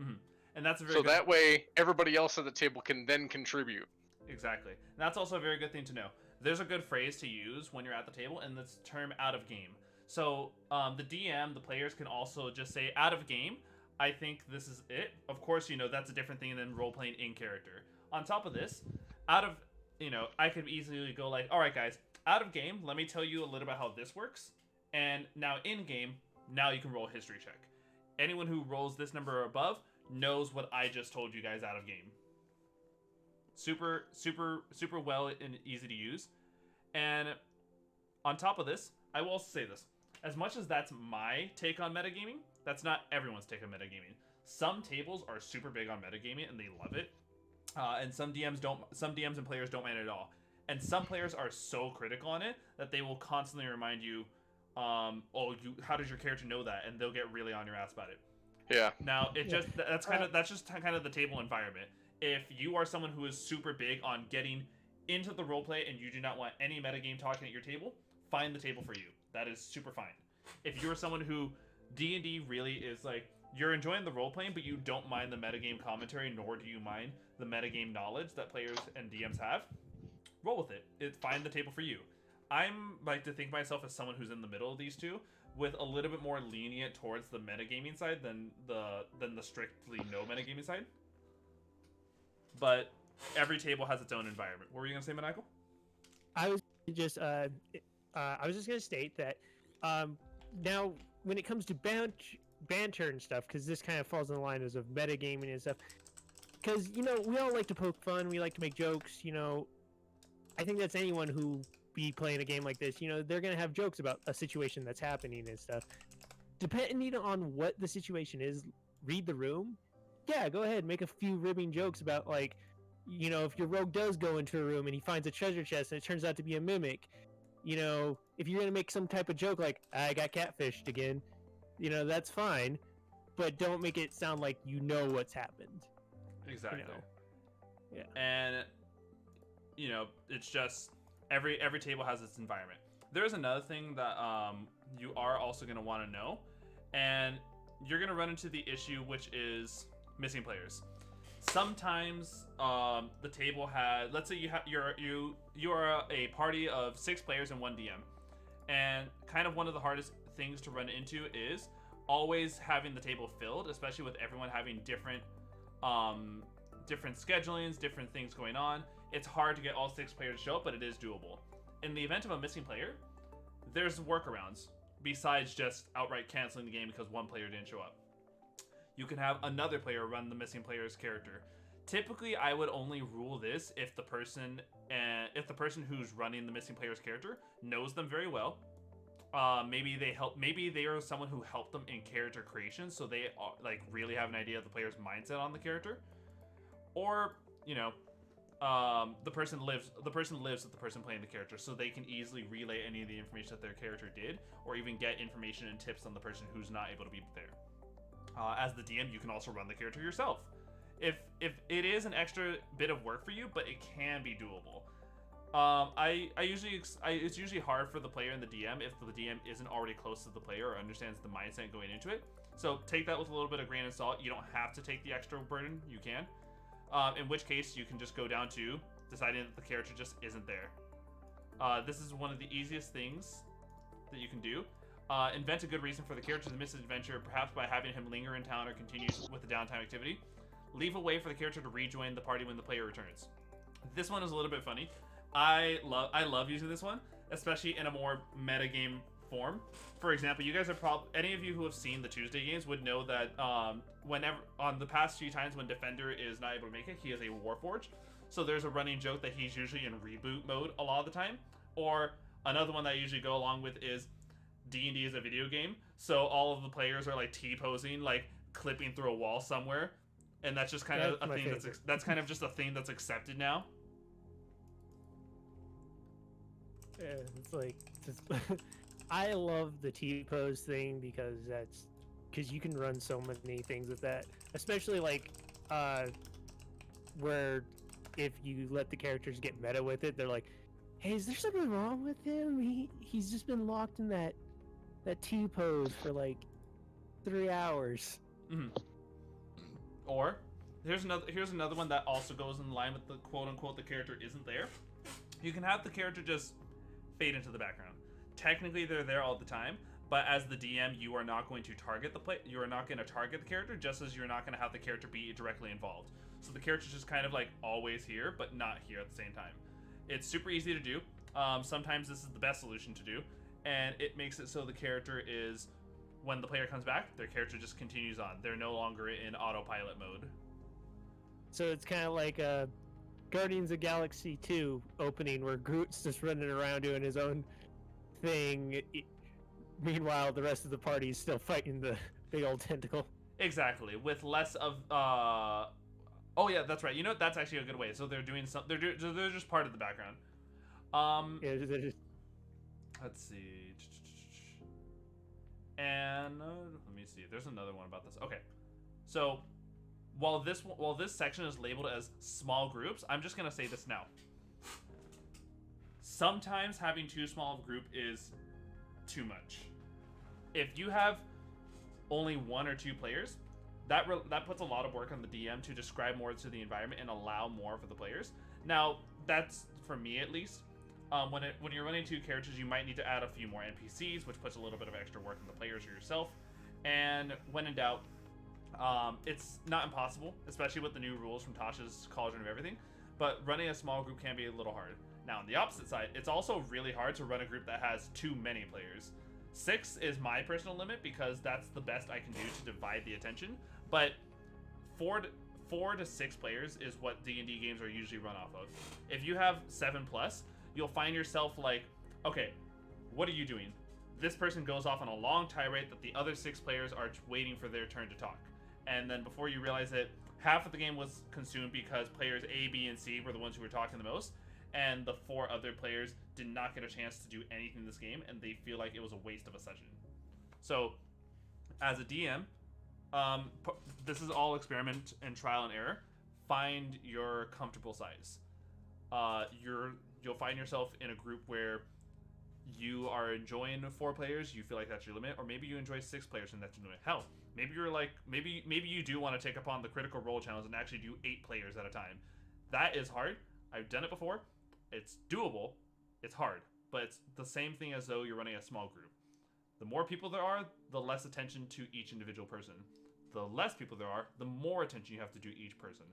Mm-hmm. And that's a very so good... that way everybody else at the table can then contribute. Exactly. And that's also a very good thing to know. There's a good phrase to use when you're at the table, and that's term out of game. So the DM, the players can also just say out of game. I think this is it. Of course, that's a different thing than role playing in character. On top of this, out of I could easily go like, all right, guys, out of game. Let me tell you a little about how this works. And now in game, now you can roll a history check. Anyone who rolls this number or above knows what I just told you guys out of game. Super, super, super well and easy to use. And on top of this, I will also say this. As much as that's my take on metagaming, that's not everyone's take on metagaming. Some tables are super big on metagaming and they love it. And some DMs don't. Some DMs and players don't mind it at all. And some players are so critical on it that they will constantly remind you, how does your character know that? And they'll get really on your ass about it. Yeah. Now that's just kind of the table environment. If you are someone who is super big on getting into the roleplay and you do not want any metagame talking at your table, find the table for you. That is super fine. If you're someone who D&D really is like, you're enjoying the role-playing, but you don't mind the metagame commentary, nor do you mind the metagame knowledge that players and DMs have, roll with it. Find the table for you. I'm like to think myself as someone who's in the middle of these two, with a little bit more lenient towards the metagaming side than the strictly no metagaming side. But every table has its own environment. What were you gonna say, Maniacal? I was just gonna state that now when it comes to banter and stuff, because this kind of falls in the line of metagaming and stuff, because we all like to poke fun, we like to make jokes. I think that's anyone who be playing a game like this. They're gonna have jokes about a situation that's happening and stuff. Depending on what the situation is, read the room. Yeah, go ahead, make a few ribbing jokes about like, if your rogue does go into a room and he finds a treasure chest and it turns out to be a mimic, if you're gonna make some type of joke like, I got catfished again, that's fine, but don't make it sound like what's happened. Exactly. Yeah. And it's just every table has its environment. There's another thing that you are also going to want to know, and you're going to run into the issue, which is missing players. Sometimes the table has, let's say you are a party of 6 players and 1 DM, and kind of one of the hardest things to run into is always having the table filled, especially with everyone having different schedulings, different things going on. It's hard to get all 6 players to show up, but it is doable. In the event of a missing player, there's workarounds besides just outright canceling the game because one player didn't show up. You can have another player run the missing player's character. Typically, I would only rule this if the person who's running the missing player's character knows them very well. Maybe they are someone who helped them in character creation, so they really have an idea of the player's mindset on the character. Or, the person lives with the person playing the character, so they can easily relay any of the information that their character did, or even get information and tips on the person who's not able to be there. As the DM, you can also run the character yourself. If it is an extra bit of work for you, but it can be doable. It's usually hard for the player and the DM if the DM isn't already close to the player or understands the mindset going into it. So take that with a little bit of grain of salt. You don't have to take the extra burden. You can. In which case, you can just go down to deciding that the character just isn't there. This is one of the easiest things that you can do. Invent a good reason for the character to miss his adventure, perhaps by having him linger in town or continue with the downtime activity. Leave a way for the character to rejoin the party when the player returns. This one is a little bit funny. I love using this one, especially in a more metagame form. For example, you guys are any of you who have seen the Tuesday games would know that whenever on the past few times when Defender is not able to make it, he is a Warforged. So there's a running joke that he's usually in reboot mode a lot of the time. Or another one that I usually go along with is D&D is a video game, so all of the players are like T-posing, like clipping through a wall somewhere, and that's just kind of a thing that's kind of just a thing that's accepted now. Yeah, it's like I love the T-pose thing because you can run so many things with that, especially like where if you let the characters get meta with it, they're like, "Hey, is there something wrong with him? He's just been locked in that T-pose for like 3 hours." Mhm. Or here's another one that also goes in line with the quote unquote the character isn't there. You can have the character just fade into the background. Technically, they're there all the time, but as the DM, you are not going to target the play. You are not going to target the character, just as you're not going to have the character be directly involved. So the character's just kind of like always here, but not here at the same time. It's super easy to do. Sometimes this is the best solution to do, and it makes it so the character is, when the player comes back, their character just continues on. They're no longer in autopilot mode. So it's kind of like Guardians of Galaxy 2 opening where Groot's just running around doing his own thing. Meanwhile, the rest of the party is still fighting the big old tentacle. Exactly, with less of oh yeah, that's right. You know what? That's actually a good way. So they're doing some. They're just part of the background. Yeah, they're just... Let's see. And let me see. There's another one about this. Okay, so while this section is labeled as small groups, I'm just gonna say this now. Sometimes having too small of a group is too much. If you have only 1 or 2 players, that puts a lot of work on the DM to describe more to the environment and allow more for the players. Now, that's for me at least. When you're running 2 characters, you might need to add a few more NPCs, which puts a little bit of extra work on the players or yourself. And when in doubt, it's not impossible, especially with the new rules from Tasha's Cauldron of Everything. But running a small group can be a little hard. Now, on the opposite side, it's also really hard to run a group that has too many players. 6 is my personal limit because that's the best I can do to divide the attention. But 4 to 6 players is what D&D games are usually run off of. If you have 7+, you'll find yourself like, okay, what are you doing? This person goes off on a long tirade that the other 6 players are waiting for their turn to talk. And then before you realize it, half of the game was consumed because players A, B, and C were the ones who were talking the most, and the 4 other players did not get a chance to do anything in this game, and they feel like it was a waste of a session. So, as a DM, this is all experiment and trial and error. Find your comfortable size. You'll find yourself in a group where you are enjoying 4 players, you feel like that's your limit, or maybe you enjoy 6 players and that's your limit. Hell, maybe you're like, maybe you do want to take upon the critical role challenge and actually do 8 players at a time. That is hard. I've done it before. It's doable. It's hard, but it's the same thing as though you're running a small group. The more people there are, the less attention to each individual person. The less people there are, the more attention you have to do each person.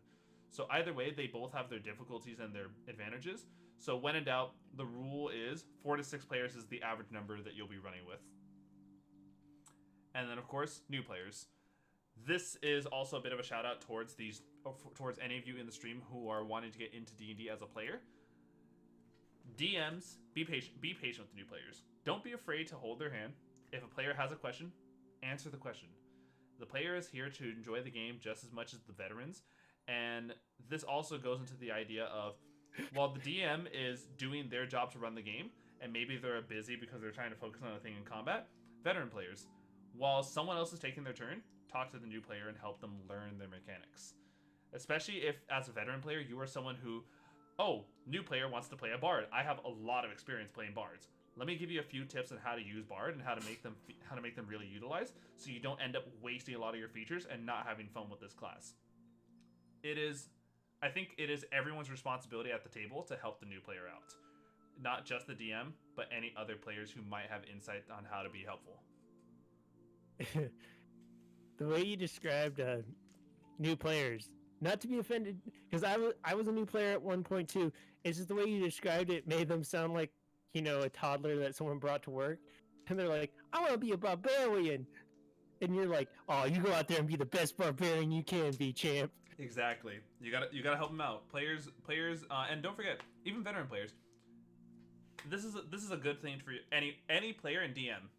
So either way, they both have their difficulties and their advantages. So when in doubt, the rule is 4 to 6 players is the average number that you'll be running with. And then of course, new players. This is also a bit of a shout out towards any of you in the stream who are wanting to get into D&D as a player. DMs, be patient with the new players. Don't be afraid to hold their hand. If a player has a question, answer the question. The player is here to enjoy the game just as much as the veterans, and this also goes into the idea of, while the DM is doing their job to run the game, and maybe they're busy because they're trying to focus on a thing in combat, veteran players, while someone else is taking their turn, talk to the new player and help them learn their mechanics. Especially if, as a veteran player, you are someone who, oh, new player wants to play a bard. I have a lot of experience playing bards. Let me give you a few tips on how to use bard and how to make them really utilized, so you don't end up wasting a lot of your features and not having fun with this class. I think it is everyone's responsibility at the table to help the new player out. Not just the DM, but any other players who might have insight on how to be helpful. The way you described new players, not to be offended, because I was a new player at 1.2. It's just the way you described it made them sound like, you know, a toddler that someone brought to work, and they're like, "I want to be a barbarian," and you're like, "Oh, you go out there and be the best barbarian you can be, champ." Exactly. You gotta help them out, players, and don't forget, even veteran players. This is a good thing for any player in DM.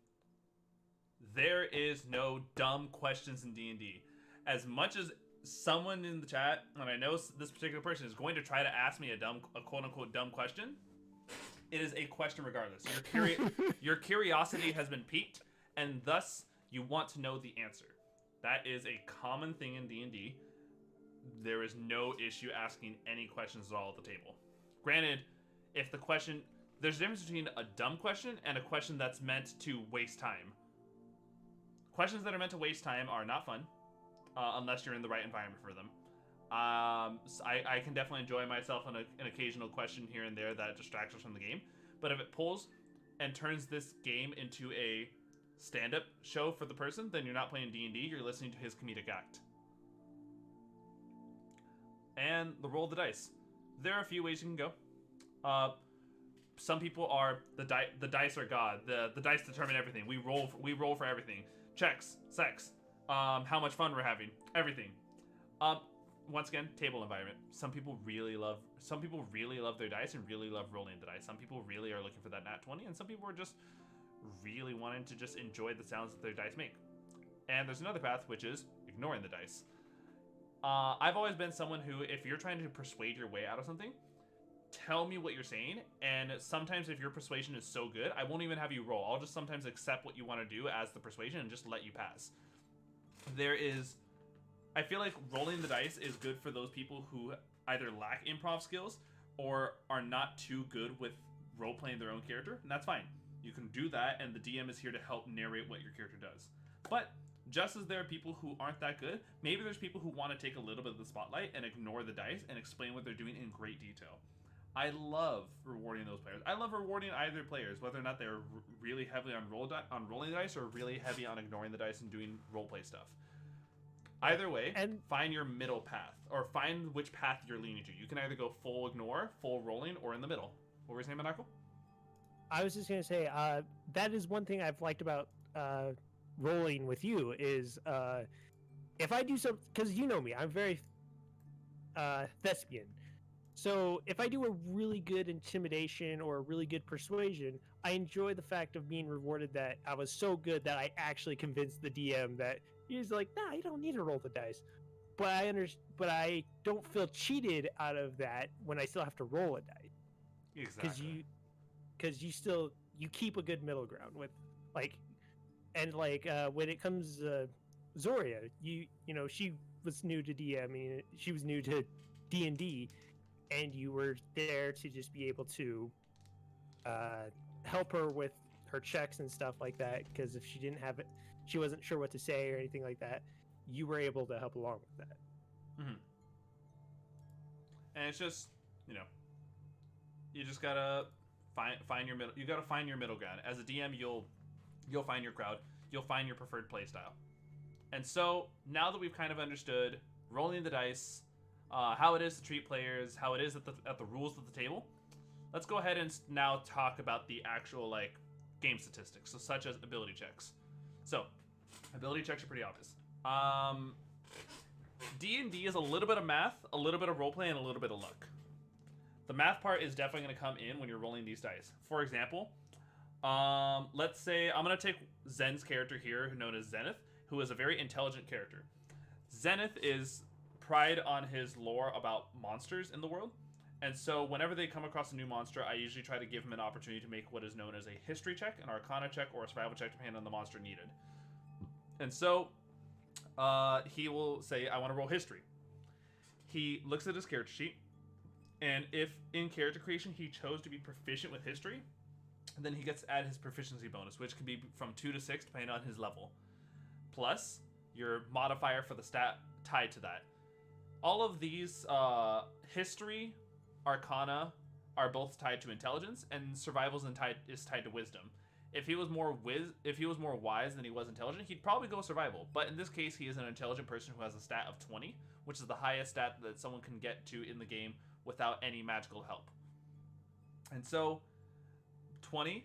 There is no dumb questions in D&D. As much as someone in the chat, and I know this particular person is going to try to ask me a quote unquote dumb question, It is a question regardless. Your curiosity has been piqued, and thus you want to know the answer. That is a common thing in D&D. There is no issue asking any questions at all at the table. Granted, if the question... There's a difference between a dumb question and a question that's meant to waste time. Questions that are meant to waste time are not fun, unless you're in the right environment for them. So I can definitely enjoy myself on an occasional question here and there that distracts us from the game. But if it pulls and turns this game into a stand-up show for the person, then you're not playing D&D, you're listening to his comedic act. And the roll of the dice. There are a few ways you can go. Some people are the dice are God. The dice determine everything. We roll for everything. Checks, sex, how much fun we're having, everything. Once again, table environment. Some people really love their dice and really love rolling the dice. Some people really are looking for that nat 20, and some people are just really wanting to just enjoy the sounds that their dice make. And there's another path, which is ignoring the dice. I've always been someone who, if you're trying to persuade your way out of something, tell me what you're saying, and sometimes if your persuasion is so good, I won't even have you roll. I'll just sometimes accept what you want to do as the persuasion and just let you pass. I feel like rolling the dice is good for those people who either lack improv skills or are not too good with role-playing their own character, and that's fine. You can do that, and the DM is here to help narrate what your character does. But just as there are people who aren't that good, maybe there's people who want to take a little bit of the spotlight and ignore the dice and explain what they're doing in great detail. I love rewarding those players. I love rewarding either players, whether or not they're really heavily on rolling the dice or really heavy on ignoring the dice and doing roleplay stuff. Either way, find your middle path, or find which path you're leaning to. You can either go full ignore, full rolling, or in the middle. What were you saying, Manako? I was just going to say, that is one thing I've liked about rolling with you, is if I do something, because you know me, I'm very thespian. So if I do a really good intimidation or a really good persuasion, I enjoy the fact of being rewarded that I was so good that I actually convinced the DM that he's like, nah, you don't need to roll the dice. But I don't feel cheated out of that when I still have to roll a die. Exactly. Because you keep a good middle ground with when it comes Zoria, you know she was new to DMing, she was new to D&D, and you were there to just be able to help her with her checks and stuff like that, because if she didn't have it, she wasn't sure what to say or anything like that, you were able to help along with that. Mm-hmm. And it's just, you just gotta find your middle. You gotta find your middle ground. As a DM, you'll find your crowd. You'll find your preferred playstyle. And so now that we've kind of understood rolling the dice, how it is to treat players, how it is at the rules of the table, let's go ahead and now talk about the actual game statistics, so such as ability checks. So ability checks are pretty obvious. D&D is a little bit of math, a little bit of roleplay, and a little bit of luck. The math part is definitely going to come in when you're rolling these dice. For example, let's say I'm going to take Zen's character here, known as Zenith, who is a very intelligent character. Zenith is pride on his lore about monsters in the world, and so whenever they come across a new monster, I usually try to give him an opportunity to make what is known as a history check, an arcana check, or a survival check, depending on the monster needed. And so he will say, I want to roll history. He looks at his character sheet, and if in character creation he chose to be proficient with history, then he gets to add his proficiency bonus, which can be from 2 to 6 depending on his level, plus your modifier for the stat tied to that. All of these history, arcana are both tied to intelligence, and survival is tied to wisdom. If he was more wise than he was intelligent, he'd probably go survival. But in this case, he is an intelligent person who has a stat of 20, which is the highest stat that someone can get to in the game without any magical help. And so 20,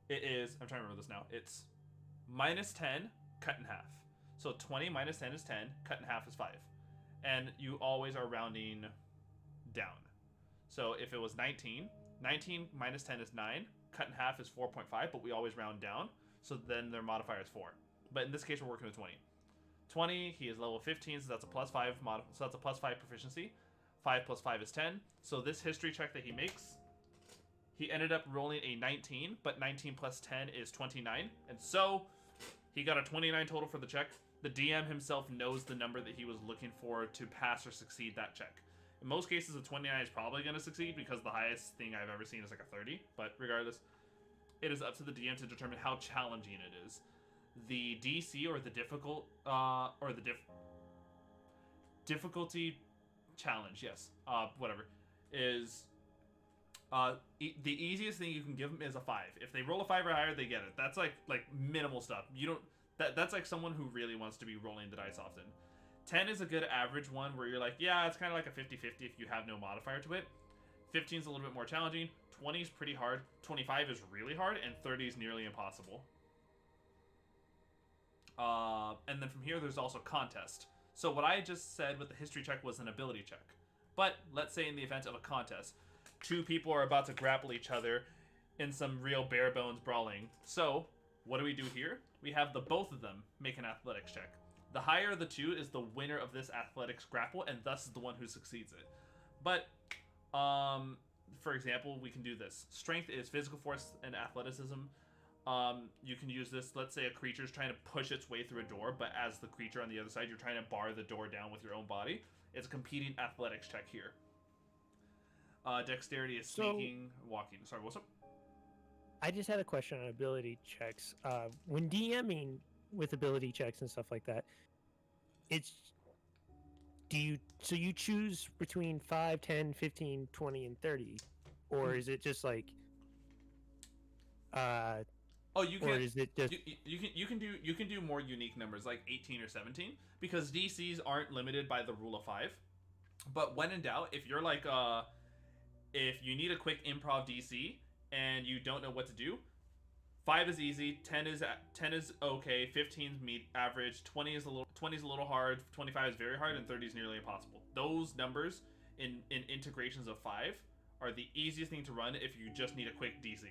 it is, I'm trying to remember this now, it's minus 10 cut in half. So 20 minus 10 is 10, cut in half is 5. And you always are rounding down. So if it was 19 minus 10 is 9, cut in half is 4.5, but we always round down, so then their modifier is 4. But in this case, we're working with 20. 20, he is level 15, so that's a plus 5 so that's a plus 5 proficiency. 5 plus 5 is 10. So this history check that he makes, He ended up rolling a 19, but 19 plus 10 is 29, and so he got a 29 total for the check. The DM himself knows the number that he was looking for to pass or succeed that check. In most cases, a 29 is probably going to succeed because the highest thing I've ever seen is like a 30. But regardless, it is up to the DM to determine how challenging it is. The DC or the difficulty challenge, yes, whatever, is the easiest thing you can give them is a 5. If they roll a 5 or higher, they get it. That's like minimal stuff. You don't. That's like someone who really wants to be rolling the dice often. 10 is a good average one where you're like, yeah, it's kind of like a 50-50 if you have no modifier to it. 15 is a little bit more challenging. 20 is pretty hard. 25 is really hard, and 30 is nearly impossible. And then from here, there's also contest. So what I just said with the history check was an ability check. But let's say in the event of a contest, 2 people are about to grapple each other in some real bare bones brawling. So what do we do here? We have the both of them make an athletics check. The higher of the 2 is the winner of this athletics grapple, and thus is the one who succeeds it. But, for example, we can do this. Strength is physical force and athleticism. You can use this, let's say a creature's trying to push its way through a door, but as the creature on the other side, you're trying to bar the door down with your own body. It's a competing athletics check here. Dexterity is sneaking, walking. Sorry, what's up? I just had a question on ability checks. When DMing with ability checks and stuff like that, so you choose between 5, 10, 15, 20, and 30, or is it just like you can. or is it just you can do more unique numbers like 18 or 17 because DCs aren't limited by the rule of 5. But when in doubt, if you're like if you need a quick improv DC and you don't know what to do, 5 is easy, 10 is okay, 15 is average, 20 is a little hard, 25 is very hard, and 30 is nearly impossible. Those numbers in integrations of 5 are the easiest thing to run if you just need a quick DC.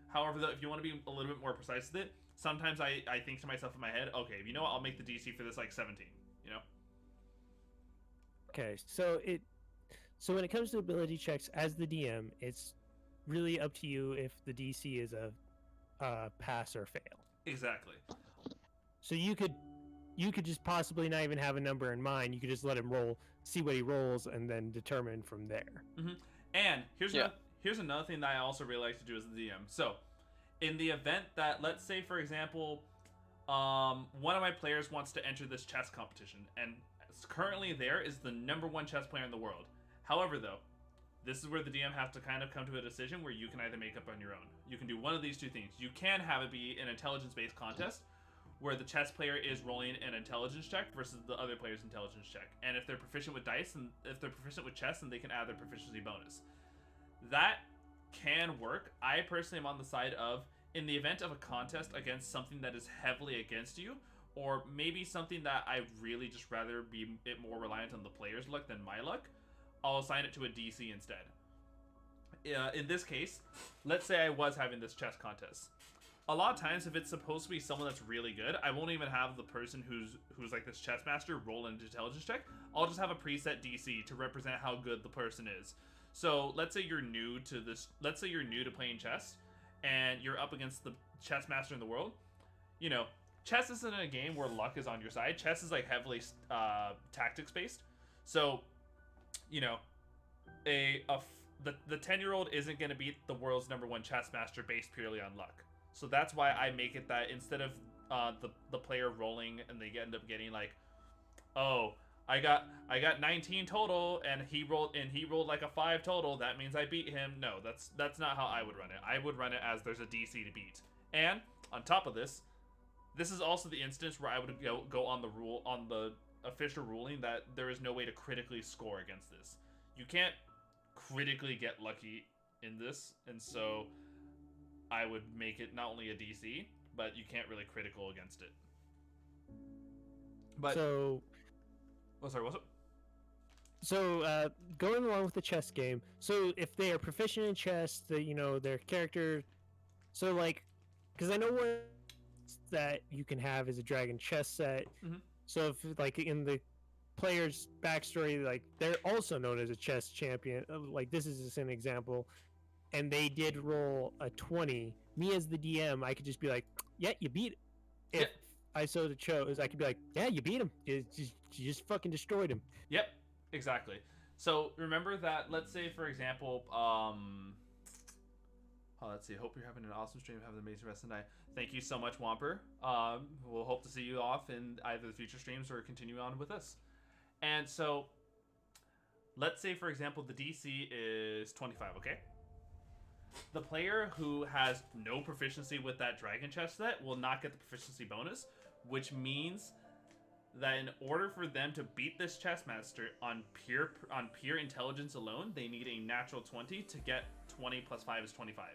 However, though, if you want to be a little bit more precise with it, sometimes I think to myself in my head, okay, you know what, I'll make the DC for this like 17, you know? okay? So when it comes to ability checks, as the DM, it's really up to you if the DC is a pass or fail. Exactly. So you could just possibly not even have a number in mind. You could just let him roll, see what he rolls, and then determine from there. Mm-hmm. And here's another thing that I also really like to do as the DM. So, in the event that, let's say, for example, one of my players wants to enter this chess competition, and currently there is the #1 chess player in the world. However, though, this is where the DM has to kind of come to a decision where you can either make up on your own. You can do one of these two things. You can have it be an intelligence-based contest where the chess player is rolling an intelligence check versus the other player's intelligence check. And if they're proficient with dice and if they're proficient with chess, then they can add their proficiency bonus. That can work. I personally am on the side of, in the event of a contest against something that is heavily against you, or maybe something that I really just rather be it more reliant on the player's luck than my luck, I'll assign it to a DC instead. In this case, let's say I was having this chess contest. A lot of times, if it's supposed to be someone that's really good, I won't even have the person who's like this chess master roll an intelligence check. I'll just have a preset DC to represent how good the person is. So let's say you're new to this. Let's say you're new to playing chess, and you're up against the chess master in the world. You know, chess isn't a game where luck is on your side. Chess is like heavily tactics based. So, you know, the 10-year-old isn't going to beat the world's #1 chess master based purely on luck. So that's why I make it that instead of the player rolling and they end up getting like, oh, I got 19 total and he rolled like a 5 total, that means I beat him. No, that's not how I would run it. I would run it as there's a DC to beat. And on top of this is also the instance where I would go on the official ruling that there is no way to critically score against this. You can't critically get lucky in this, and so I would make it not only a DC, but you can't really critical against it. But so, sorry, what's up? So going along with the chess game, so if they are proficient in chess, their character, so like, because I know one that you can have is a dragon chess set. Mm-hmm. So if like in the player's backstory, like they're also known as a chess champion. Like this is just an example. and they did roll a 20, me as the DM, I could just be like, yeah, you beat it. If I so chose, I could be like, yeah, you beat him. You just fucking destroyed him. Yep, exactly. So remember that. Let's say, for example, let's see. Hope you're having an awesome stream. Have an amazing rest of the night. Thank you so much, Whomper. We'll hope to see you off in either the future streams or continue on with us. And so, let's say, for example, the DC is 25. Okay. The player who has no proficiency with that dragon chest set will not get the proficiency bonus, which means that in order for them to beat this chess master on pure intelligence alone, they need a natural 20 to get 20 plus 5 is 25.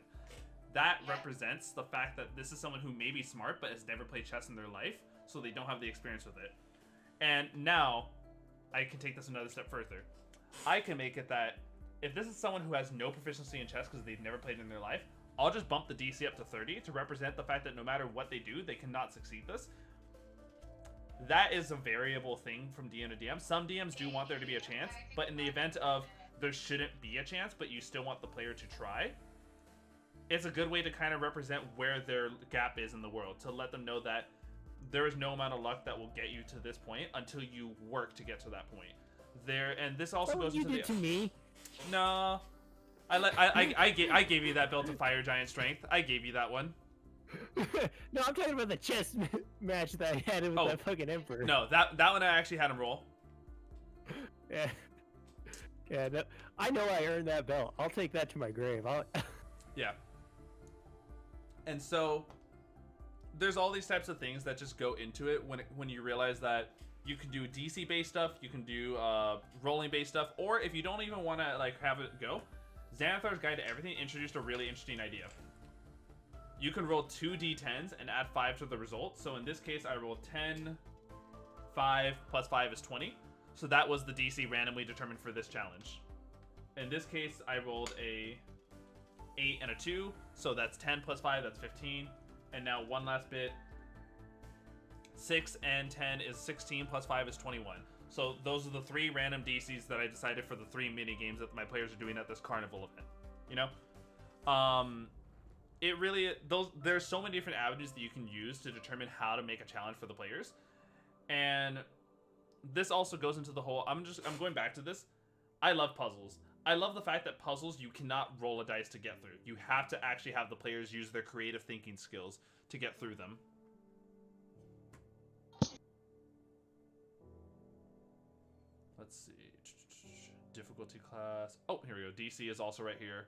That represents the fact that this is someone who may be smart but has never played chess in their life, so they don't have the experience with it. And now, I can take this another step further. I can make it that if this is someone who has no proficiency in chess because they've never played in their life, I'll just bump the DC up to 30 to represent the fact that no matter what they do, they cannot succeed this. That is a variable thing from DM to DM. Some DMs do want there to be a chance, but in the event of there shouldn't be a chance, but you still want the player to try, it's a good way to kind of represent where their gap is in the world, to let them know that there is no amount of luck that will get you to this point until you work to get to that point. And this also goes into you did to me. No, I gave you that belt of fire giant strength. I gave you that one. No, I'm talking about the chess match that I had with that fucking emperor. No, that one I actually had him roll. Yeah. Yeah, no, I know I earned that belt. I'll take that to my grave. Yeah. And so there's all these types of things that just go into it when you realize that you can do DC based stuff, you can do rolling based stuff, or if you don't even want to like have it go, Xanathar's Guide to Everything introduced a really interesting idea. You can roll 2 d10s and add 5 to the result. So in this case, I rolled 10, 5 plus 5 is 20. So that was the DC randomly determined for this challenge. In this case, I rolled a 8 and a 2. So that's 10 plus 5, that's 15. And now one last bit. 6 and 10 is 16 plus 5 is 21. So those are the 3 random DCs that I decided for the 3 mini games that my players are doing at this carnival event. You know? It really, there's so many different avenues that you can use to determine how to make a challenge for the players. And this also goes into the whole, I'm going back to this. I love puzzles. I love the fact that puzzles, you cannot roll a dice to get through. You have to actually have the players use their creative thinking skills to get through them. Let's see. Difficulty class. Oh, here we go. DC is also right here.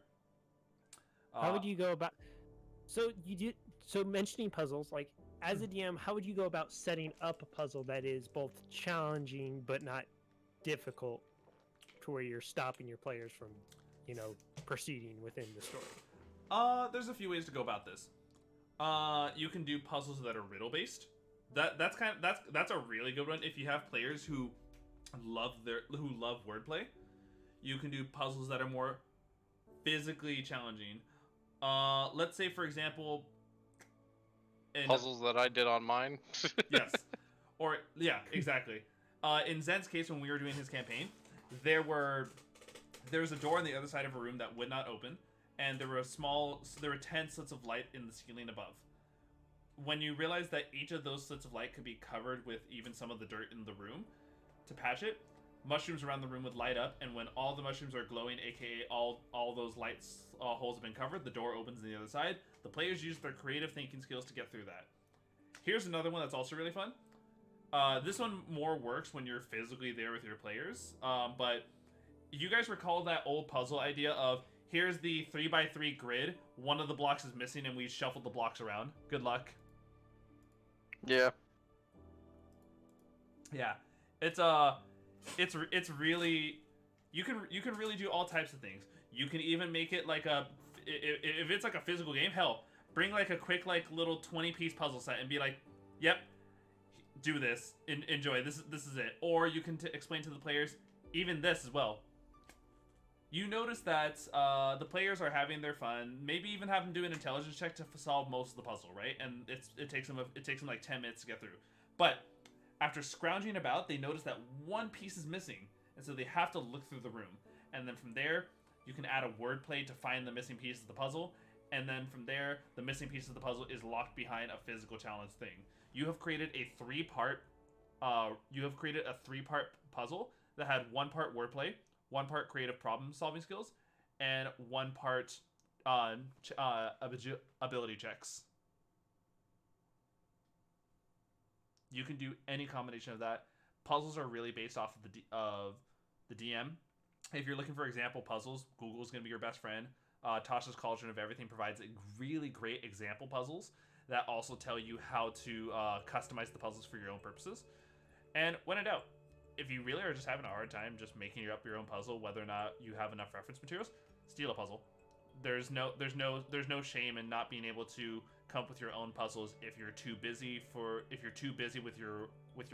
How would you go about... So mentioning puzzles, like, as a DM, how would you go about setting up a puzzle that is both challenging but not difficult to where you're stopping your players from, you know, proceeding within the story? There's a few ways to go about this. You can do puzzles that are riddle based. That's a really good one if you have players who love wordplay. You can do puzzles that are more physically challenging. Let's say, for example, puzzles that I did on mine. Yes. Or, yeah, exactly. In Zen's case, when we were doing his campaign, there was a door on the other side of a room that would not open, and there were 10 slits of light in the ceiling above. When you realize that each of those slits of light could be covered with even some of the dirt in the room, to patch it, mushrooms around the room would light up, and when all the mushrooms are glowing, aka all those lights holes have been covered, the door opens on the other side. The players use their creative thinking skills to get through that. Here's another one that's also really fun. This one more works when you're physically there with your players, but you guys recall that old puzzle idea of here's the 3x3 grid, one of the blocks is missing, and we shuffled the blocks around. Good luck. Yeah. Yeah. It's really, you can really do all types of things. You can even make it like if it's like a physical game, hell, bring like a quick like little 20-piece puzzle set and be like, yep, do this, enjoy, this is it. Or you can explain to the players even this as well. You notice that the players are having their fun, maybe even have them do an intelligence check to solve most of the puzzle, right? And it takes them like 10 minutes to get through. But after scrounging about, they notice that one piece is missing, and so they have to look through the room. And then from there, You can add a wordplay to find the missing piece of the puzzle, and then from there, the missing piece of the puzzle is locked behind a physical challenge thing. You have created a three-part puzzle that had one part wordplay, one part creative problem-solving skills, and one part ability checks. You can do any combination of that. Puzzles are really based off of the DM. If you're looking for example puzzles, Google's going to be your best friend. Tasha's Cauldron of Everything provides really great example puzzles that also tell you how to customize the puzzles for your own purposes. And when in doubt, if you really are just having a hard time just making up your own puzzle, whether or not you have enough reference materials, steal a puzzle. There's no shame in not being able to come up with your own puzzles if you're too busy with your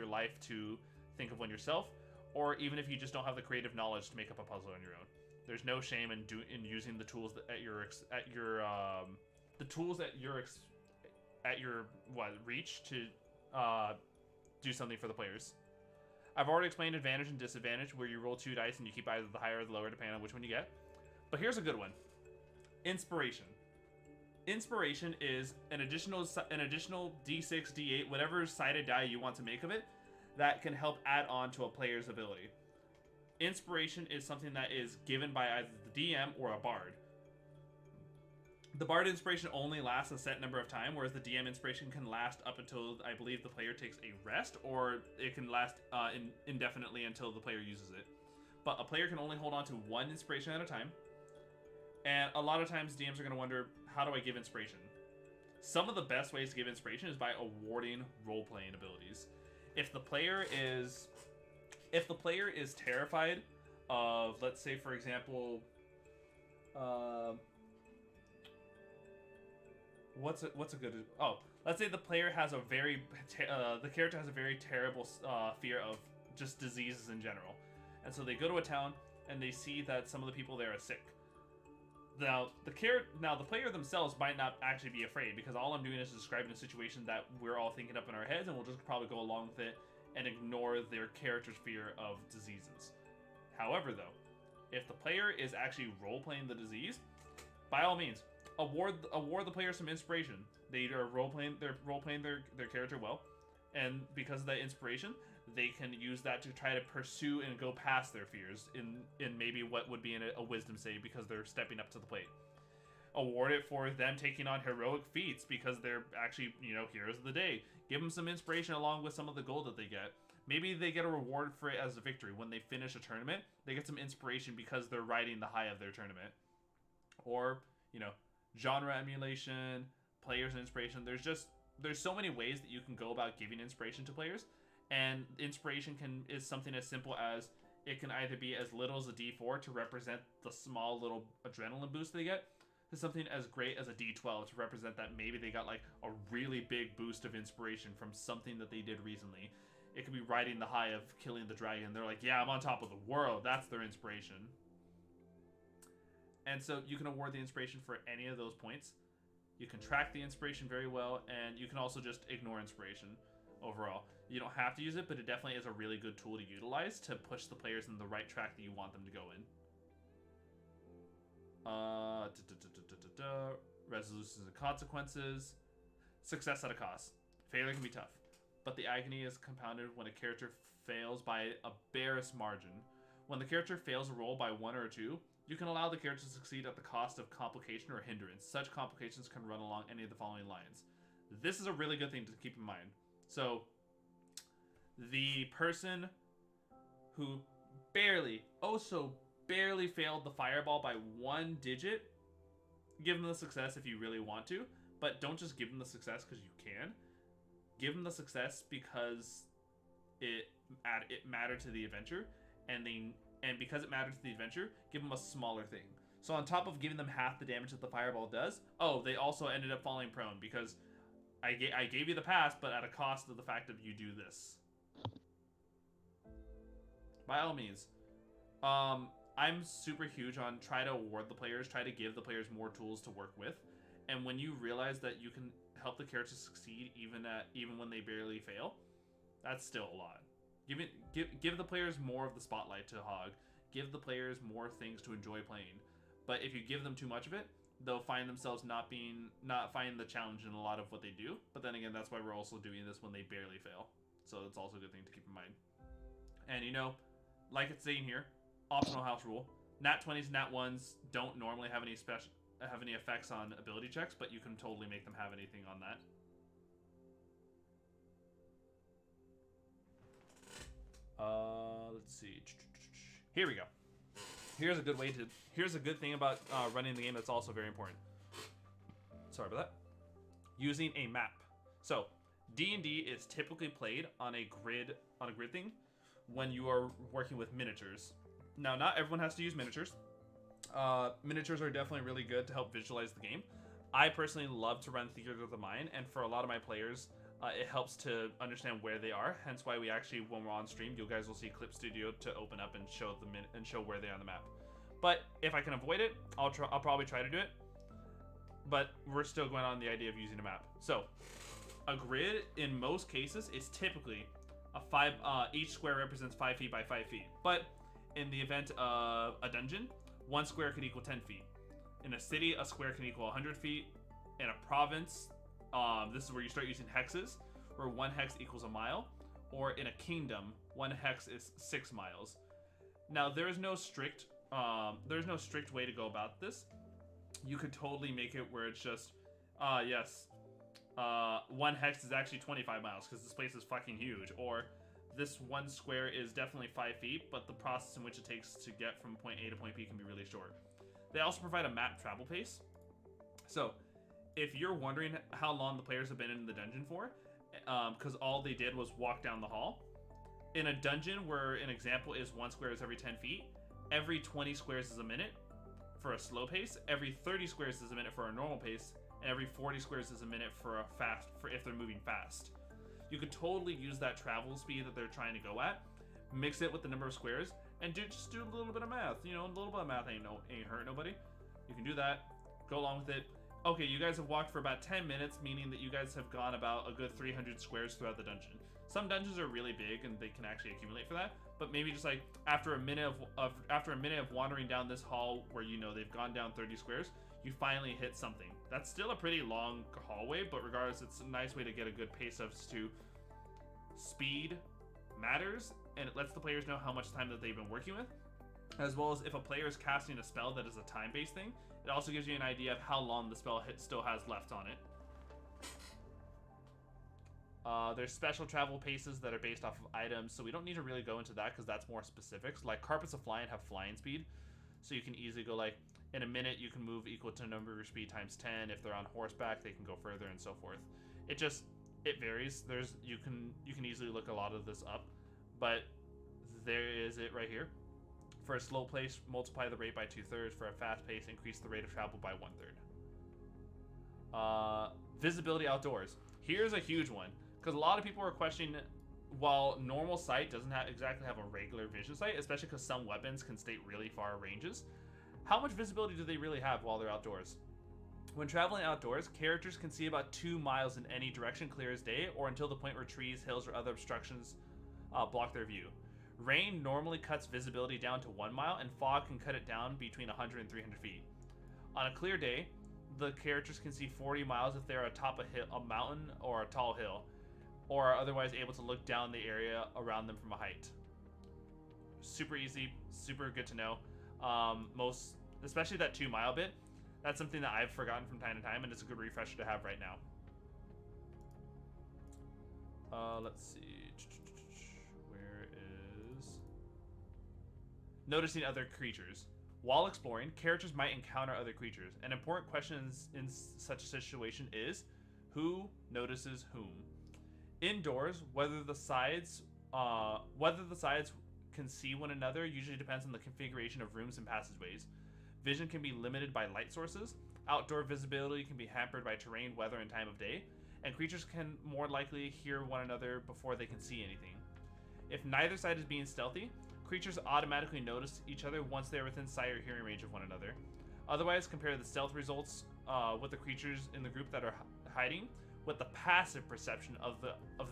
life to think of one yourself, or even if you just don't have the creative knowledge to make up a puzzle on your own. There's no shame in using the tools at your reach to do something for the players. I've already explained advantage and disadvantage, where you roll 2 dice and you keep either the higher or the lower depending on which one you get. But here's a good one. Inspiration. Inspiration is an additional D6, D8, whatever sided die you want to make of it, that can help add on to a player's ability. Inspiration is something that is given by either the DM or a bard. The bard inspiration only lasts a set number of time, whereas the DM inspiration can last up until, I believe, the player takes a rest, or it can last indefinitely until the player uses it. But a player can only hold on to 1 inspiration at a time. And a lot of times DMs are going to wonder, how do I give inspiration? Some of the best ways to give inspiration is by awarding role-playing abilities. If the player is terrified of, let's say for example, let's say the player has the character has a very terrible fear of just diseases in general, and so they go to a town and they see that some of the people there are sick. Now the player themselves might not actually be afraid, because all I'm doing is describing a situation that we're all thinking up in our heads, and we'll just probably go along with it and ignore their character's fear of diseases. However, though, if the player is actually role-playing the disease, by all means, award the player some inspiration. They are role-playing their character well, and because of that inspiration, they can use that to try to pursue and go past their fears in maybe what would be in a wisdom save, because they're stepping up to the plate. Award it for them taking on heroic feats because they're actually, heroes of the day. Give them some inspiration along with some of the gold that they get. Maybe they get a reward for it as a victory. When they finish a tournament, they get some inspiration because they're riding the high of their tournament. Or, genre emulation, players inspiration. There's so many ways that you can go about giving inspiration to players. And inspiration is something as simple as, it can either be as little as a D4 to represent the small little adrenaline boost they get, to something as great as a D12 to represent that maybe they got like a really big boost of inspiration from something that they did recently. It could be riding the high of killing the dragon. They're like, yeah, I'm on top of the world. That's their inspiration. And so you can award the inspiration for any of those points. You can track the inspiration very well, and you can also just ignore inspiration overall. You don't have to use it, but it definitely is a really good tool to utilize to push the players in the right track that you want them to go in. Resolutions and consequences. Success at a cost. Failure can be tough, but the agony is compounded when a character fails by a barest margin. When the character fails a roll by 1 or 2, you can allow the character to succeed at the cost of complication or hindrance. Such complications can run along any of the following lines. This is a really good thing to keep in mind. So, the person who barely failed the fireball by 1 digit, give them the success if you really want to, but don't just give them the success because you can. Give them the success because it mattered to the adventure, and because it mattered to the adventure, give them a smaller thing. So on top of giving them half the damage that the fireball does, they also ended up falling prone because I gave you the pass, but at a cost of the fact that you do this. By all means, I'm super huge on try to award the players, try to give the players more tools to work with, and when you realize that you can help the characters succeed even when they barely fail, that's still a lot. Give the players more of the spotlight to hog. Give the players more things to enjoy playing. But if you give them too much of it, they'll find themselves not finding the challenge in a lot of what they do. But then again, that's why we're also doing this when they barely fail. So it's also a good thing to keep in mind. And like it's saying here, optional house rule: nat 20s, nat 1s don't normally have any effects on ability checks, but you can totally make them have anything on that. Let's see. Here we go. Here's a good thing about running the game that's also very important. Sorry about that. Using a map. So D&D is typically played on a grid thing when you are working with miniatures. Now, not everyone has to use miniatures. Miniatures are definitely really good to help visualize the game. I personally love to run Theater of the Mind, and for a lot of my players, it helps to understand where they are. Hence why we actually, when we're on stream, you guys will see Clip Studio to open up and show where they are on the map. But if I can avoid it, I'll probably try to do it. But we're still going on the idea of using a map. So a grid in most cases is typically each square represents 5 feet by 5 feet. But in the event of a dungeon, 1 square could equal 10 feet. In a city, a square can equal 100 feet. In a province, this is where you start using hexes, where 1 hex equals a mile. Or in a kingdom, 1 hex is 6 miles. Now, there is no strict way to go about this. You could totally make it where it's just, 1 hex is actually 25 miles because this place is fucking huge. Or this 1 square is definitely 5 feet, but the process in which it takes to get from point A to point B can be really short. They also provide a map travel pace. So if you're wondering how long the players have been in the dungeon for, because all they did was walk down the hall, in a dungeon where an example is 1 square is every 10 feet, every 20 squares is a minute for a slow pace, every 30 squares is a minute for a normal pace, and every 40 squares is a minute for if they're moving fast. You could totally use that travel speed that they're trying to go at, mix it with the number of squares, and just do a little bit of math. A little bit of math ain't hurt nobody. You can do that, go along with it. Okay, you guys have walked for about 10 minutes, meaning that you guys have gone about a good 300 squares throughout the dungeon. Some dungeons are really big and they can actually accumulate for that, but maybe just like after a minute of wandering down this hall where they've gone down 30 squares, you finally hit something. That's still a pretty long hallway, but regardless, it's a nice way to get a good pace as to speed matters, and it lets the players know how much time that they've been working with, as well as if a player is casting a spell that is a time-based thing, it also gives you an idea of how long the spell still has left on it. There's special travel paces that are based off of items, so we don't need to really go into that because that's more specifics. Like Carpets of Flying have flying speed, so you can easily go like, in a minute you can move equal to number of your speed times 10. If they're on horseback, they can go further and so forth. It varies. You can easily look a lot of this up, but there is it right here. For a slow pace, multiply the rate by 2/3. For a fast pace, increase the rate of travel by 1/3. Visibility outdoors. Here's a huge one, because a lot of people are questioning, while normal sight doesn't exactly have a regular vision sight, especially because some weapons can state really far ranges, how much visibility do they really have while they're outdoors? When traveling outdoors, characters can see about 2 miles in any direction clear as day, or until the point where trees, hills, or other obstructions block their view. Rain normally cuts visibility down to 1 mile, and fog can cut it down between 100 and 300 feet. On a clear day, the characters can see 40 miles if they're atop a mountain or a tall hill, or are otherwise able to look down the area around them from a height. Super easy, super good to know. Especially that 2 mile bit, that's something that I've forgotten from time to time, and it's a good refresher to have right now. Let's see. Where is... Noticing other creatures. While exploring, characters might encounter other creatures. An important question in such a situation is, who notices whom? Indoors, whether the sides can see one another usually depends on the configuration of rooms and passageways. Vision can be limited by light sources. Outdoor visibility can be hampered by terrain, weather, and time of day. And creatures can more likely hear one another before they can see anything. If neither side is being stealthy, creatures automatically notice each other once they are within sight or hearing range of one another. Otherwise, compare the stealth results with the creatures in the group that are hiding with the passive perception of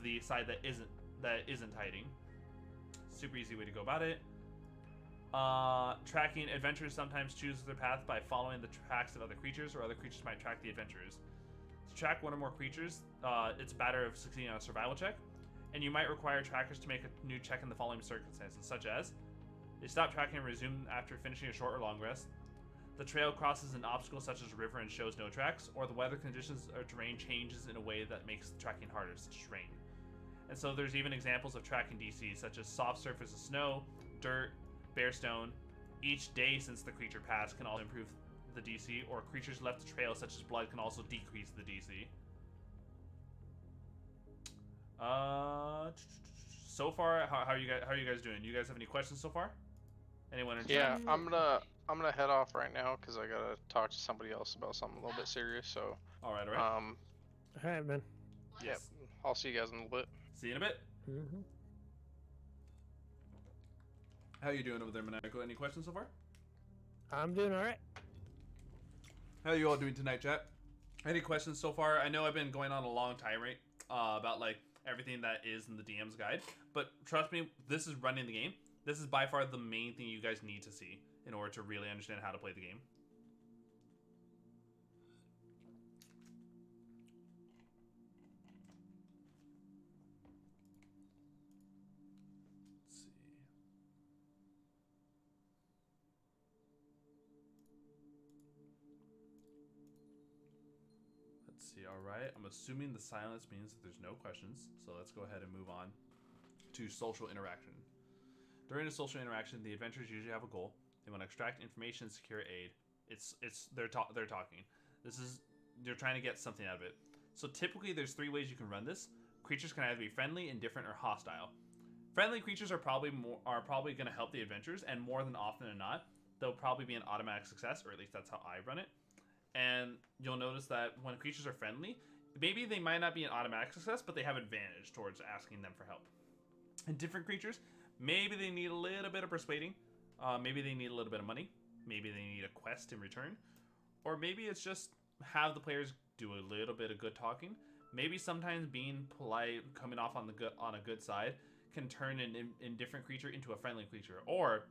the side that isn't hiding. Super easy way to go about it. Tracking adventurers sometimes choose their path by following the tracks of other creatures, or other creatures might track the adventurers. To track one or more creatures, it's a matter of succeeding on a survival check, and you might require trackers to make a new check in the following circumstances, such as they stop tracking and resume after finishing a short or long rest, the trail crosses an obstacle such as a river and shows no tracks, or the weather conditions or terrain changes in a way that makes tracking harder, such as rain. And so there's even examples of tracking DCs, such as soft surface of snow, dirt, bare stone. Each day since the creature passed can also improve the DC, or creatures left a trail such as blood can also decrease the DC. So far, how are you guys doing? You guys have any questions so far? Anyone in Yeah, chat? I'm gonna head off right now because I gotta talk to somebody else about something a little bit serious. So, All right. All right, man. yep, I'll see you guys in a little bit. See you in a bit. Mm-hmm. How you doing over there, Monaco? Any questions so far? I'm doing all right. How are you all doing tonight, chat? Any questions so far? I know I've been going on a long tirade about like everything that is in the DM's guide, but trust me, this is running the game. This is by far the main thing you guys need to see in order to really understand how to play the game. Let's see. All right. I'm assuming the silence means that there's no questions. So let's go ahead and move on to social interaction. During a social interaction, the adventurers usually have a goal. They want to extract information and secure aid. They're talking. They're trying to get something out of it. So typically there's 3 ways you can run this. Creatures can either be friendly, indifferent, or hostile. Friendly creatures are probably going to help the adventurers, and more than often than not, they'll probably be an automatic success, or at least that's how I run it. And you'll notice that when creatures are friendly, maybe they might not be an automatic success, but they have advantage towards asking them for help. And different creatures, maybe they need a little bit of persuading, maybe they need a little bit of money, maybe they need a quest in return, or maybe it's just have the players do a little bit of good talking. Maybe sometimes being polite, coming off on a good side, can turn an indifferent creature into a friendly creature, or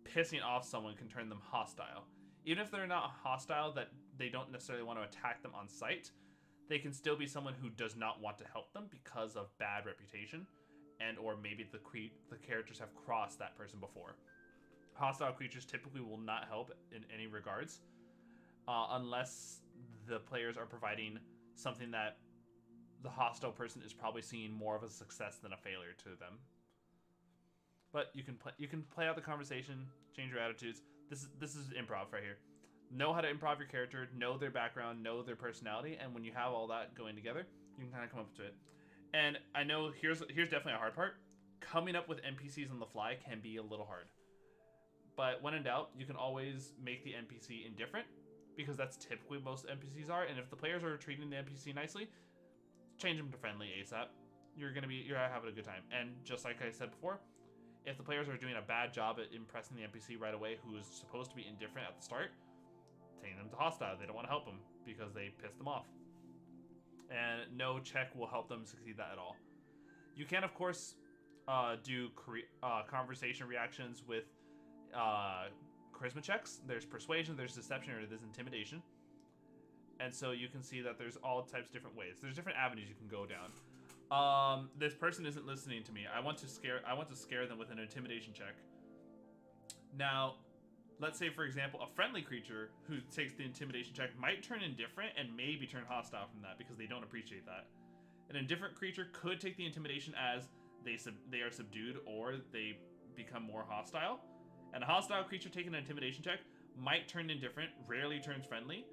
pissing off someone can turn them hostile. Even if they're not hostile, that they don't necessarily want to attack them on sight, they can still be someone who does not want to help them because of bad reputation, and or maybe the characters have crossed that person before. Hostile creatures typically will not help in any regards, unless the players are providing something that the hostile person is probably seeing more of a success than a failure to them. But you can play out the conversation, change your attitudes. This is improv right here. Know how to improv your character, know their background, know their personality, and when you have all that going together, you can kind of come up to it. And I know here's definitely a hard part. Coming up with NPCs on the fly can be a little hard. But when in doubt, you can always make the NPC indifferent, because that's typically what most NPCs are. And if the players are treating the NPC nicely, change them to friendly ASAP. You're having a good time. And just like I said before, if the players are doing a bad job at impressing the NPC right away, who is supposed to be indifferent at the start, take them to hostile. They don't want to help them because they pissed them off. And no check will help them succeed that at all. You can, of course, do conversation reactions with charisma checks. There's persuasion, there's deception, or there's intimidation. And so you can see that there's all types of different ways. There's different avenues you can go down. This person isn't listening to me. I want to scare them with an intimidation check. Now, let's say, for example, a friendly creature who takes the intimidation check might turn indifferent and maybe turn hostile from that because they don't appreciate that. An indifferent creature could take the intimidation as they are subdued or they become more hostile. And a hostile creature taking an intimidation check might turn indifferent, rarely turns friendly,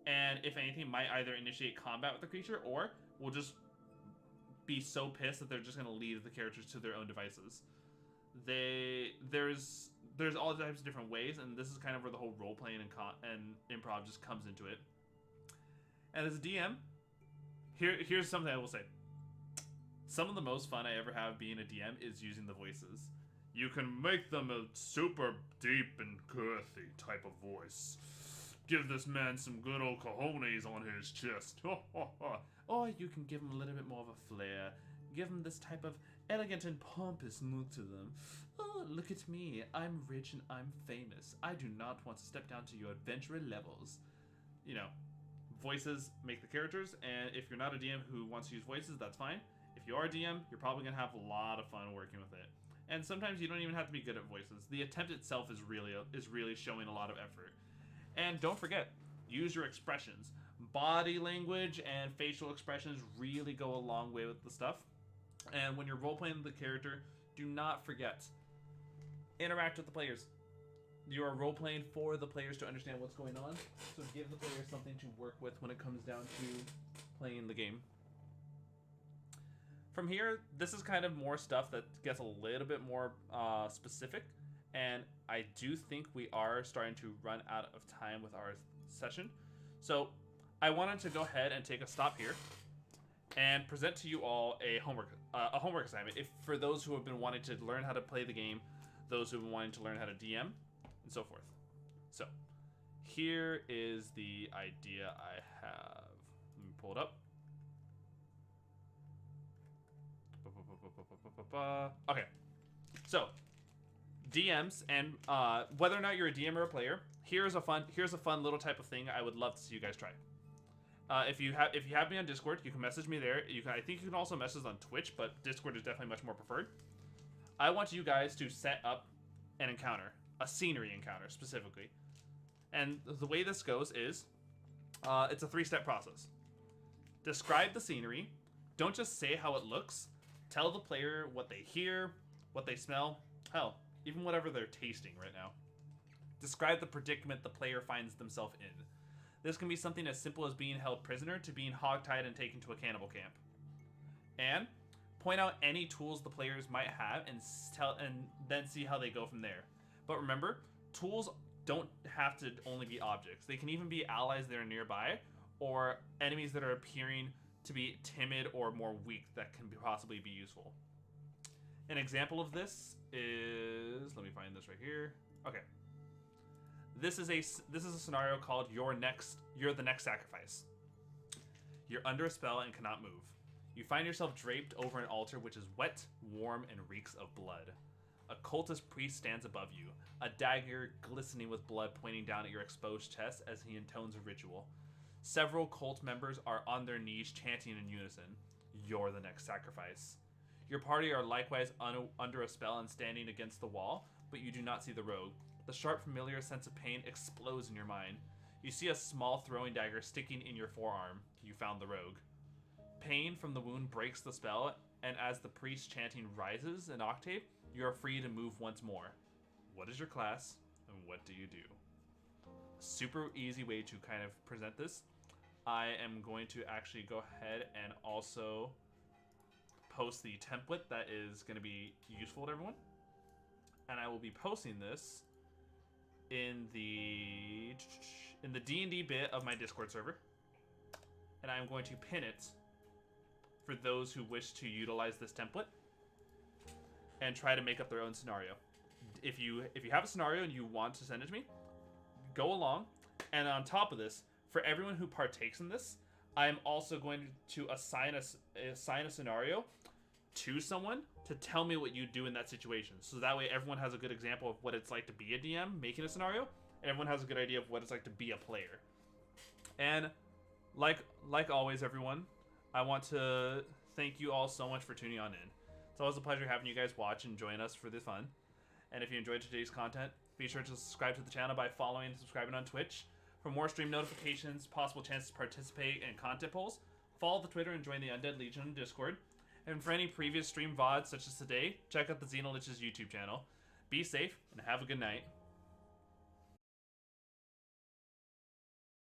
and if anything, might either initiate combat with the creature or will just be so pissed that they're just going to leave the characters to their own devices. There's all types of different ways, and this is kind of where the whole role-playing and improv just comes into it. And as a DM, here's something I will say. Some of the most fun I ever have being a DM is using the voices. You can make them a super deep and girthy type of voice. Give this man some good old cojones on his chest. Or you can give him a little bit more of a flair. Give him this type of Elegant and pompous look to them. Oh, look at me. I'm rich and I'm famous. I do not want to step down to your adventurer levels. You know, voices make the characters, and if you're not a DM who wants to use voices, that's fine. If you are a DM, you're probably going to have a lot of fun working with it. And sometimes you don't even have to be good at voices. The attempt itself is really showing a lot of effort. And don't forget, use your expressions. Body language and facial expressions really go a long way with the stuff. And when you're role-playing the character, do not forget, interact with the players. You are role-playing for the players to understand what's going on, so give the players something to work with when it comes down to playing the game. From here, this is kind of more stuff that gets a little bit more specific, and I do think we are starting to run out of time with our session. So I wanted to go ahead and take a stop here and present to you all a homework assignment. If for those who have been wanting to learn how to play the game, those who have been wanting to learn how to DM, and so forth. So here is the idea I have. Let me pull it up. Okay, so DMs and whether or not you're a DM or a player, here's a fun little type of thing I would love to see you guys try. If you have me on Discord, you can message me there. I think you can also message on Twitch, but Discord is definitely much more preferred. I want you guys to set up an encounter, a scenery encounter specifically, and the way this goes is it's a 3-step process. Describe the scenery. Don't just say how it looks. Tell the player what they hear, what they smell, hell, even whatever they're tasting right now. Describe the predicament the player finds themselves in. This can be something as simple as being held prisoner to being hogtied and taken to a cannibal camp. And point out any tools the players might have and then see how they go from there. But remember, tools don't have to only be objects. They can even be allies that are nearby or enemies that are appearing to be timid or more weak that can possibly be useful. An example of this is, let me find this right here. Okay. This is a scenario called You're the Next Sacrifice. You're under a spell and cannot move. You find yourself draped over an altar which is wet, warm, and reeks of blood. A cultist priest stands above you, a dagger glistening with blood pointing down at your exposed chest as he intones a ritual. Several cult members are on their knees chanting in unison, "You're the next sacrifice." Your party are likewise under a spell and standing against the wall, but you do not see the rogue. The sharp, familiar sense of pain explodes in your mind. You see a small throwing dagger sticking in your forearm. You found the rogue. Pain from the wound breaks the spell, and as the priest chanting rises an octave, you are free to move once more. What is your class, and what do you do? Super easy way to kind of present this. I am going to actually go ahead and also post the template that is going to be useful to everyone. And I will be posting this in the D&D bit of my Discord server. And I'm going to pin it for those who wish to utilize this template and try to make up their own scenario. If you have a scenario and you want to send it to me, go along. And on top of this, for everyone who partakes in this, I am also going to assign a scenario to someone to tell me what you do in that situation. So that way everyone has a good example of what it's like to be a DM making a scenario, and everyone has a good idea of what it's like to be a player. And like always, everyone, I want to thank you all so much for tuning on in. It's always a pleasure having you guys watch and join us for this fun. And if you enjoyed today's content, be sure to subscribe to the channel by following and subscribing on Twitch. For more stream notifications, possible chances to participate, and content polls, follow the Twitter and join the Undead Legion on Discord. And for any previous stream VODs such as today, check out the XenoLich's YouTube channel. Be safe and have a good night.